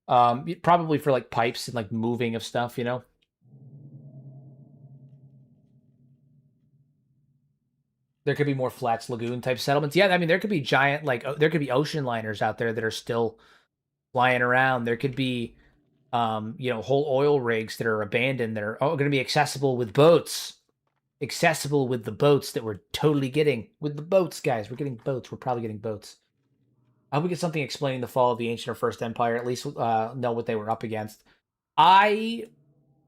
Probably for like pipes and like moving of stuff, you know. There could be more flats lagoon type settlements. Yeah, I mean there could be giant there could be ocean liners out there that are still flying around. There could be whole oil rigs that are abandoned that are going to be accessible with boats. Accessible with the boats that we're totally getting. With the boats, guys. We're getting boats. We're probably getting boats. I hope we get something explaining the fall of the ancient or first empire. At least know what they were up against. I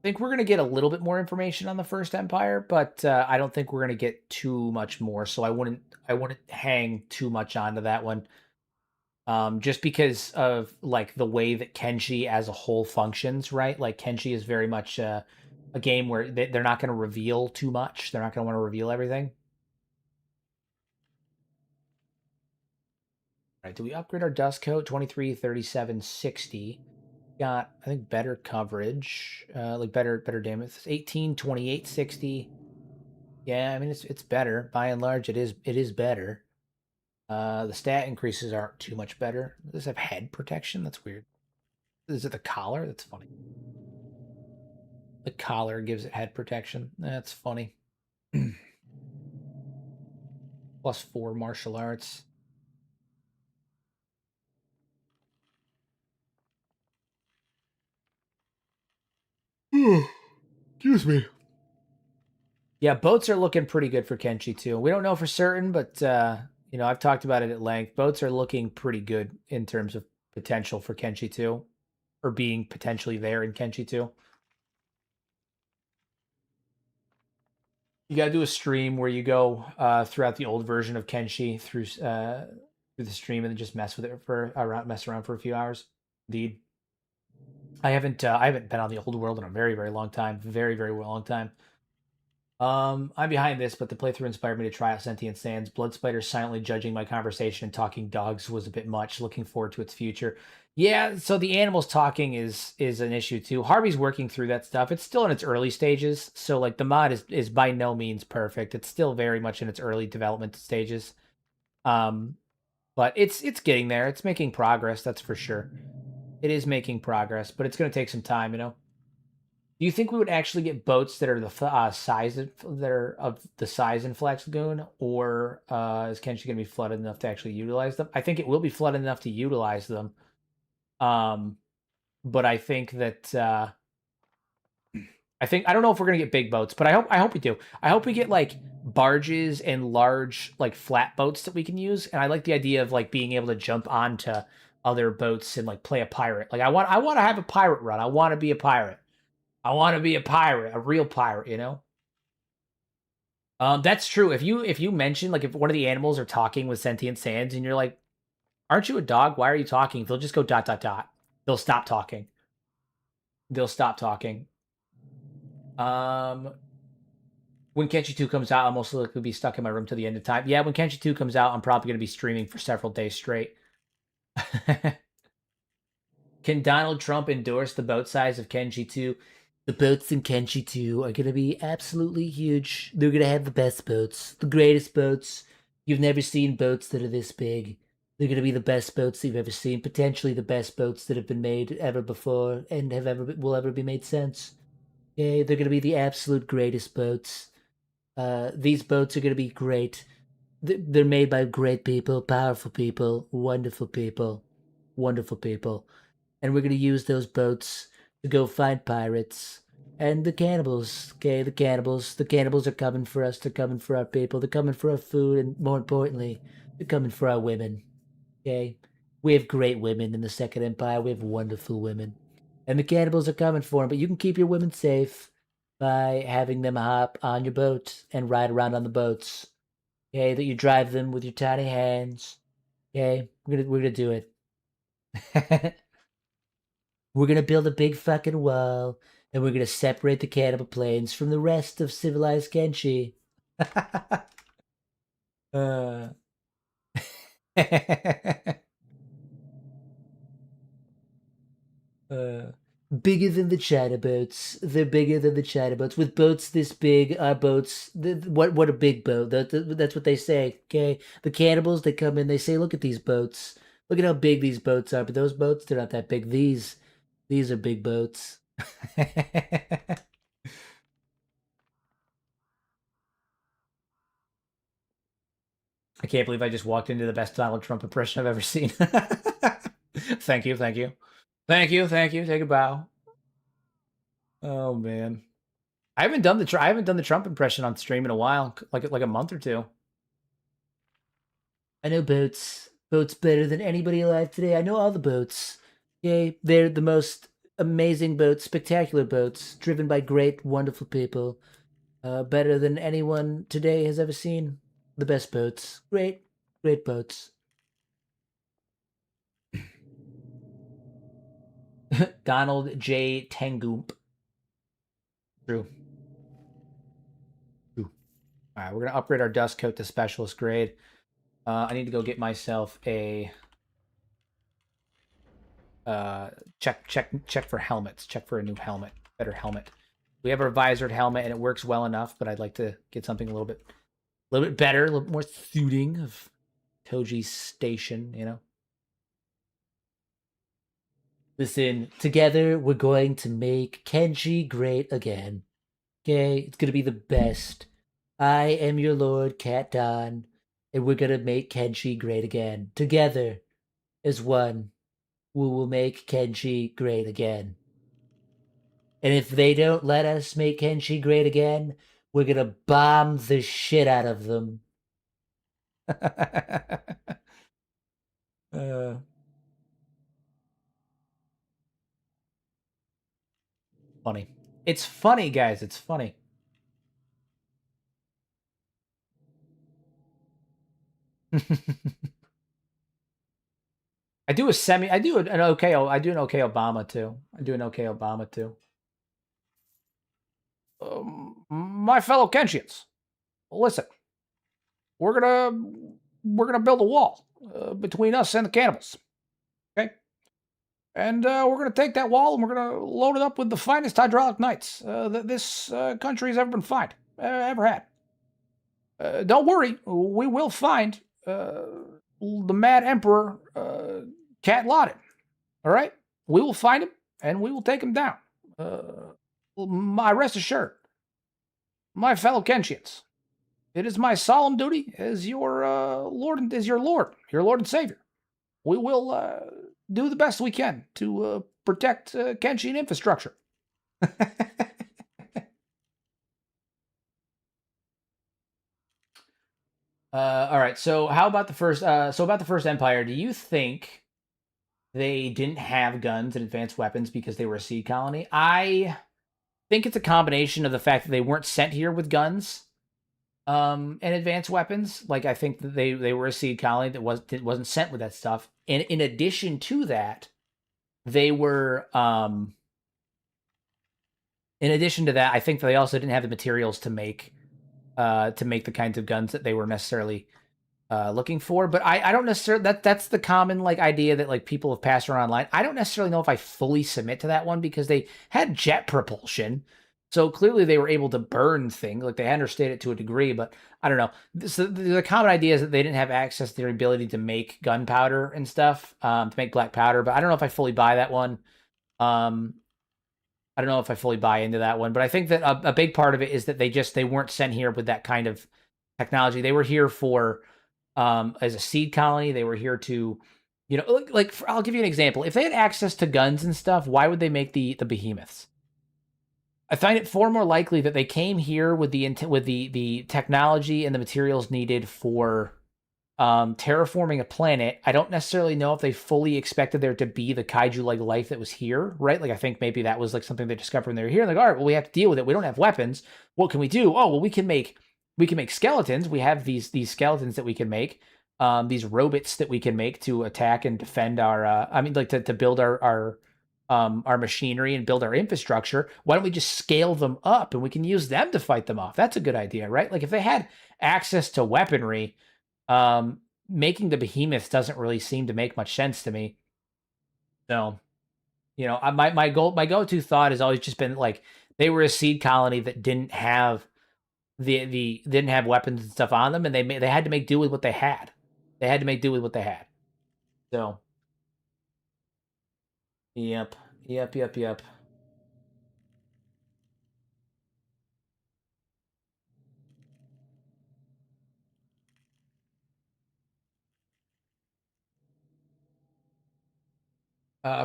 think we're going to get a little bit more information on the first empire, but I don't think we're going to get too much more. So I wouldn't hang too much onto that one. Just because of like the way that Kenshi as a whole functions, right? Like Kenshi is very much a game where they're not going to reveal too much. They're not going to want to reveal everything. All right, do we upgrade our dust coat? 23, 37, 60. Got, I think, better coverage, like better damage. 18, 28, 60. Yeah, I mean it's better. By and large, it is better. The stat increases aren't too much better. Does this have head protection? That's weird. Is it the collar? That's funny. The collar gives it head protection. That's funny. +4 martial arts. Excuse me. Yeah, boats are looking pretty good for Kenshi too. We don't know for certain, but I've talked about it at length. Boats are looking pretty good in terms of potential for Kenshi 2, or being potentially there in Kenshi 2. You got to do a stream where you go throughout the old version of Kenshi through the stream and then just mess with it mess around for a few hours. Indeed, I haven't been on the old world in a very very long time, very very long time. I'm behind this, but the playthrough inspired me to try out Sentient Sands. Blood Spider silently judging my conversation and talking dogs was a bit much. Looking forward to its future. Yeah, so the animals talking is an issue too. Harvey's working through that stuff. It's still in its early stages, so like the mod is by no means perfect. It's still very much in its early development stages. Um, but it's getting there. It's making progress, that's for sure. It is making progress, but it's going to take some time, you know. Do you think we would actually get boats that are the size that are of the size in Flex Lagoon, or is Kenshi going to be flooded enough to actually utilize them? I think it will be flooded enough to utilize them. Um, but I think that I don't know if we're gonna get big boats, but I hope we do. I hope we get like barges and large like flat boats that we can use. And I like the idea of like being able to jump onto other boats and like play a pirate. Like I want to have a pirate run. I want to be a pirate. I want to be a pirate, a real pirate, you know? That's true. If you mention like if one of the animals are talking with sentient sands and you're like, aren't you a dog? Why are you talking? They'll just go dot dot dot. They'll stop talking. They'll stop talking. When Kenshi 2 comes out, I'm most likely to be stuck in my room till the end of time. Yeah, when Kenshi 2 comes out, I'm probably going to be streaming for several days straight. Can Donald Trump endorse the boat size of Kenshi 2? The boats in Kenshi 2 are going to be absolutely huge. They're going to have the best boats, the greatest boats. You've never seen boats that are this big. They're going to be the best boats that you've ever seen, potentially the best boats that have been made ever before and will ever be made since. Yeah, they're going to be the absolute greatest boats. These boats are going to be great. They're made by great people, powerful people, wonderful people, wonderful people. And we're going to use those boats to go find pirates and the cannibals. Okay, the cannibals. The cannibals are coming for us. They're coming for our people. They're coming for our food. And more importantly, they're coming for our women. Okay, we have great women in the Second Empire. We have wonderful women. And the cannibals are coming for them. But you can keep your women safe by having them hop on your boat and ride around on the boats. Okay, that you drive them with your tiny hands. Okay, we're gonna do it. We're gonna build a big fucking wall, and we're gonna separate the cannibal plains from the rest of civilized Kenshi. uh. uh. Bigger than the China boats. They're bigger than the China boats. With boats this big, our boats. What a big boat. That's what they say. Okay, the cannibals they come in. They say, look at these boats. Look at how big these boats are. But those boats, they're not that big. These are big boats. I can't believe I just walked into the best Donald Trump impression I've ever seen. Thank you, thank you, thank you, thank you. Take a bow. Oh man. I haven't done the Trump impression on stream in a while, like a month or two. I know boats better than anybody alive today. I know all the boats. Yay, they're the most amazing boats, spectacular boats, driven by great, wonderful people. Better than anyone today has ever seen. The best boats, great boats. Donald J. Tangoop. True. All right, we're gonna upgrade our dust coat to specialist grade. I need to go get myself a check for helmets. Check for a new helmet, better helmet. We have our visored helmet, and it works well enough, but I'd like to get something a little bit better, a little bit more suiting of Toji's station. You know. Listen, together we're going to make Kenshi great again. Okay, it's gonna be the best. I am your lord, Cat Don, and we're gonna make Kenshi great again. Together, as one, we will make Kenshi great again. And if they don't let us make Kenshi great again, we're gonna bomb the shit out of them. Funny. It's funny, guys. It's funny. I do an okay Obama too. My fellow Kenshians, listen, we're gonna build a wall between us and the cannibals, okay? And we're gonna take that wall and we're gonna load it up with the finest hydraulic knights that this country has ever been ever had. Don't worry, we will find the Mad Emperor Cat Laden. All right, we will find him and we will take him down. My rest assured, my fellow Kenshians, it is my solemn duty as your lord and savior. We will do the best we can to protect Kenshi and infrastructure. All right. So how about the first? So about the first Empire, do you think they didn't have guns and advanced weapons because they were a seed colony? I think it's a combination of the fact that they weren't sent here with guns and advanced weapons. Like I think that they were a seed colony that wasn't sent with that stuff. And in addition to that, they were in addition to that, I think they also didn't have the materials to make the kinds of guns that they were necessarily looking for. But I don't necessarily that's the common like idea that like people have passed around online. I don't necessarily know if I fully submit to that one because they had jet propulsion. So clearly they were able to burn things, like they understood it to a degree, but I don't know. So the common idea is that they didn't have access to their ability to make gunpowder and stuff, to make black powder, but I don't know if I fully buy that one. I don't know if I fully buy into that one, but I think that a big part of it is that they weren't sent here with that kind of technology. They were here for as a seed colony. They were here to, like I'll give you an example. If they had access to guns and stuff, why would they make the behemoths? I find it far more likely that they came here with the technology and the materials needed for terraforming a planet. I don't necessarily know if they fully expected there to be the kaiju-like life that was here, right? Like I think maybe that was like something they discovered when they were here. Like, all right, well, we have to deal with it. We don't have weapons. What can we do? Oh, well, we can make skeletons. We have these skeletons that we can make. These robots that we can make to attack and defend our. To build our machinery and build our infrastructure. Why don't we just scale them up and we can use them to fight them off? That's a good idea, right? Like if they had access to weaponry, making the behemoths doesn't really seem to make much sense to me. So, my go-to thought has always just been like they were a seed colony that didn't have didn't have weapons and stuff on them, and they had to make do with what they had. They had to make do with what they had. So, yep.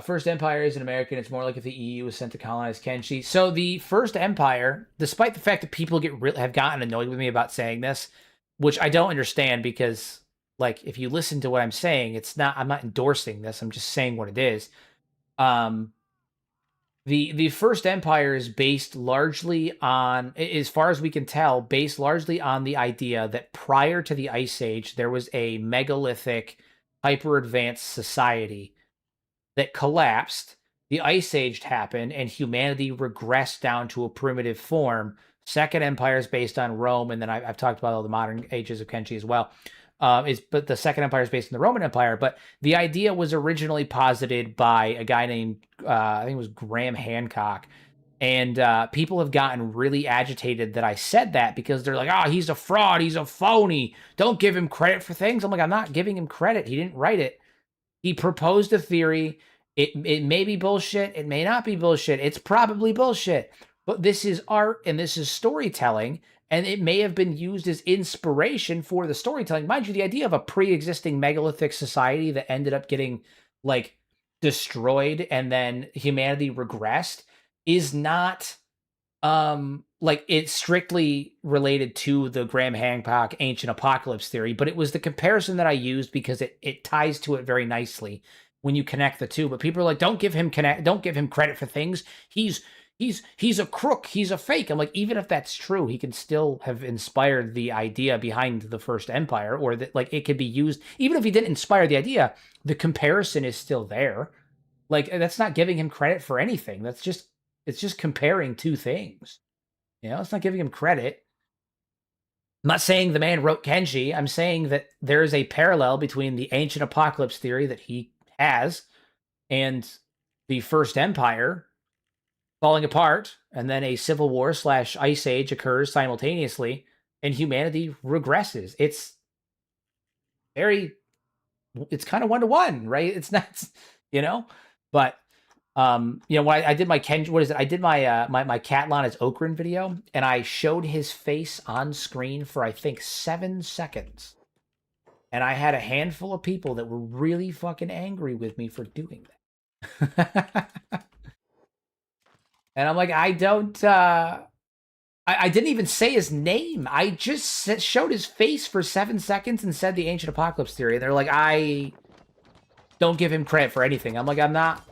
First Empire is an American. It's more like if the EU was sent to colonize Kenshi. So the First Empire, despite the fact that people have gotten annoyed with me about saying this, which I don't understand because, like, if you listen to what I'm saying, I'm not endorsing this. I'm just saying what it is. The First Empire is based largely on, as far as we can tell, based largely on the idea that prior to the Ice Age, there was a megalithic, hyper-advanced society that collapsed, the Ice Age happened, and humanity regressed down to a primitive form. Second Empire is based on Rome, and then I've talked about all the modern ages of Kenshi as well. But the Second Empire is based in the Roman Empire. But the idea was originally posited by a guy named I think it was Graham Hancock, and people have gotten really agitated that I said that because they're like, "Oh, he's a fraud, he's a phony. Don't give him credit for things." I'm like, I'm not giving him credit. He didn't write it. He proposed a theory. It may be bullshit. It may not be bullshit. It's probably bullshit. But this is art and this is storytelling, and it may have been used as inspiration for the storytelling. Mind you, the idea of a pre-existing megalithic society that ended up getting like destroyed and then humanity regressed is not like it's strictly related to the Graham Hancock ancient apocalypse theory, but it was the comparison that I used because it ties to it very nicely when you connect the two. But people are like, don't give him credit for things. He's a crook, he's a fake. I'm like, even if that's true, he can still have inspired the idea behind the First Empire, or that like it could be used. Even if he didn't inspire the idea, the comparison is still there. Like that's not giving him credit for anything. It's just comparing two things. It's not giving him credit. I'm not saying the man wrote Kenshi. I'm saying that there is a parallel between the ancient apocalypse theory that he has and the First Empire falling apart, and then a civil war / ice age occurs simultaneously, and humanity regresses. It's kind of 1-to-1, right? It's not, but when I did my Kenshi, what is it? I did my Catlon as Okran video, and I showed his face on screen for I think 7 seconds, And I had a handful of people that were really fucking angry with me for doing that. And I'm like, I don't, I didn't even say his name. I just showed his face for 7 seconds and said the Ancient Apocalypse Theory. And they're like, I don't give him credit for anything. I'm like, I'm not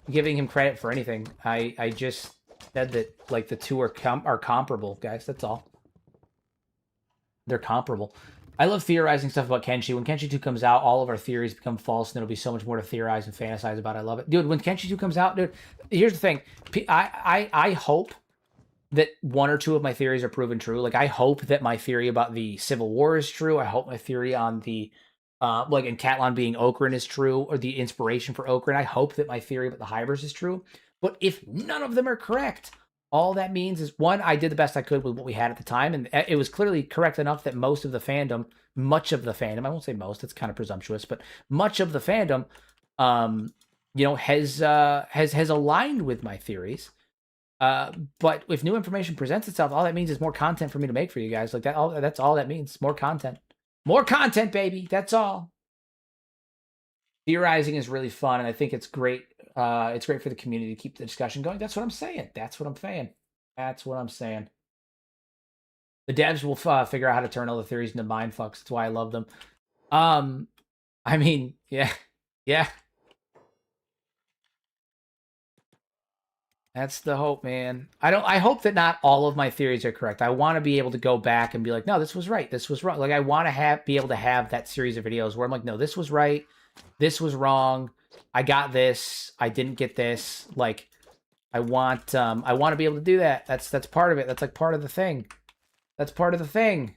giving him credit for anything. I just said that, like, the two are comparable, guys. That's all. They're comparable. I love theorizing stuff about Kenshi. When Kenshi 2 comes out, all of our theories become false, and there'll be so much more to theorize and fantasize about. I love it. Dude, when Kenshi 2 comes out, dude, here's the thing. I hope that one or two of my theories are proven true. Like, I hope that my theory about the Civil War is true. I hope my theory on the, like, in Catlan being Okran is true, or the inspiration for Okran. I hope that my theory about the Hybers is true. But if none of them are correct, all that means is, one, I did the best I could with what we had at the time, and it was clearly correct enough that most of the fandom, I won't say most, it's kind of presumptuous, but much of the fandom, you know, has aligned with my theories. But if new information presents itself, all that means is more content for me to make for you guys. Like that, that's all that means. More content, baby. That's all. Theorizing is really fun, and I think it's great. It's great for the community to keep the discussion going. That's what I'm saying. That's what I'm saying. The devs will figure out how to turn all the theories into mind fucks. That's why I love them. I mean, yeah. That's the hope, man. I hope that not all of my theories are correct. I want to be able to go back and be like, no, this was right. This was wrong. Like, I want to be able to have that series of videos where I'm like, no, this was right. This was wrong. I got this. I didn't get this. Like, I want to be able to do that. That's part of it. That's like part of the thing. That's part of the thing.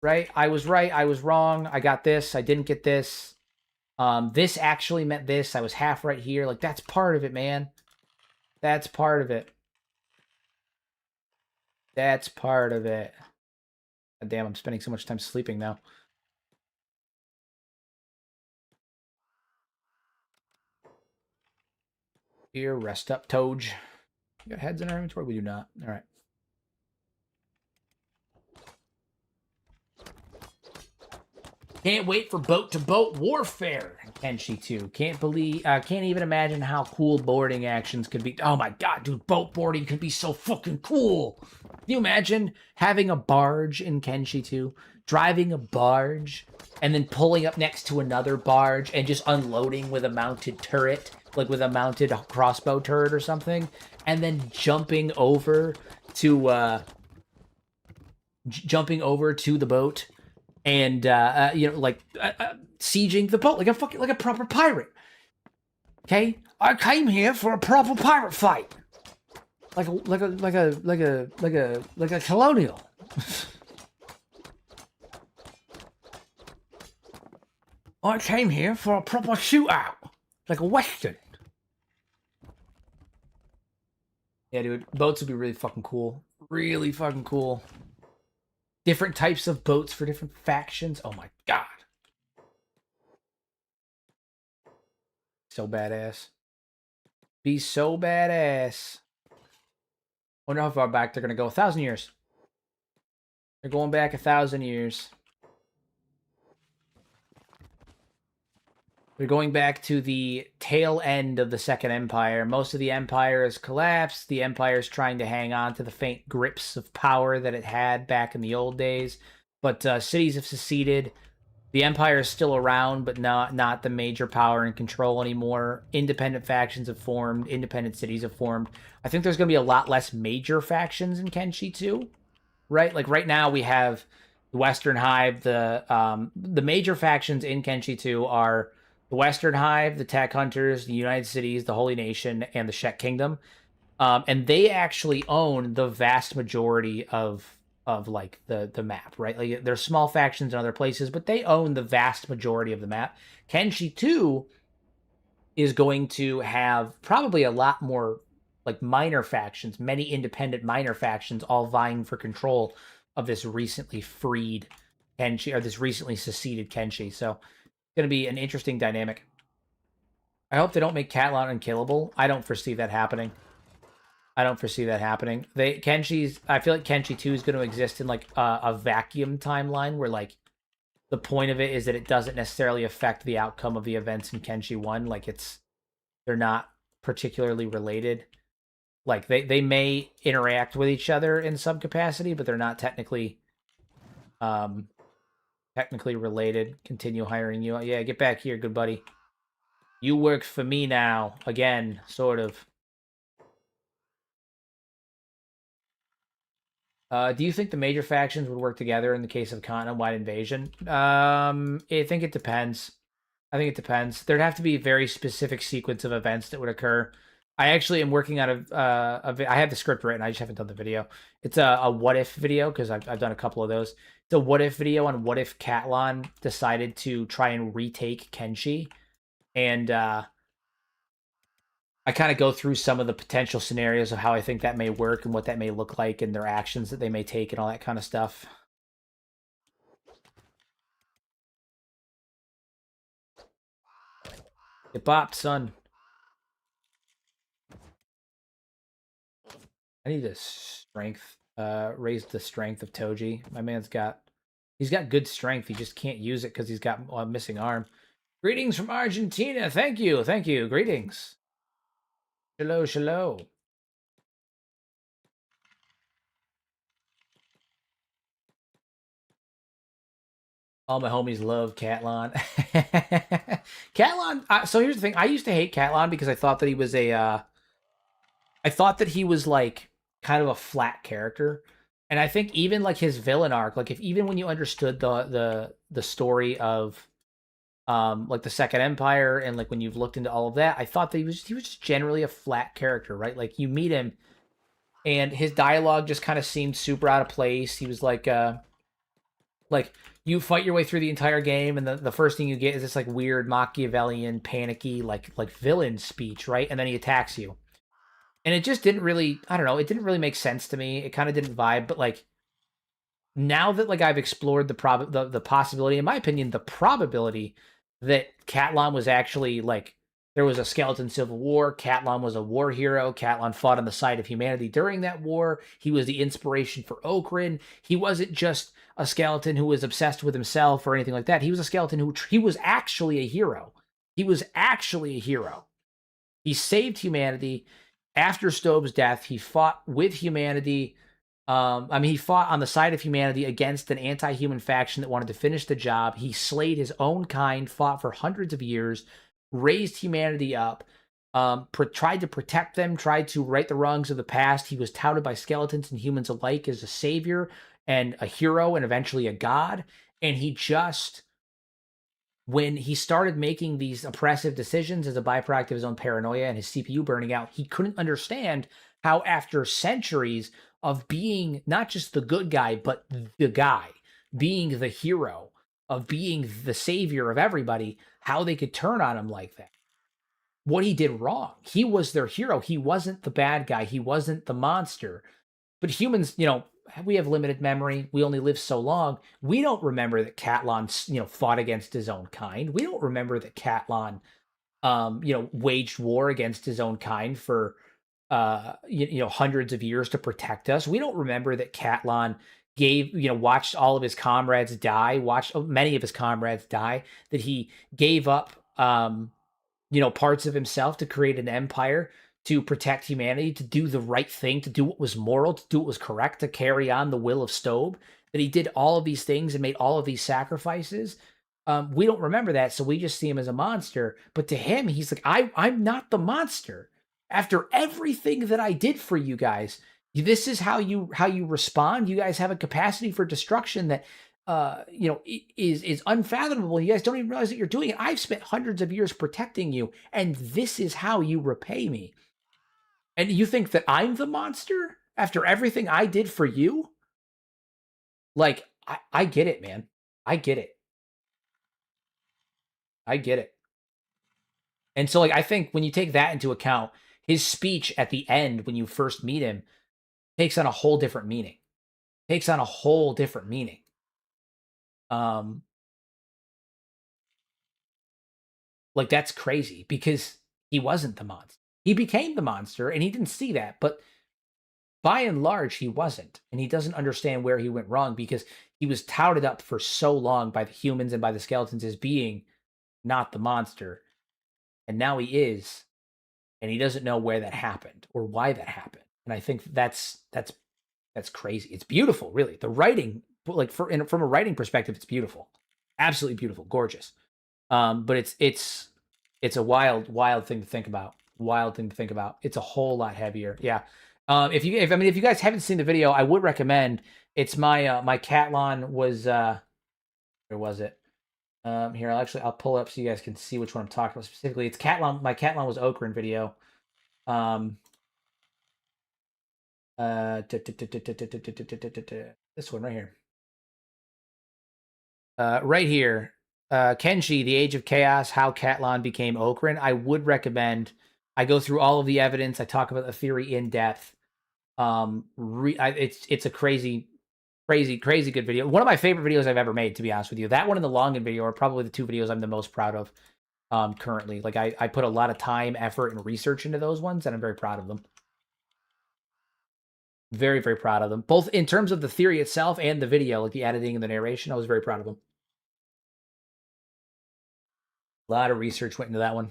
Right? I was right. I was wrong. I got this. I didn't get this. This actually meant this. I was half right here. Like, that's part of it, man. That's part of it. That's part of it. God damn, I'm spending so much time sleeping now. Here, rest up, Toji. You got heads in our inventory? We do not. All right. Can't wait for boat-to-boat warfare. Kenshi 2. Can't even imagine how cool boarding actions could be. Oh my god, dude, boat boarding could be so fucking cool. Can you imagine having a barge in Kenshi 2? Driving a barge and then pulling up next to another barge and just unloading with a mounted turret, like with a mounted crossbow turret or something, and then jumping over to the boat. And you know, like sieging the boat like a proper pirate. Okay, I came here for a proper pirate fight, like a colonial. I came here for a proper shootout, like a western. Yeah, dude, boats would be really fucking cool. Really fucking cool. Different types of boats for different factions. Oh my god. So badass. Be so badass. Wonder how far back they're going to go. 1,000 years. They're going back 1,000 years. They're going back to the tail end of the Second Empire. Most of the Empire has collapsed. The Empire is trying to hang on to the faint grips of power that it had back in the old days. But cities have seceded. The Empire is still around, but not the major power and control anymore. Independent factions have formed. Independent cities have formed. I think there's going to be a lot less major factions in Kenshi too, right? Like right now we have the Western Hive. The major factions in Kenshi 2 are the Western Hive, the Tech Hunters, the United Cities, the Holy Nation, and the Shek Kingdom. And they actually own the vast majority of like the map, right? Like there's small factions in other places, but they own the vast majority of the map. Kenshi 2 is going to have probably a lot more like minor factions, many independent minor factions all vying for control of this recently freed Kenshi, or this recently seceded Kenshi. So going to be an interesting dynamic. I hope they don't make Catlan unkillable. I don't foresee that happening. I feel like Kenshi 2 is going to exist in like a vacuum timeline where like the point of it is that it doesn't necessarily affect the outcome of the events in Kenshi 1. Like they're not particularly related. Like they may interact with each other in some capacity, but they're not um technically related. Continue hiring you. Yeah, get back here, good buddy. You work for me now. Again, sort of. Do you think the major factions would work together in the case of continent-wide invasion? I think it depends. I think it depends. There'd have to be a very specific sequence of events that would occur. I actually am working on I have the script written. I just haven't done the video. It's a what if video because I've done a couple of those. It's a what if video on what if Catlon decided to try and retake Kenshi, and I kind of go through some of the potential scenarios of how I think that may work and what that may look like and their actions that they may take and all that kind of stuff. Get bopped, son. I need to raise the strength of Toji. My man's he's got good strength. He just can't use it because he's got a missing arm. Greetings from Argentina. Thank you. Greetings. Hello. All my homies love Catlon. Catlon. So here's the thing. I used to hate Catlon because I thought that he was I thought that he was like kind of a flat character, and I think even like his villain arc, like if even when you understood the story of like the Second Empire and like when you've looked into all of that, I thought that he was just generally a flat character, right? Like you meet him, and his dialogue just kind of seemed super out of place. He was like you fight your way through the entire game, and the first thing you get is this like weird Machiavellian, panicky, like villain speech, right? And then he attacks you, and it just didn't really, I don't know, it didn't really make sense to me. It kind of didn't vibe, but like now that like I've explored the possibility, in my opinion, the probability that Catlon was actually like there was a skeleton civil war. Catlon was a war hero. Catlon fought on the side of humanity during that war. He was the inspiration for Okrin. He wasn't just a skeleton who was obsessed with himself or anything like that. He was a skeleton he was actually a hero. He was actually a hero. He saved humanity. After Stobe's death, he fought with humanity. He fought on the side of humanity against an anti-human faction that wanted to finish the job. He slayed his own kind, fought for hundreds of years, raised humanity up, tried to protect them, tried to right the wrongs of the past. He was touted by skeletons and humans alike as a savior and a hero and eventually a god. And he just, when he started making these oppressive decisions as a byproduct of his own paranoia and his CPU burning out, he couldn't understand how after centuries of being not just the good guy, but the guy, being the hero, of being the savior of everybody, how they could turn on him like that. What he did wrong. He was their hero. He wasn't the bad guy. He wasn't the monster. But humans, we have limited memory. We only live so long. We don't remember that Catlon, fought against his own kind. We don't remember that Catlon, waged war against his own kind for hundreds of years to protect us. We don't remember that Catlon watched all of his comrades die, watched many of his comrades die, that he gave up, parts of himself to create an empire, to protect humanity, to do the right thing, to do what was moral, to do what was correct, to carry on the will of Stobe, that he did all of these things and made all of these sacrifices. We don't remember that, so we just see him as a monster. But to him, he's like, I'm not the monster. After everything that I did for you guys, this is how you respond. You guys have a capacity for destruction that is unfathomable. You guys don't even realize that you're doing it. I've spent hundreds of years protecting you, and this is how you repay me. And you think that I'm the monster after everything I did for you? Like, I get it, man. I get it. And so, like, I think when you take that into account, his speech at the end when you first meet him takes on a whole different meaning. Like, that's crazy because he wasn't the monster. He became the monster and he didn't see that. But by and large, he wasn't. And he doesn't understand where he went wrong because he was touted up for so long by the humans and by the skeletons as being not the monster. And now he is. And he doesn't know where that happened or why that happened. And I think that's crazy. It's beautiful, really. The writing, like from a writing perspective, it's beautiful. Absolutely beautiful, gorgeous. But it's a wild thing to think about. Wild thing to think about. It's a whole lot heavier. Yeah. If you guys haven't seen the video, I would recommend. It's my my Catlon was where was it? Here I'll pull it up so you guys can see which one I'm talking about specifically. It's Catlon. My Catlon was Okran video. This one right here. Right here. Kenshi, The Age of Chaos, How Catlon Became Okran. I would recommend. I go through all of the evidence. I talk about the theory in depth. It's a crazy good video. One of my favorite videos I've ever made, to be honest with you. That one and the Longan video are probably the two videos I'm the most proud of currently. Like I put a lot of time, effort, and research into those ones, and I'm very proud of them. Very, very proud of them. Both in terms of the theory itself and the video, like the editing and the narration. I was very proud of them. A lot of research went into that one.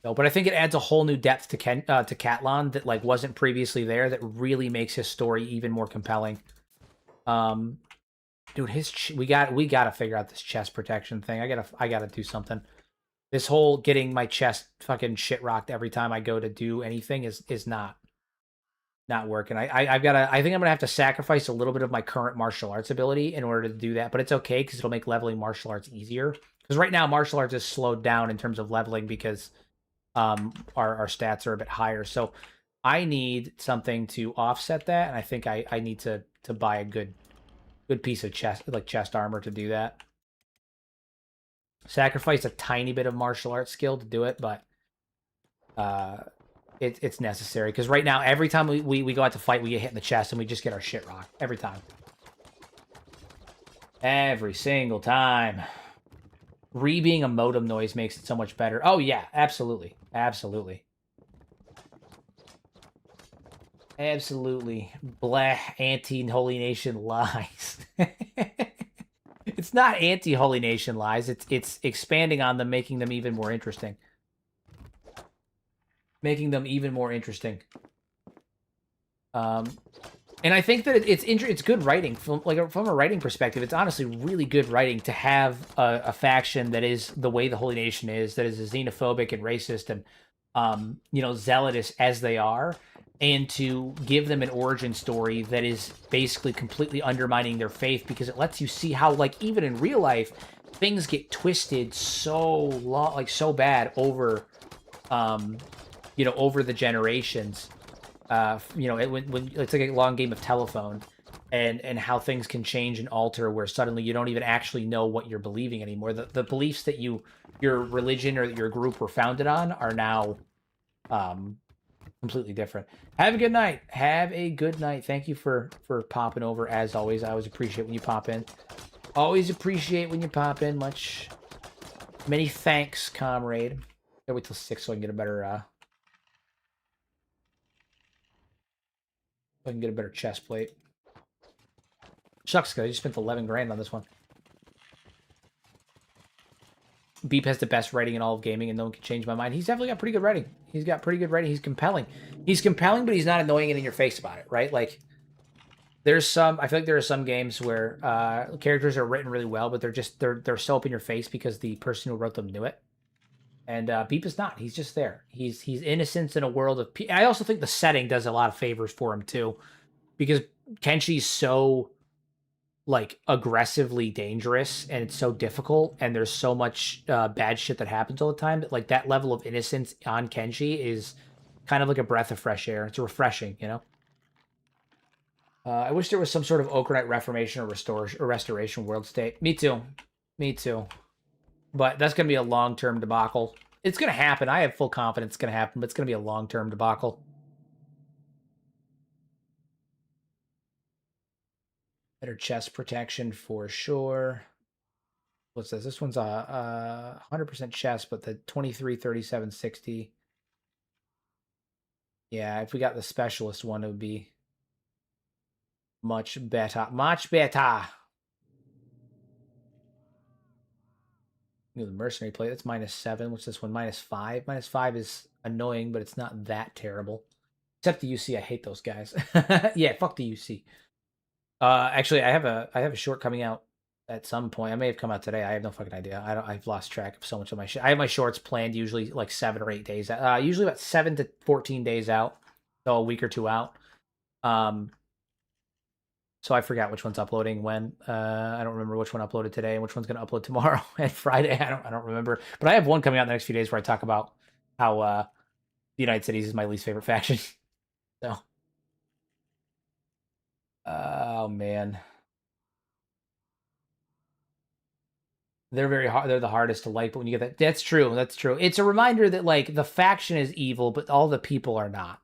No, but I think it adds a whole new depth to Catlon that like wasn't previously there. That really makes his story even more compelling. Dude, we got to figure out this chest protection thing. I gotta do something. This whole getting my chest fucking shit rocked every time I go to do anything is not working. I think I'm gonna have to sacrifice a little bit of my current martial arts ability in order to do that, but it's okay because it'll make leveling martial arts easier. Because right now martial arts is slowed down in terms of leveling because our stats are a bit higher. So I need something to offset that, and I think I need to buy a good piece of chest armor to do that. Sacrifice a tiny bit of martial arts skill to do it, but it's necessary because right now every time we go out to fight, we get hit in the chest and we just get our shit rocked every time. Every single time. Being a modem noise makes it so much better. Oh yeah, absolutely, absolutely. Absolutely. Blah, anti-Holy Nation lies. It's not anti-Holy Nation lies. It's expanding on them, making them even more interesting. Making them even more interesting. And I think that it's good writing from a writing perspective. It's honestly really good writing to have a faction that is the way the Holy Nation is, that is as xenophobic and racist and zealotous as they are, and to give them an origin story that is basically completely undermining their faith because it lets you see how, like, even in real life, things get twisted so bad over, over the generations. When it's like a long game of telephone, and how things can change and alter where suddenly you don't even actually know what you're believing anymore. The beliefs that your religion or your group were founded on are now completely different. Have a good night. Have a good night. Thank you for popping over as always. I always appreciate when you pop in. Always appreciate when you pop in. Many thanks, comrade. Gotta wait till 6 so I can get a better chest plate. Shucks, because I just spent 11 grand on this one. Beep has the best writing in all of gaming, and no one can change my mind. He's definitely got pretty good writing. He's got pretty good writing. He's compelling. He's compelling, but he's not annoying and in your face about it, right? Like, I feel like there are some games where characters are written really well, but they're so up in your face because the person who wrote them knew it. And Beep is not. He's just there. He's innocence in a world of... I also think the setting does a lot of favors for him, too. Because Kenshi's so, like, aggressively dangerous, and it's so difficult, and there's so much bad shit that happens all the time, that, like, that level of innocence on Kenshi is kind of like a breath of fresh air. It's refreshing, you know? I wish there was some sort of Okranite reformation or restoration world state. Me too. Me too. But that's going to be a long-term debacle. It's going to happen. I have full confidence it's going to happen, but it's going to be a long-term debacle. Better chest protection for sure. What's this? This one's a 100% chest, but the 23, 37, 60. Yeah, if we got the specialist one, it would be much better. Much better. The mercenary plate, that's -7. What's this one? -5. -5 is annoying, but it's not that terrible. Except the UC, I hate those guys. Yeah, fuck the UC. Actually, I have a short coming out at some point. I may have come out today. I have no fucking idea. I've lost track of so much of my shit. I have my shorts planned usually like 7 or 8 days. Usually about 7 to 14 days out, so a week or two out. So I forgot which one's uploading when. I don't remember which one uploaded today and which one's going to upload tomorrow and Friday. I don't remember. But I have one coming out in the next few days where I talk about how the United Cities is my least favorite faction. So, oh man, they're very hard. They're the hardest to like. But when you get that, that's true. That's true. It's a reminder that like the faction is evil, but all the people are not.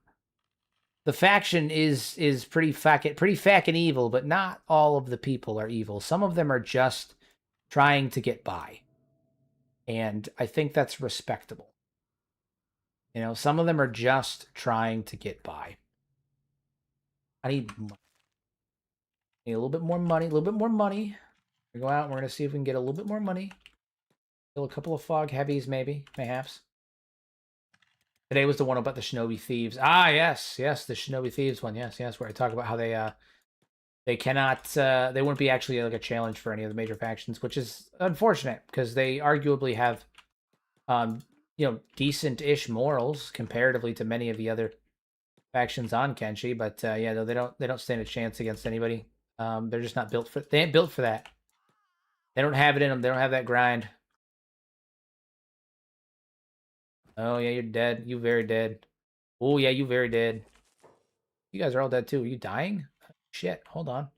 The faction is pretty fucking evil, but not all of the people are evil. Some of them are just trying to get by. And I think that's respectable. You know, some of them are just trying to get by. I need money. Need a little bit more money, a little bit more money. We go out and we're going to see if we can get a little bit more money. Kill a couple of fog heavies, maybe, mayhaps. Today was the one about the Shinobi Thieves. Ah, yes, yes, the Shinobi Thieves one. Yes, yes, where I talk about how they cannot, they wouldn't be actually like a challenge for any of the major factions, which is unfortunate because they arguably have, you know, decent-ish morals comparatively to many of the other factions on Kenshi. But yeah, though they don't stand a chance against anybody. They're just not built for. They ain't built for that. They don't have it in them. They don't have that grind. Oh yeah, you're dead. You very dead. Oh yeah, you very dead. You guys are all dead too. Are you dying? Shit. Hold on.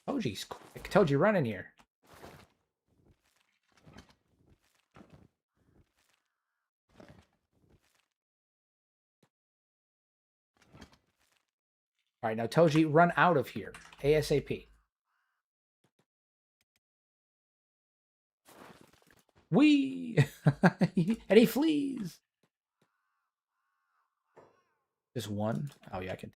Toji's quick. Toji, run in here. All right, now Toji, run out of here ASAP. Wee! And he flees. Just one? Oh, yeah, I can.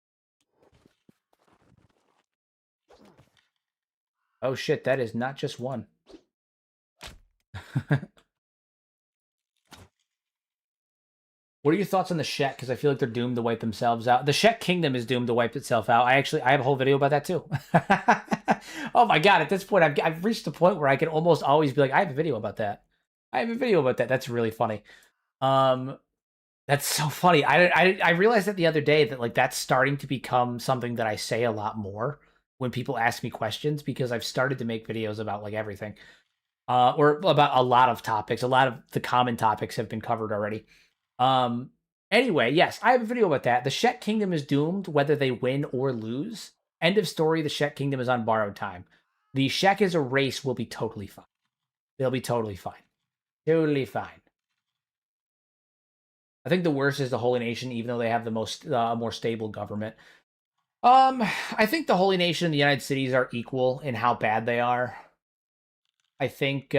Oh, shit, that is not just one. What are your thoughts on the Shek? Because I feel like they're doomed to wipe themselves out. The Shek Kingdom is doomed to wipe itself out. I have a whole video about that too. Oh my god! At this point, I've reached a point where I can almost always be like, I have a video about that. I have a video about that. That's really funny. That's so funny. I realized that the other day that like that's starting to become something that I say a lot more when people ask me questions because I've started to make videos about like everything, or about a lot of topics. A lot of the common topics have been covered already. Anyway, yes, I have a video about that. The Shek Kingdom is doomed whether they win or lose. End of story. The Shek Kingdom is on borrowed time. The Shek as a race will be totally fine. They'll be totally fine. Totally fine. I think the worst is the Holy Nation, even though they have the most more stable government. I think the Holy Nation and the United Cities are equal in how bad they are. I think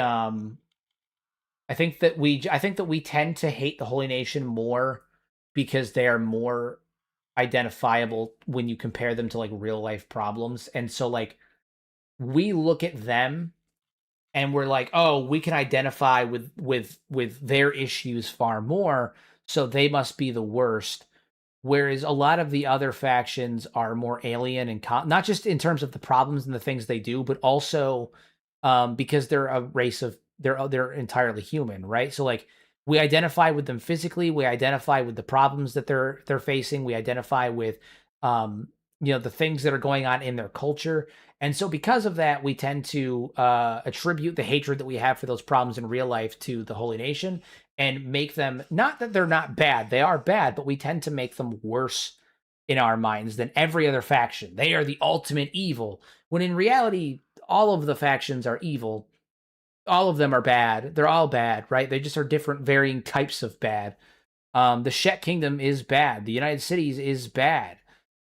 I think that we tend to hate the Holy Nation more because they are more identifiable when you compare them to like real life problems. And so like we look at them and we're like, "Oh, we can identify with their issues far more, so they must be the worst." Whereas a lot of the other factions are more alien and not just in terms of the problems and the things they do, but also because they're a race of they're entirely human, right? So like we identify with them physically, we identify with the problems that they're facing, we identify with you know the things that are going on in their culture. And so because of that, we tend to attribute the hatred that we have for those problems in real life to the Holy Nation and make them, not that they're not bad, they are bad, but we tend to make them worse in our minds than every other faction. They are the ultimate evil, when in reality, all of the factions are evil. All of them are bad. They're all bad, right? They just are different, varying types of bad. The Shek Kingdom is bad. The United Cities is bad.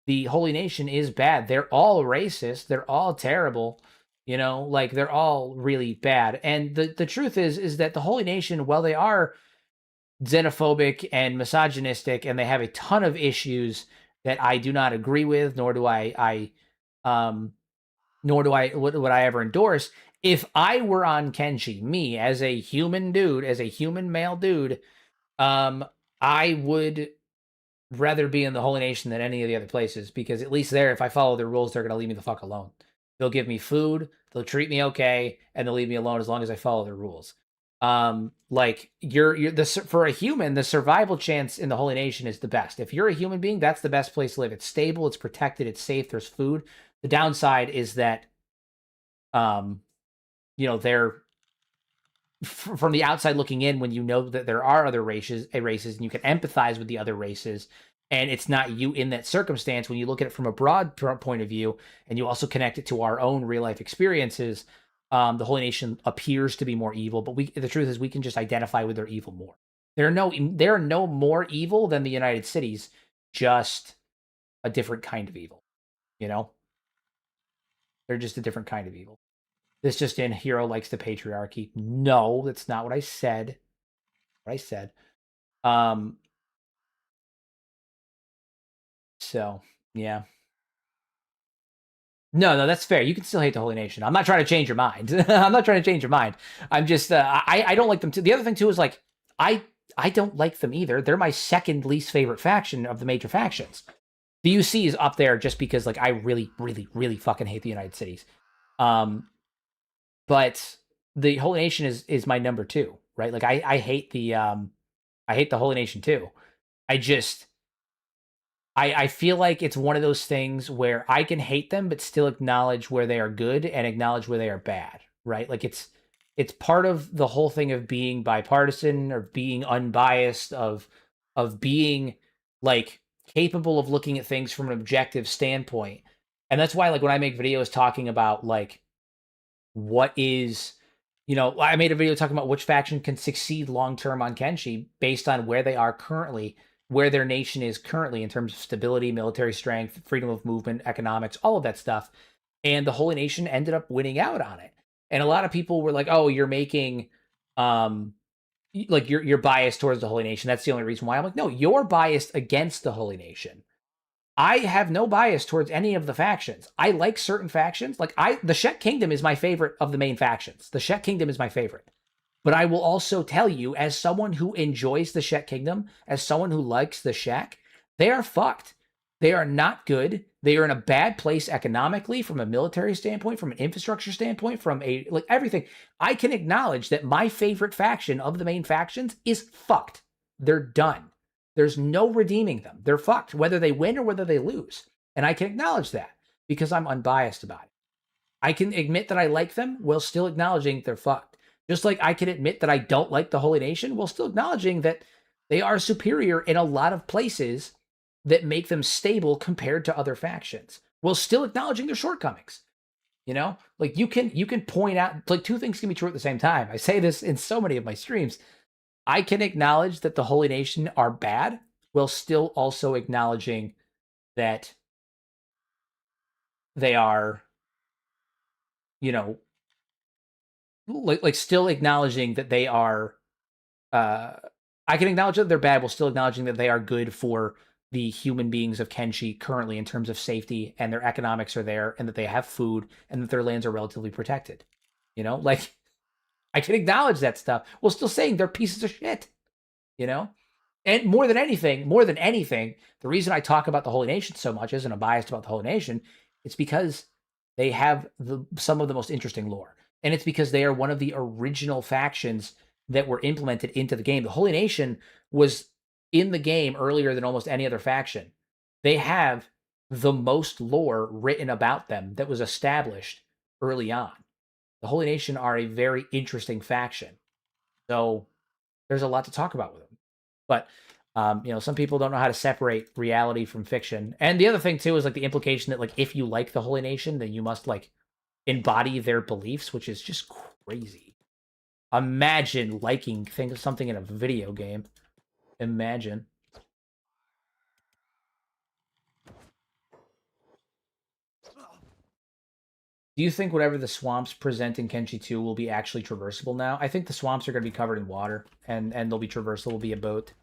The Holy Nation is bad. They're all racist. They're all terrible. You know, like they're all really bad. And the truth is that the Holy Nation, while they are xenophobic and misogynistic, and they have a ton of issues that I do not agree with, nor do um, would I ever endorse. If I were on Kenshi, me as a human dude, as a human male dude, I would rather be in the Holy Nation than any of the other places, because at least there, if I follow their rules, they're gonna leave me the fuck alone. They'll give me food, they'll treat me okay, and they'll leave me alone as long as I follow their rules. Like you're the for a human, the survival chance in the Holy Nation is the best. If you're a human being, that's the best place to live. It's stable, it's protected, it's safe. There's food. The downside is that, um, they're from the outside looking in, when you know that there are other races, and you can empathize with the other races, and it's not you in that circumstance. When you look at it from a broad point of view, and you also connect it to our own real life experiences, the Holy Nation appears to be more evil. But the truth is, we can just identify with their evil more. They're no more evil than the United Cities, just a different kind of evil. You know, they're just a different kind of evil. This just in, Hero likes the patriarchy. No, that's not what I said. What I said. So yeah. No, that's fair. You can still hate the Holy Nation. I'm not trying to change your mind. I'm not trying to change your mind. I'm just I don't like them too. The other thing too is like I don't like them either. They're my second least favorite faction of the major factions. The UC is up there just because like I really, really, really fucking hate the United Cities. But the Holy Nation is my number two, right? Like I hate I hate the Holy Nation too. I just I feel like it's one of those things where I can hate them but still acknowledge where they are good and acknowledge where they are bad, right? Like it's part of the whole thing of being bipartisan or being unbiased, of being like capable of looking at things from an objective standpoint. And that's why like when I make videos talking about like what is, I made a video talking about which faction can succeed long term on Kenshi based on where they are currently, where their nation is currently in terms of stability, military strength, freedom of movement, economics, all of that stuff. And the Holy Nation ended up winning out on it. And a lot of people were like, "Oh, you're making, like you're biased towards the Holy Nation. That's the only reason why." I'm like, "No, you're biased against the Holy Nation. I have no bias towards any of the factions. I like certain factions. Like the Shet Kingdom is my favorite of the main factions. The Shet Kingdom is my favorite. But I will also tell you, as someone who enjoys the Shet Kingdom, as someone who likes the Shek, they are fucked. They are not good. They are in a bad place economically, from a military standpoint, from an infrastructure standpoint, from a like everything. I can acknowledge that my favorite faction of the main factions is fucked. They're done. There's no redeeming them. They're fucked, whether they win or whether they lose. And I can acknowledge that because I'm unbiased about it. I can admit that I like them while still acknowledging they're fucked. Just like I can admit that I don't like the Holy Nation while still acknowledging that they are superior in a lot of places that make them stable compared to other factions, while still acknowledging their shortcomings. Like you can point out, like, two things can be true at the same time. I say this in so many of my streams. I can acknowledge that the Holy Nation are bad while still also acknowledging that they are, you know, like still acknowledging that they are. I can acknowledge that they're bad while still acknowledging that they are good for the human beings of Kenshi currently in terms of safety, and their economics are there, and that they have food, and that their lands are relatively protected. Like I can acknowledge that stuff while still saying they're pieces of shit. You know, And more than anything, the reason I talk about the Holy Nation so much, isn't a biased about the Holy Nation, it's because they have some of the most interesting lore. And it's because they are one of the original factions that were implemented into the game. The Holy Nation was in the game earlier than almost any other faction. They have the most lore written about them that was established early on. The Holy Nation are a very interesting faction. So there's a lot to talk about with them. But some people don't know how to separate reality from fiction. And the other thing too is like the implication that like if you like the Holy Nation, then you must like embody their beliefs, which is just crazy. Imagine liking something in a video game. Imagine. Do you think whatever the swamps present in Kenshi 2 will be actually traversable now? I think the swamps are going to be covered in water, and they'll be traversable, will be a boat.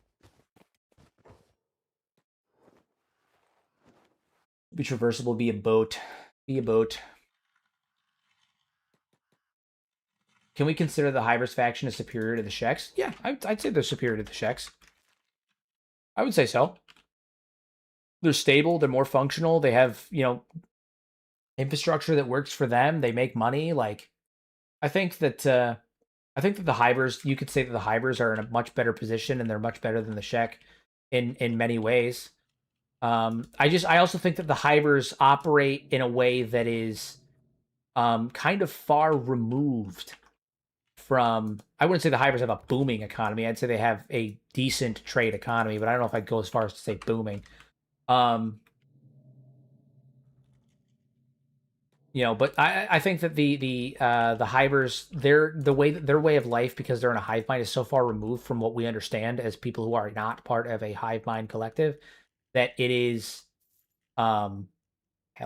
Be traversable, be a boat. Be a boat. Can we consider the Hybris faction as superior to the Sheks? Yeah, I'd say they're superior to the Sheks. I would say so. They're stable, they're more functional, they have, infrastructure that works for them, they make money. Like, I think that the Hybris, you could say that the Hybris are in a much better position and they're much better than the Shek in many ways. I also think that the Hybris operate in a way that is kind of far removed from. I wouldn't say the Hybris have a booming economy. I'd say they have a decent trade economy, but I don't know if I'd go as far as to say booming. But I think that the Hybris, their way of life, because they're in a hive mind, is so far removed from what we understand as people who are not part of a hive mind collective, that it is hell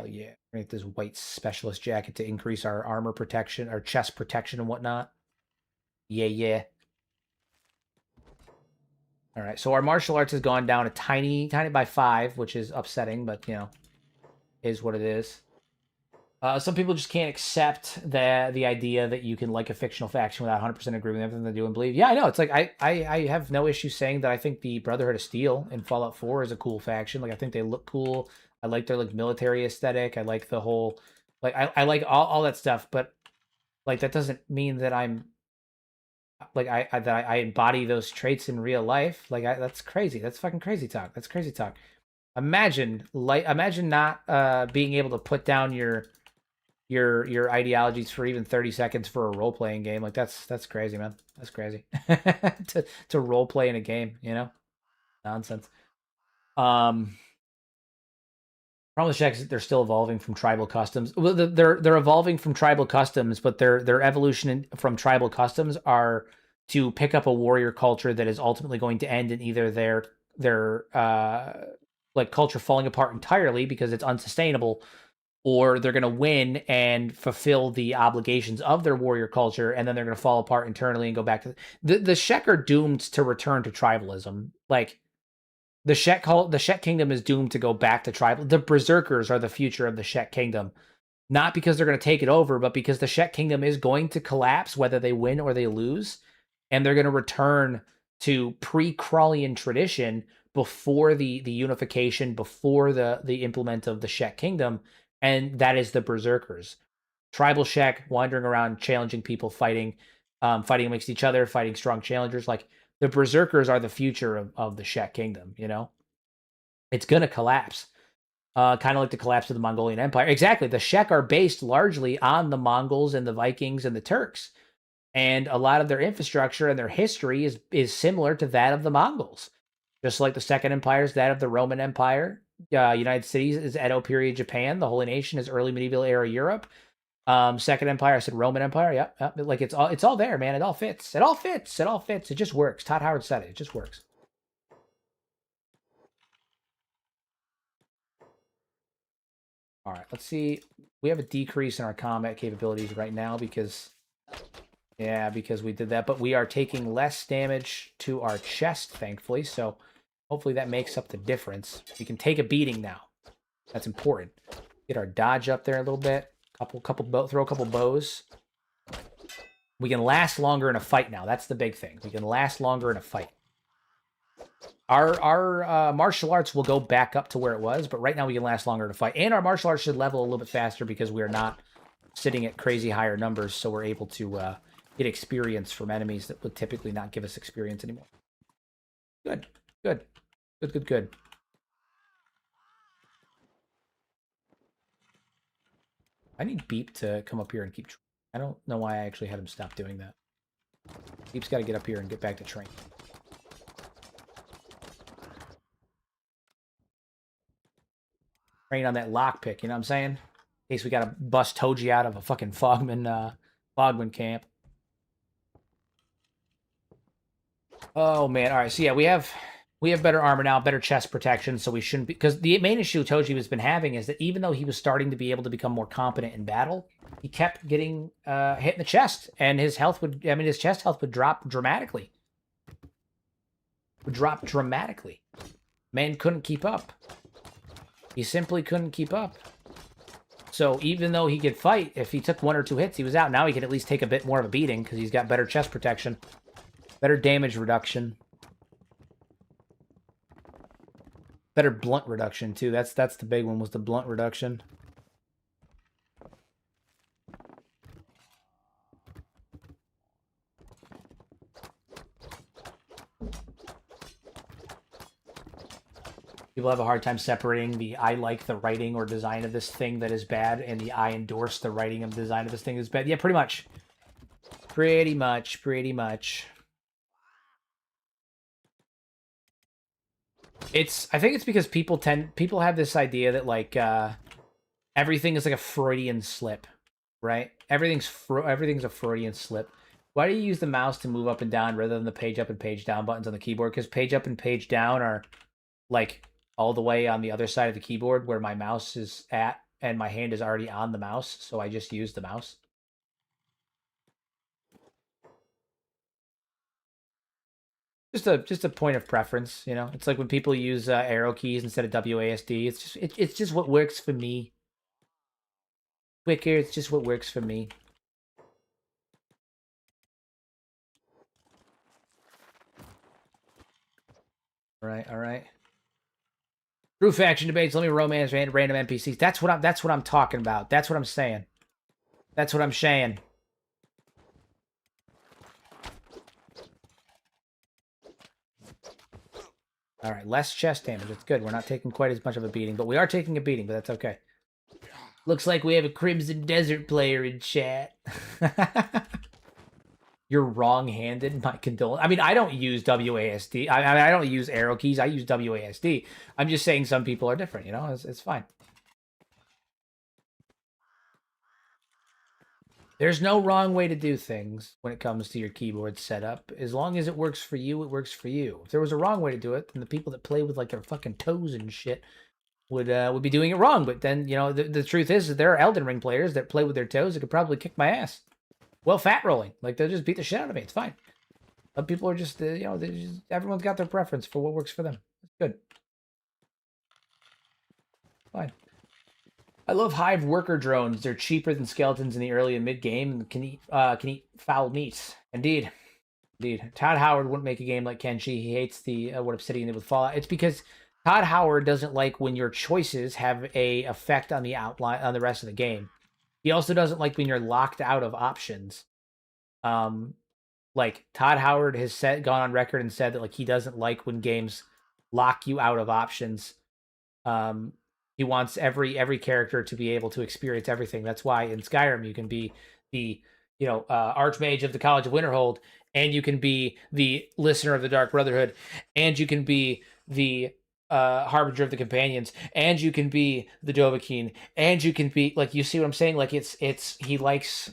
yeah. We're gonna get this white specialist jacket to increase our armor protection, our chest protection and whatnot. Yeah. All right, so our martial arts has gone down a tiny by 5, which is upsetting, but is what it is. Some people just can't accept the idea that you can like a fictional faction without 100% agree with everything they do and believe. Yeah, I know. It's like I have no issue saying that I think the Brotherhood of Steel in Fallout 4 is a cool faction. Like, I think they look cool. I like their military aesthetic. I like the whole I like all that stuff. But that doesn't mean that I'm I embody those traits in real life. That's crazy. That's fucking crazy talk. That's crazy talk. Imagine not being able to put down your ideologies for even 30 seconds for a role-playing game. That's crazy, man. That's crazy. to role play in a game, nonsense. Problem with Sheks is they're still evolving from tribal customs. Well, they're evolving from tribal customs, but their evolution from tribal customs are to pick up a warrior culture that is ultimately going to end in either their culture falling apart entirely because it's unsustainable, or they're going to win and fulfill the obligations of their warrior culture, and then they're going to fall apart internally and go back to the Shek are doomed to return to tribalism. Like, the Shek Kingdom is doomed to go back to tribal. The Berserkers are the future of the Shek Kingdom, not because they're going to take it over, but because the Shek Kingdom is going to collapse whether they win or they lose, and they're going to return to pre-Krallian tradition before the unification, before the implement of the Shek Kingdom. And that is the Berserkers. Tribal Shek wandering around, challenging people, fighting amongst each other, fighting strong challengers. Like, the Berserkers are the future of the Shek Kingdom, It's going to collapse. Kind of like the collapse of the Mongolian Empire. Exactly. The Shek are based largely on the Mongols and the Vikings and the Turks. And a lot of their infrastructure and their history is similar to that of the Mongols. Just like the Second Empire is that of the Roman Empire. United Cities is Edo period Japan. The Holy Nation is early medieval era Europe. Second Empire, I said Roman Empire. Yep. Like, it's all there, man. It all fits. It all fits. It just works. Todd Howard said it. It just works. All right, let's see. We have a decrease in our combat capabilities right now because we did that. But we are taking less damage to our chest, thankfully. So hopefully that makes up the difference. We can take a beating now. That's important. Get our dodge up there a little bit. Throw a couple bows. We can last longer in a fight now. That's the big thing. We can last longer in a fight. Our martial arts will go back up to where it was, but right now we can last longer in a fight. And our martial arts should level a little bit faster because we are not sitting at crazy higher numbers, so we're able to get experience from enemies that would typically not give us experience anymore. Good. I need Beep to come up here and keep. I don't know why I actually had him stop doing that. Beep's got to get up here and get back to train. Train on that lockpick, you know what I'm saying? In case we got to bust Toji out of a fucking Fogman camp. Oh, man. All right, so yeah, we have We have better armor now, better chest protection, so we shouldn't be... Because the main issue Toji has been having is that even though he was starting to be able to become more competent in battle, he kept getting hit in the chest, and his health would... I mean, his chest health would drop dramatically. Man couldn't keep up. He simply couldn't keep up. So even though he could fight, if he took 1 or 2 hits, he was out. Now he can at least take a bit more of a beating, because he's got better chest protection. Better damage reduction. Better blunt reduction, too. That's the big one, was the blunt reduction. People have a hard time separating the I like the writing or design of this thing that is bad and the I endorse the writing and design of this thing is bad. Yeah, pretty much. Pretty much. I think it's because people have this idea that like everything is like a Freudian slip, right? Everything's a Freudian slip. Why do you use the mouse to move up and down rather than the page up and page down buttons on the keyboard? Because page up and page down are like all the way on the other side of the keyboard where my mouse is at, and my hand is already on the mouse, so I just use the mouse. Just a point of preference, you know. It's like when people use arrow keys instead of WASD. It's just what works for me. Quicker, it's just what works for me. All right. True faction debates. Let me romance random NPCs. That's what I'm talking about. That's what I'm saying. That's what I'm saying. All right, less chest damage. That's good. We're not taking quite as much of a beating, but we are taking a beating, but that's okay. Looks like we have a Crimson Desert player in chat. You're wrong-handed. My condolences. I mean, I don't use WASD. I don't use arrow keys. I use WASD. I'm just saying some people are different, you know? It's fine. There's no wrong way to do things when it comes to your keyboard setup. As long as it works for you, it works for you. If there was a wrong way to do it, then the people that play with like their fucking toes and shit would be doing it wrong. But then, you know, the truth is that there are Elden Ring players that play with their toes that could probably kick my ass. Well, fat rolling. Like, they'll just beat the shit out of me. It's fine. But people are just, you know, everyone's got their preference for what works for them. It's good. Fine. I love Hive worker drones. They're cheaper than skeletons in the early and mid game and can eat foul meat. Indeed. Todd Howard wouldn't make a game like Kenshi. He hates the what Obsidian did with Fallout. It's because Todd Howard doesn't like when your choices have a effect on the outline on the rest of the game. He also doesn't like when you're locked out of options. Like Todd Howard has gone on record and said that like he doesn't like when games lock you out of options. He wants every character to be able to experience everything. That's why in Skyrim you can be the Archmage of the College of Winterhold, and you can be the Listener of the Dark Brotherhood, and you can be the Harbinger of the Companions, and you can be the Dovahkiin, and you can be like, you see what I'm saying? Like it's he likes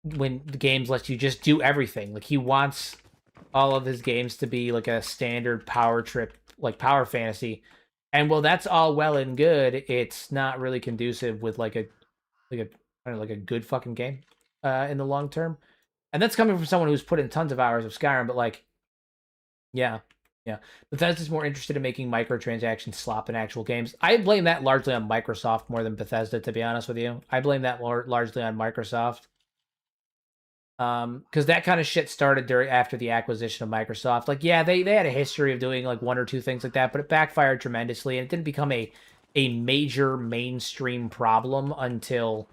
when the games let you just do everything. Like he wants all of his games to be like a standard power trip, like power fantasy. And well, that's all well and good. It's not really conducive with like a good fucking game in the long term. And that's coming from someone who's put in tons of hours of Skyrim, but like, yeah. Bethesda's more interested in making microtransactions slop in actual games. I blame that largely on Microsoft more than Bethesda, to be honest with you. I blame that largely on Microsoft. Because that kind of shit started after the acquisition of Microsoft. Like, yeah, they had a history of doing like 1 or 2 things like that, but it backfired tremendously, and it didn't become a major mainstream problem until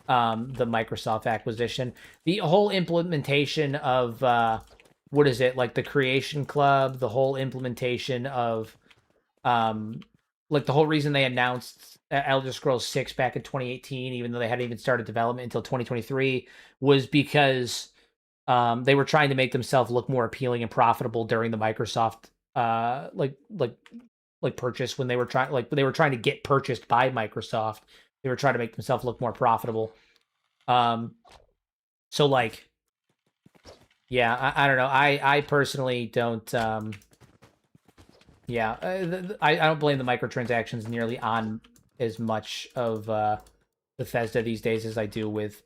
the Microsoft acquisition. The whole implementation of what is it, like the Creation Club, the whole implementation of like the whole reason they announced Elder Scrolls 6 back in 2018, even though they hadn't even started development until 2023, was because they were trying to make themselves look more appealing and profitable during the Microsoft like purchase, when they were trying to get purchased by Microsoft. They were trying to make themselves look more profitable. So like, yeah, I don't know. I personally don't Yeah. I don't blame the microtransactions nearly on as much of Bethesda these days as I do with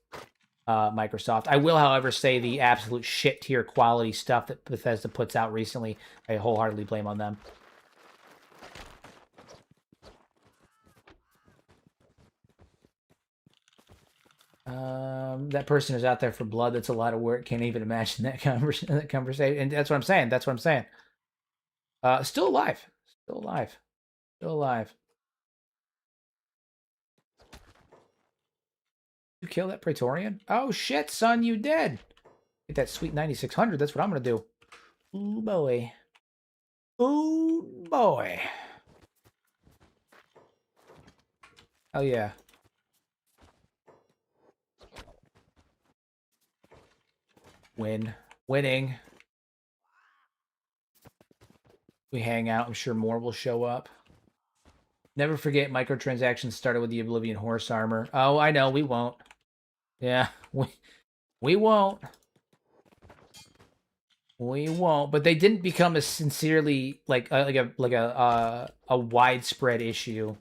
Microsoft. I will, however, say the absolute shit tier quality stuff that Bethesda puts out recently, I wholeheartedly blame on them. That person is out there for blood. That's a lot of work. Can't even imagine that conversation. And that's what I'm saying. That's what I'm saying. Still alive. Still alive. Still alive. You kill that Praetorian? Oh shit, son, you did. Get that sweet 9600. That's what I'm gonna do. Ooh boy. Ooh boy. Oh yeah. Winning. We hang out. I'm sure more will show up. Never forget microtransactions started with the Oblivion horse armor. Oh, I know. We won't. Yeah, we won't. We won't. But they didn't become as sincerely like a widespread issue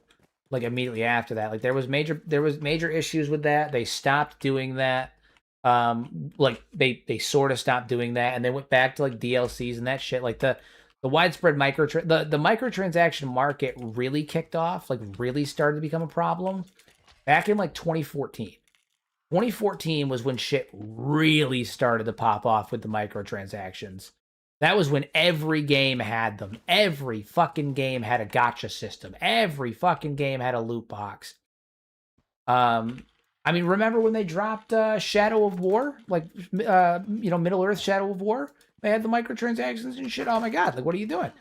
like immediately after that. Like there was major issues with that. They stopped doing that. Like they sort of stopped doing that, and they went back to like DLCs and that shit. Like the widespread the microtransaction market really kicked off, like really started to become a problem back in like 2014. 2014 was when shit really started to pop off with the microtransactions. That was when every game had them. Every fucking game had a gotcha system. Every fucking game had a loot box. I mean, remember when they dropped Shadow of War? Like, Middle Earth Shadow of War? They had the microtransactions and shit. Oh my god, like, what are you doing?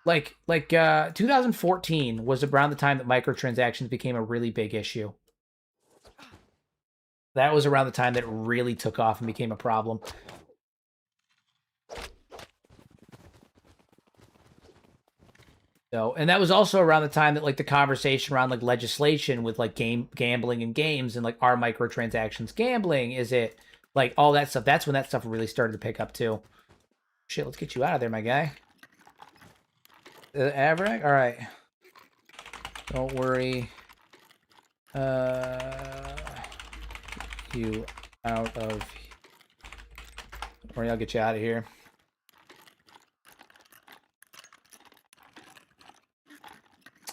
Like 2014 was around the time that microtransactions became a really big issue. That was around the time that it really took off and became a problem. So, and that was also around the time that like the conversation around like legislation with like gambling in games and like are microtransactions gambling? Is it like all that stuff? That's when that stuff really started to pick up too. Shit, let's get you out of there, my guy. Averac? All right. Don't worry. You out of... Or I'll get you out of here.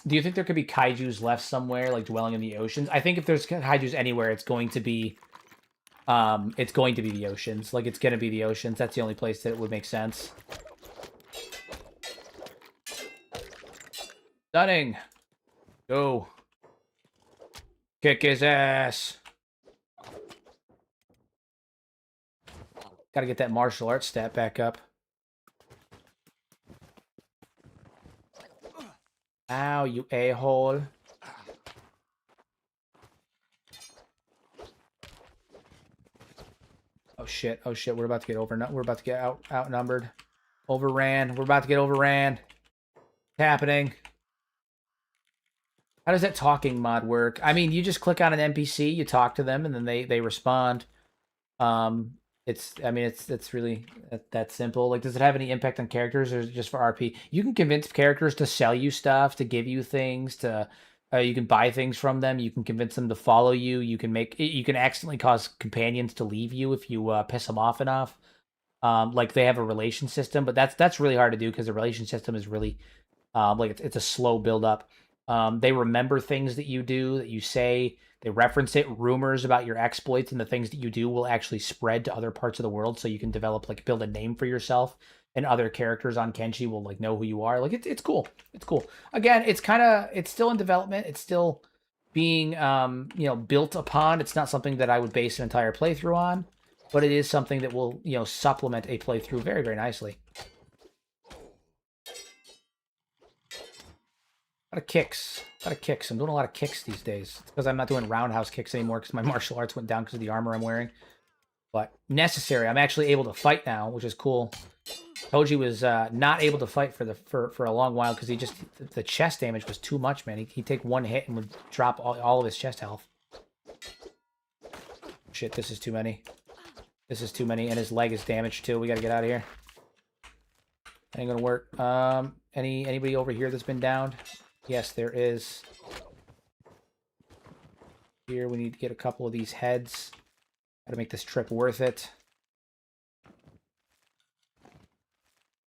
Do you think there could be kaijus left somewhere, like dwelling in the oceans? I think if there's kaijus anywhere, it's going to be the oceans. Like, it's going to be the oceans. That's the only place that it would make sense. Stunning. Go. Kick his ass. Gotta get that martial arts stat back up. Ow, you a-hole. Oh shit, we're about to get outnumbered. Overran. We're about to get overran. It's happening. How does that talking mod work? I mean, you just click on an NPC, you talk to them, and then they respond. It's really that simple. Like, does it have any impact on characters, or is it just for RP? You can convince characters to sell you stuff, to give you things, you can buy things from them. You can convince them to follow you. You can accidentally cause companions to leave you if you piss them off enough. Like they have a relation system, but that's really hard to do because the relation system is really it's a slow build up. They remember things that you do, that you say. They reference it. Rumors about your exploits and the things that you do will actually spread to other parts of the world, so you can build a name for yourself, and other characters on Kenshi will know who you are. Like it's cool. It's cool. Again, it's still in development. It's still being built upon. It's not something that I would base an entire playthrough on, but it is something that will supplement a playthrough very, very nicely. A lot of kicks. I'm doing a lot of kicks these days. It's because I'm not doing roundhouse kicks anymore because my martial arts went down because of the armor I'm wearing. But necessary. I'm actually able to fight now, which is cool. Toji was not able to fight for a long while because the chest damage was too much, man. He'd take one hit and would drop all of his chest health. Shit, this is too many. This is too many, and his leg is damaged too. We gotta get out of here. Ain't gonna work. Anybody over here that's been downed? Yes, there is. Here, we need to get a couple of these heads. Gotta make this trip worth it.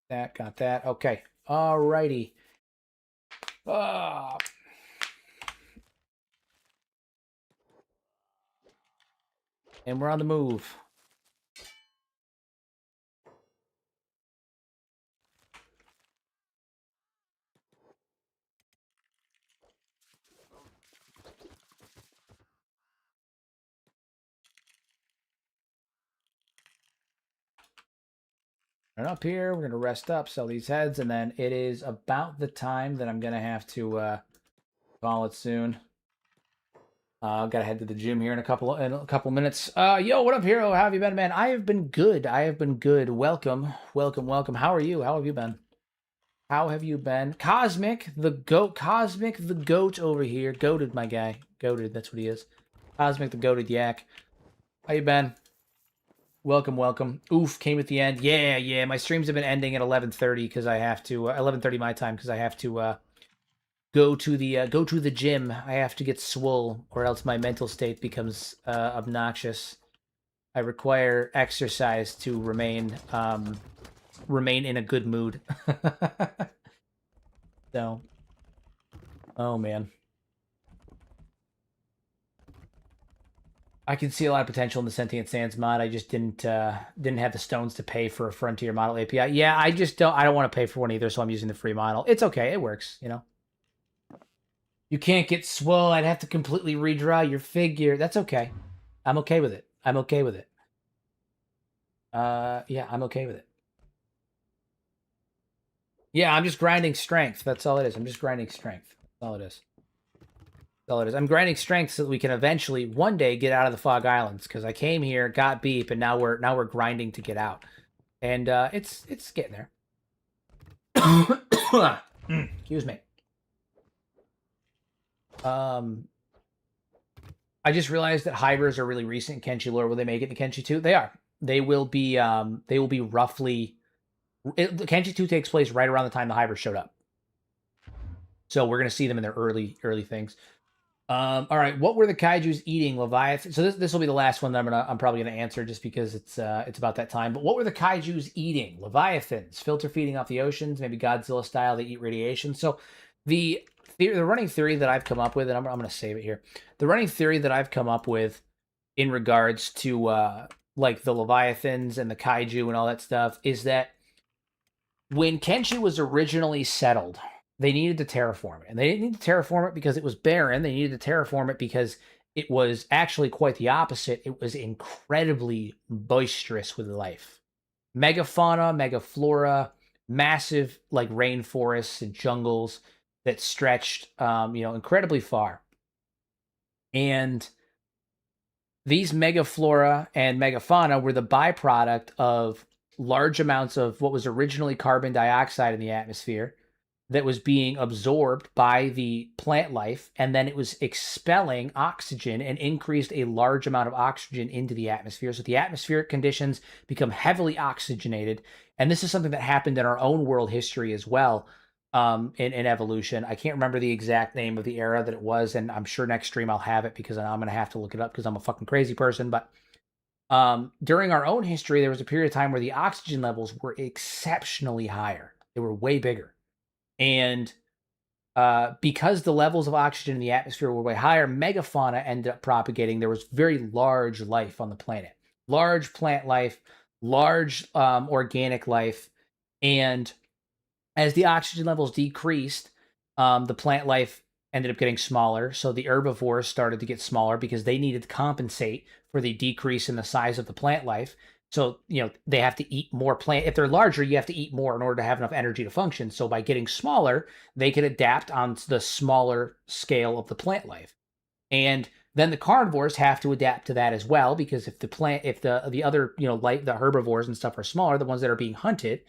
Got that. Okay. Alrighty. And we're on the move. And up here, we're going to rest up, sell these heads, and then it is about the time that I'm going to have to call it soon. Got to head to the gym here in a couple minutes. Yo, what up, hero? How have you been, man? I have been good. Welcome. How are you? How have you been? Cosmic the goat over here. Goated, my guy. Goated, that's what he is. Cosmic the goated yak. How you been? Welcome. Oof, came at the end. Yeah. My streams have been ending at 11:30 because I have to 11:30 my time because I have to go to the gym. I have to get swole or else my mental state becomes obnoxious. I require exercise to remain in a good mood. So, oh man. I can see a lot of potential in the Sentient Sands mod. I just didn't have the stones to pay for a Frontier model API. Yeah, I don't want to pay for one either, so I'm using the free model. It's okay, it works, you know. You can't get swole. I'd have to completely redraw your figure. That's okay. I'm okay with it. Yeah, I'm okay with it. Yeah, I'm just grinding strength. That's all it is. I'm just grinding strength. That's all it is. I'm grinding strength so that we can eventually one day get out of the Fog Islands. Because I came here, got beep, and now we're grinding to get out, and it's getting there. Excuse me. I just realized that hybers are really recent in Kenshi lore. Will they make it to Kenshi 2? They are. They will be roughly. Kenshi 2 takes place right around the time the hybers showed up, so we're gonna see them in their early things. All right, what were the kaijus eating, Leviathan? So this will be the last one that I'm probably gonna answer just because it's about that time. But what were the kaijus eating? Leviathans, filter feeding off the oceans, maybe Godzilla style. They eat radiation. So the running theory that I've come up with, and I'm gonna save it here. The running theory that I've come up with in regards to like the Leviathans and the kaiju and all that stuff is that when Kenshi was originally settled, they needed to terraform it. And they didn't need to terraform it because it was barren. They needed to terraform it because it was actually quite the opposite. It was incredibly boisterous with life. Megafauna, megaflora, massive like rainforests and jungles that stretched incredibly far. And these megaflora and megafauna were the byproduct of large amounts of what was originally carbon dioxide in the atmosphere that was being absorbed by the plant life, and then it was expelling oxygen and increased a large amount of oxygen into the atmosphere. So the atmospheric conditions become heavily oxygenated, and this is something that happened in our own world history as well, in evolution. I can't remember the exact name of the era that it was, and I'm sure next stream I'll have it because I'm going to have to look it up because I'm a fucking crazy person, but during our own history, there was a period of time where the oxygen levels were exceptionally higher. They were way bigger. And because the levels of oxygen in the atmosphere were way higher, megafauna ended up propagating. There was very large life on the planet, large plant life, large organic life. And as the oxygen levels decreased, the plant life ended up getting smaller. So the herbivores started to get smaller because they needed to compensate for the decrease in the size of the plant life. So, they have to eat more plant. If they're larger, you have to eat more in order to have enough energy to function. So by getting smaller, they could adapt on the smaller scale of the plant life. And then the carnivores have to adapt to that as well, because if the other, like the herbivores and stuff are smaller, the ones that are being hunted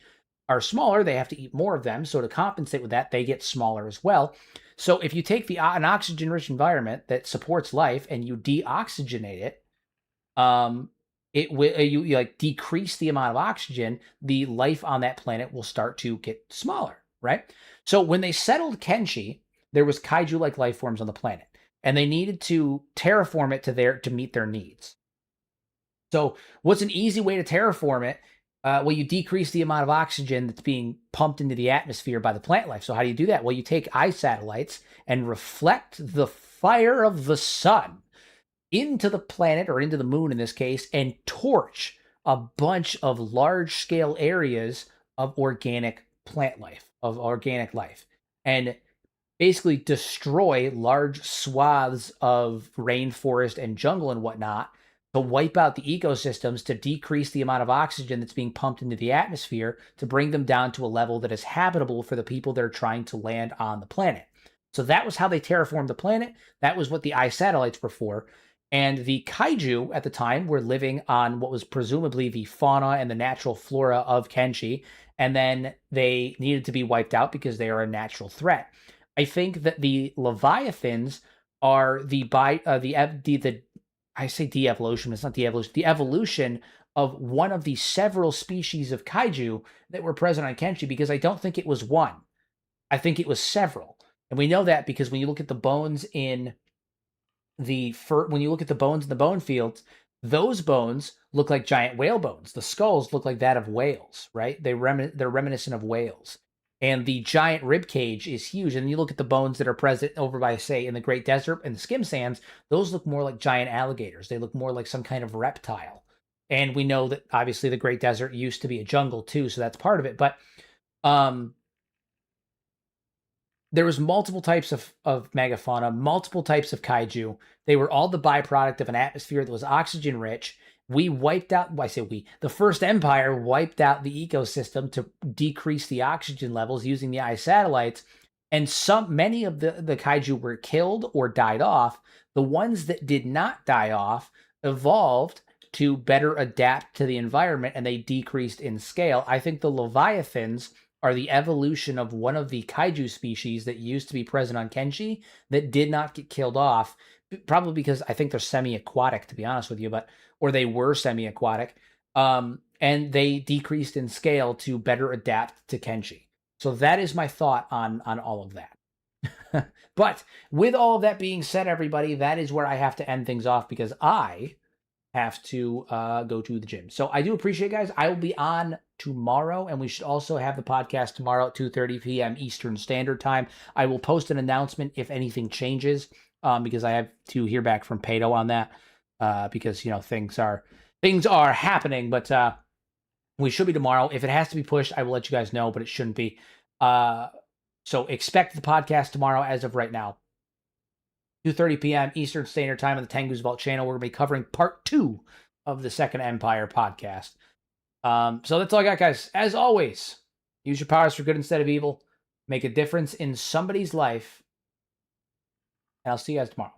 are smaller, they have to eat more of them. So to compensate with that, they get smaller as well. So if you take an oxygen-rich environment that supports life and you deoxygenate it, it will you like decrease the amount of oxygen, the life on that planet will start to get smaller, right? So when they settled Kenshi, there was kaiju-like life forms on the planet, and they needed to terraform it to meet their needs. So what's an easy way to terraform it? Well, you decrease the amount of oxygen that's being pumped into the atmosphere by the plant life. So how do you do that? Well, you take eye satellites and reflect the fire of the sun into the planet, or into the moon in this case, and torch a bunch of large scale areas of organic plant life, of organic life, and basically destroy large swaths of rainforest and jungle and whatnot to wipe out the ecosystems, to decrease the amount of oxygen that's being pumped into the atmosphere, to bring them down to a level that is habitable for the people that are trying to land on the planet. So that was how they terraformed the planet. That was what the eye satellites were for. And the kaiju at the time were living on what was presumably the fauna and the natural flora of Kenshi. And then they needed to be wiped out because they are a natural threat. I think that the Leviathans are the I say de-evolution, it's not de-evolution, the evolution of one of the several species of kaiju that were present on Kenshi, because I don't think it was one. I think it was several. And we know that because when you look at the bones in when you look at the bones in the bone fields, those bones look like giant whale bones. The skulls look like that of whales, right? They're reminiscent of whales. And the giant rib cage is huge. And you look at the bones that are present over by, say, in the Great Desert and the skim sands, those look more like giant alligators. They look more like some kind of reptile. And we know that obviously the Great Desert used to be a jungle too, so that's part of it. But there was multiple types of megafauna, multiple types of kaiju. They were all the byproduct of an atmosphere that was oxygen rich. We wiped out, well, I say we, the first empire wiped out the ecosystem to decrease the oxygen levels using the eye satellites. And many of the kaiju were killed or died off. The ones that did not die off evolved to better adapt to the environment, and they decreased in scale. I think the Leviathans are the evolution of one of the kaiju species that used to be present on Kenshi that did not get killed off, probably because I think they're semi-aquatic, to be honest with you, or they were semi-aquatic, and they decreased in scale to better adapt to Kenshi. So that is my thought on all of that. But with all of that being said, everybody, that is where I have to end things off, because I have to go to the gym. So I do appreciate it, guys. I will be on tomorrow, and we should also have the podcast tomorrow at 2:30 p.m. Eastern Standard Time. I will post an announcement if anything changes, because I have to hear back from Pato on that, because things are happening. But we should be tomorrow. If it has to be pushed, I will let you guys know, but it shouldn't be. So expect the podcast tomorrow. As of right now, 2:30 p.m. Eastern Standard Time on the Tengu's Vault channel. We're going to be covering part 2 of the Second Empire podcast. So that's all I got, guys. As always, use your powers for good instead of evil. Make a difference in somebody's life. And I'll see you guys tomorrow.